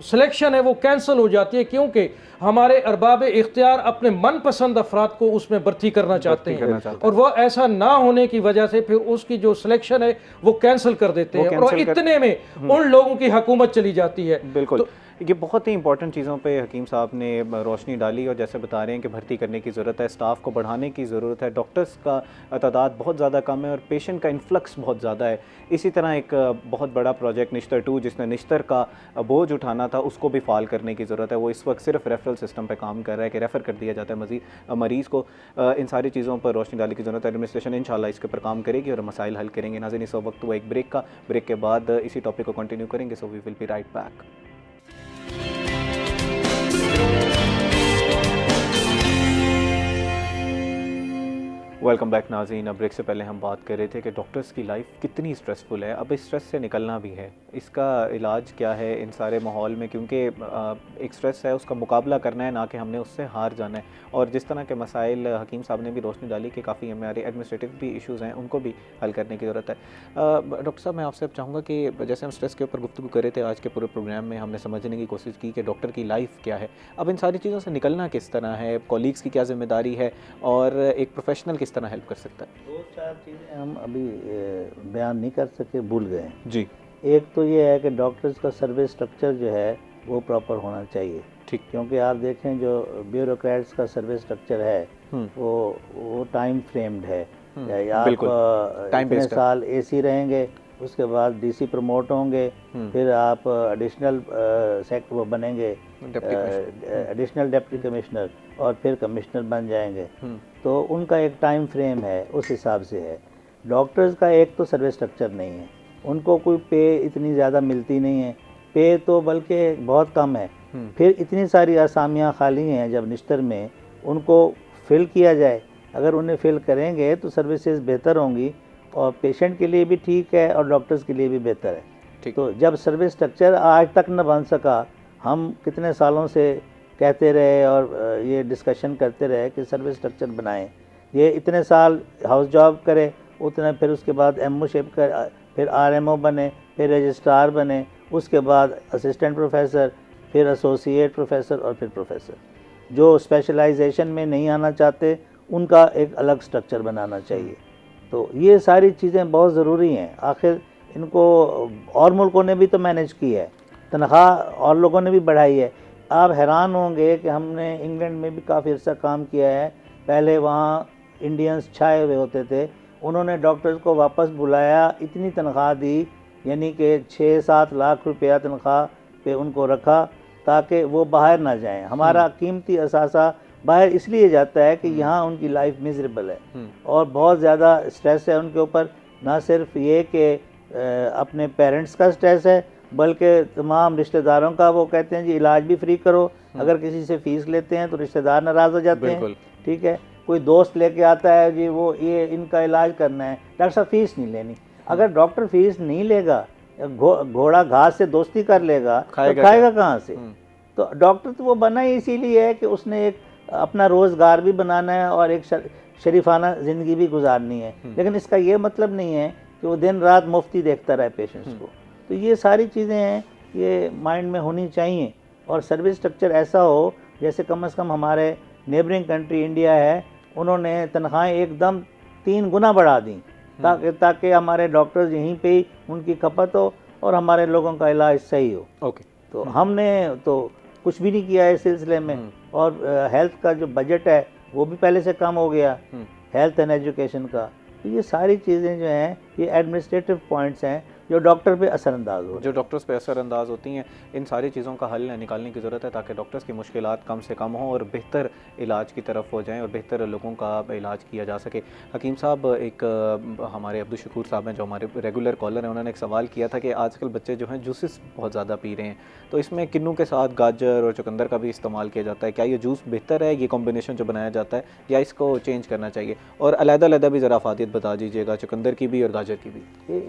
सिलेक्शन है वो कैंसिल हो जाती है, क्योंकि हमारे अरबाब इख्तियार अपने मनपसंद अफराद को उसमें भर्ती करना चाहते हैं, और वो ऐसा ना होने की वजह से फिर उसकी जो सिलेक्शन है वो कैंसिल कर देते हैं, और इतने में उन लोगों की हुकूमत चली जाती है। बिल्कुल। ये बहुत ही इंपॉर्टेंट चीज़ों पे हकीम साहब ने रोशनी डाली, और जैसे बता रहे हैं कि भर्ती करने की ज़रूरत है, स्टाफ को बढ़ाने की ज़रूरत है, डॉक्टर्स का तादाद बहुत ज़्यादा कम है और पेशेंट का इन्फ्लक्स बहुत ज़्यादा है। इसी तरह एक बहुत बड़ा प्रोजेक्ट निश्तर 2 जिसने निश्तर का बोझ उठाना था उसको भी फाल करने की ज़रूरत है। वो इस वक्त सिर्फ रेफरल सिस्टम पर काम कर रहा है कि रेफ़र कर दिया जाता है मज़ीद मरीज़ को। इन सारी चीज़ों पर रोशनी डाली की ज़रूरत है। एडमिनिस्ट्रेशन इंशाल्लाह इसके ऊपर काम करेगी और मसाइल हल करेंगे। नाज़रीन इस वक्त हुआ एक ब्रेक के बाद इसी टॉपिक को कंटिन्यू करेंगे। So we will be right back. Welcome back नाज़रीन। अब ब्रेक से पहले हम बात कर रहे थे कि डॉक्टर्स की लाइफ कितनी स्ट्रेसफुल है। अब इस स्ट्रेस से निकलना भी है, इसका इलाज क्या है इन सारे माहौल में, क्योंकि एक स्ट्रेस है उसका मुकाबला करना है, ना कि हमने उससे हार जाना है। और जिस तरह के मसाइल हकीम साहब ने भी रोशनी डाली कि काफ़ी हमारे एडमिनिस्ट्रेटिव भी इश्यूज़ हैं, उनको भी हल करने की ज़रूरत है। डॉक्टर साहब मैं आपसे अब चाहूँगा कि जैसे हम स्ट्रेस के ऊपर गुफ्तगू कर रहे थे आज के पूरे प्रोग्राम में, हमने समझने की कोशिश की कि डॉक्टर की लाइफ क्या है, अब इन सारी चीज़ों से निकलना किस तरह है, कॉलीग्स की क्या जिम्मेदारी है और एक प्रोफेशनल किस तरह हेल्प कर सकता है। 2-4 चीज़ें हम अभी बयान नहीं कर सके, भूल गए हैं जी। एक तो ये है कि डॉक्टर्स का सर्विस स्ट्रक्चर जो है वो प्रॉपर होना चाहिए। ठीक। क्योंकि आप देखें जो ब्यूरोक्रेट्स का सर्विस स्ट्रक्चर है वो टाइम फ्रेम्ड है। आप इतने साल एसी रहेंगे, उसके बाद डीसी प्रमोट होंगे, फिर आप एडिशनल सेक्टर वो बनेंगे, एडिशनल डिप्टी कमिश्नर, और फिर कमिश्नर बन जाएंगे। तो उनका एक टाइम फ्रेम है, उस हिसाब से है। डॉक्टर्स का एक तो सर्विस स्ट्रक्चर नहीं है, उनको कोई पे इतनी ज़्यादा मिलती नहीं है, पे तो बल्कि बहुत कम है। फिर इतनी सारी असामियाँ खाली हैं जब निश्तर में, उनको फिल किया जाए। अगर उन्हें फिल करेंगे तो सर्विसेज बेहतर होंगी और पेशेंट के लिए भी ठीक है और डॉक्टर्स के लिए भी बेहतर है। तो जब सर्विस स्ट्रक्चर आज तक न बन सका, हम कितने सालों से कहते रहे और ये डिस्कशन करते रहे कि सर्विस स्ट्रक्चर बनाएं। ये इतने साल हाउस जॉब करे, उतना फिर उसके बाद एमओशिप कर, फिर आरएमओ बने, फिर रजिस्ट्रार बने, उसके बाद असिस्टेंट प्रोफेसर, फिर एसोसिएट प्रोफेसर और फिर प्रोफेसर। जो स्पेशलाइजेशन में नहीं आना चाहते उनका एक अलग स्ट्रक्चर बनाना चाहिए। तो ये सारी चीज़ें बहुत ज़रूरी हैं। आखिर इनको और मुल्कों ने भी तो मैनेज की है, तनख्वाह और लोगों ने भी बढ़ाई है। आप हैरान होंगे कि हमने इंग्लैंड में भी काफ़ी अर्सा काम किया है। पहले वहाँ इंडियंस छाए हुए होते थे, उन्होंने डॉक्टर्स को वापस बुलाया, इतनी तनख्वाह दी, यानी कि 6-7 लाख रुपया तनख्वाह पे उनको रखा ताकि वो बाहर ना जाएं। हमारा कीमती असासा बाहर इसलिए जाता है कि यहाँ उनकी लाइफ मिजरेबल है और बहुत ज़्यादा स्ट्रेस है उनके ऊपर। ना सिर्फ ये कि अपने पेरेंट्स का स्ट्रेस है, बल्कि तमाम रिश्तेदारों का। वो कहते हैं जी इलाज भी फ्री करो, अगर किसी से फ़ीस लेते हैं तो रिश्तेदार नाराज़ हो जाते हैं। ठीक है, कोई दोस्त लेके आता है जी वो ये इनका इलाज करना है, डॉक्टर साहब फ़ीस नहीं लेनी। अगर डॉक्टर फ़ीस नहीं लेगा, घोड़ा घास से दोस्ती कर लेगा तो खाएगा कहाँ से? तो डॉक्टर तो वो बना ही इसीलिए है कि उसने एक अपना रोज़गार भी बनाना है और एक शरीफाना ज़िंदगी भी गुजारनी है। लेकिन इसका ये मतलब नहीं है कि वो दिन रात मुफ्ती देखता रहे पेशेंट्स को। तो ये सारी चीज़ें हैं, ये माइंड में होनी चाहिए। और सर्विस स्ट्रक्चर ऐसा हो जैसे कम से कम हमारे नेबरिंग कंट्री इंडिया है, उन्होंने तनख्वाहें एकदम 3 गुना बढ़ा दी ताकि हमारे डॉक्टर्स यहीं पे ही उनकी खपत हो और हमारे लोगों का इलाज सही हो। ओके, तो हमने तो कुछ भी नहीं किया है इस सिलसिले में। और हेल्थ का जो बजट है वो भी पहले से कम हो गया, हेल्थ एंड एजुकेशन का। तो ये सारी चीज़ें जो हैं ये एडमिनिस्ट्रेटिव पॉइंट्स हैं जो डॉक्टर पे असरअंदाज हो, जो डॉक्टर्स पे असरअंदाज होती हैं। इन सारी चीज़ों का हल निकालने की ज़रूरत है ताकि डॉक्टर्स की मुश्किलात कम से कम हों और बेहतर इलाज की तरफ हो जाएं और बेहतर लोगों का इलाज किया जा सके। हकीम साहब, एक हमारे अब्दुल शकूर साहब हैं जो हमारे रेगुलर कॉलर हैं, उन्होंने एक सवाल किया था कि आजकल बच्चे जो हैं जूसेस बहुत ज़्यादा पी रहे हैं, तो इसमें किन्नू के साथ गाजर और चुकंदर का भी इस्तेमाल किया जाता है। क्या ये जूस बेहतर है, ये कॉम्बिनेशन जो बनाया जाता है, या इसको चेंज करना चाहिए? और अलग-अलग भी ज़रा अफादियत बता दीजिएगा, चुकंदर की भी और गाजर की भी।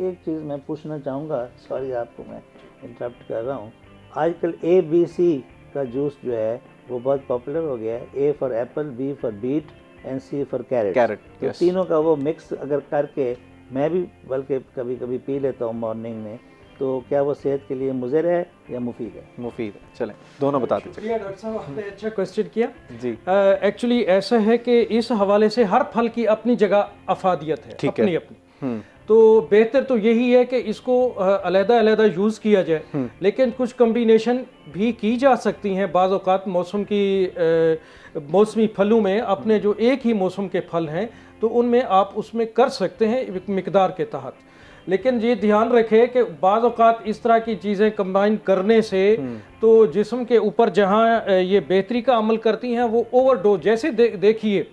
एक चीज़ मैं पूछना चाहूँगा, सॉरी आपको मैं इंटरप्ट कर रहा हूँ। आजकल ABC का जूस जो है वो बहुत पॉपुलर हो गया है। A for apple, B for beet and C for carrot. तो तीनों का वो मिक्स अगर करके मैं भी बल्कि कभी कभी पी लेता हूँ मॉर्निंग में, तो क्या वो सेहत के लिए मुज़र है या मुफीद है? मुफीद है। चलें, दोनों बता दीजिए। डॉक्टर साहब, आपने अच्छा क्वेश्चन किया जी। एक्चुअली ऐसा है कि इस हवाले से हर फल की अपनी जगह अफादियत है, अपनी। तो बेहतर तो यही है कि इसको अलग-अलग यूज़ किया जाए, लेकिन कुछ कम्बिनेशन भी की जा सकती हैं। बाज़ औक़ात मौसमी फलों में अपने जो एक ही मौसम के फल हैं तो उनमें आप उसमें कर सकते हैं एक मिकदार के तहत। लेकिन ये ध्यान रखें कि बाज़ औक़ात इस तरह की चीज़ें कंबाइन करने से तो जिस्म के ऊपर जहाँ ये बेहतरी का अमल करती हैं वो ओवरडोज। जैसे देखिए,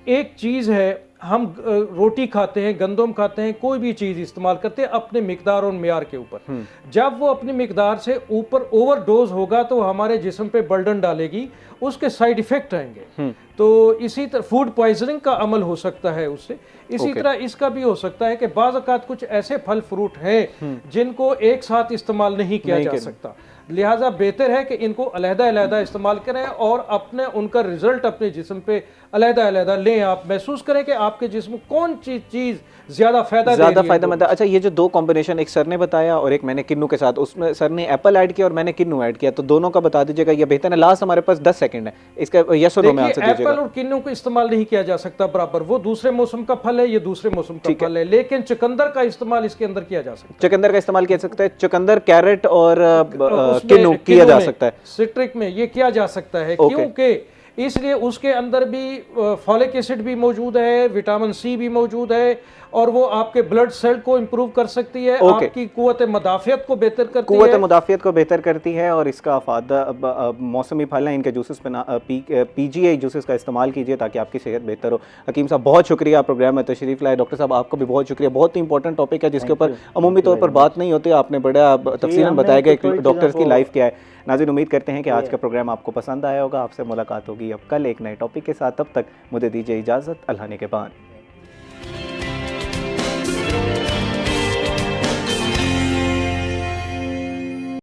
एक चीज़ है, हम रोटी खाते हैं, गंदम खाते हैं, कोई भी चीज़ इस्तेमाल करते हैं अपने मिकदार और मियार के ऊपर। जब वो अपनी मिकदार से ऊपर ओवरडोज होगा तो हमारे जिस्म पे बर्डन डालेगी, उसके साइड इफ़ेक्ट आएंगे। तो इसी तरह फूड पॉइजनिंग का अमल हो सकता है उससे। इसी तरह इसका भी हो सकता है कि बाज़ औक़ात कुछ ऐसे फल फ्रूट हैं जिनको एक साथ इस्तेमाल नहीं किया जा सकता, लिहाजा बेहतर है कि इनको अलहदा इस्तेमाल करें और अपने उनका रिजल्ट अपने जिस्म पे अलहदा लें। आप महसूस करें कि आपके जिस्म कौन चीज़ ज़्यादा फ़ायदेमंद है। अच्छा, ये जो 2 कॉम्बिनेशन, एक सर ने बताया और एक मैंने किन्नू के साथ, उसमें सर ने एप्पल ऐड किया और मैंने किन्नू ऐड किया, तो दोनों का बता दीजिएगा ये बेहतर है। लास्ट हमारे पास 10 सेकंड है, इसका यस और नो में आंसर दीजिएगा। एप्पल और किन्नू को इस्तेमाल नहीं किया जा सकता बराबर, वो दूसरे मौसम का फल है, ये दूसरे मौसम का फल है, लेकिन चुकंदर का इस्तेमाल इसके अंदर किया जा सकता है। चुकंदर का इस्तेमाल किया सकता है, चुकंदर, कैरेट और किन्नू किया जा सकता है। सिट्रिक में ये किया जा सकता है क्योंकि इसलिए उसके अंदर भी फॉलिक एसिड भी मौजूद है, विटामिन C भी मौजूद है और वो आपके ब्लड सेल को इंप्रूव कर सकती है, आपकी कुव्वत मदाफियत को बेहतर करती है, कुव्वत मदाफियत को बेहतर करती है। और इसका अफादा मौसमी फल है, इनके जूसेस PGI जूसेस का इस्तेमाल कीजिए ताकि आपकी सेहत बेहतर हो। हकीम साहब, बहुत शुक्रिया प्रोग्राम में तशरीफ़ लाए। डॉक्टर साहब, आपको भी बहुत शुक्रिया। बहुत ही इंपॉर्टेंट टॉपिक है जिसके ऊपर अमूमी तौर पर बात नहीं होती, आपने बड़ा तफसीलन बताया कि डॉक्टर्स की लाइफ क्या है। नाज़रीन, उम्मीद करते हैं कि आज का प्रोग्राम आपको पसंद आया होगा। आपसे मुलाकात होगी अब कल एक नए टॉपिक के साथ। तब तक मुझे दीजिए इजाज़त। अल्लाह ने के बाद।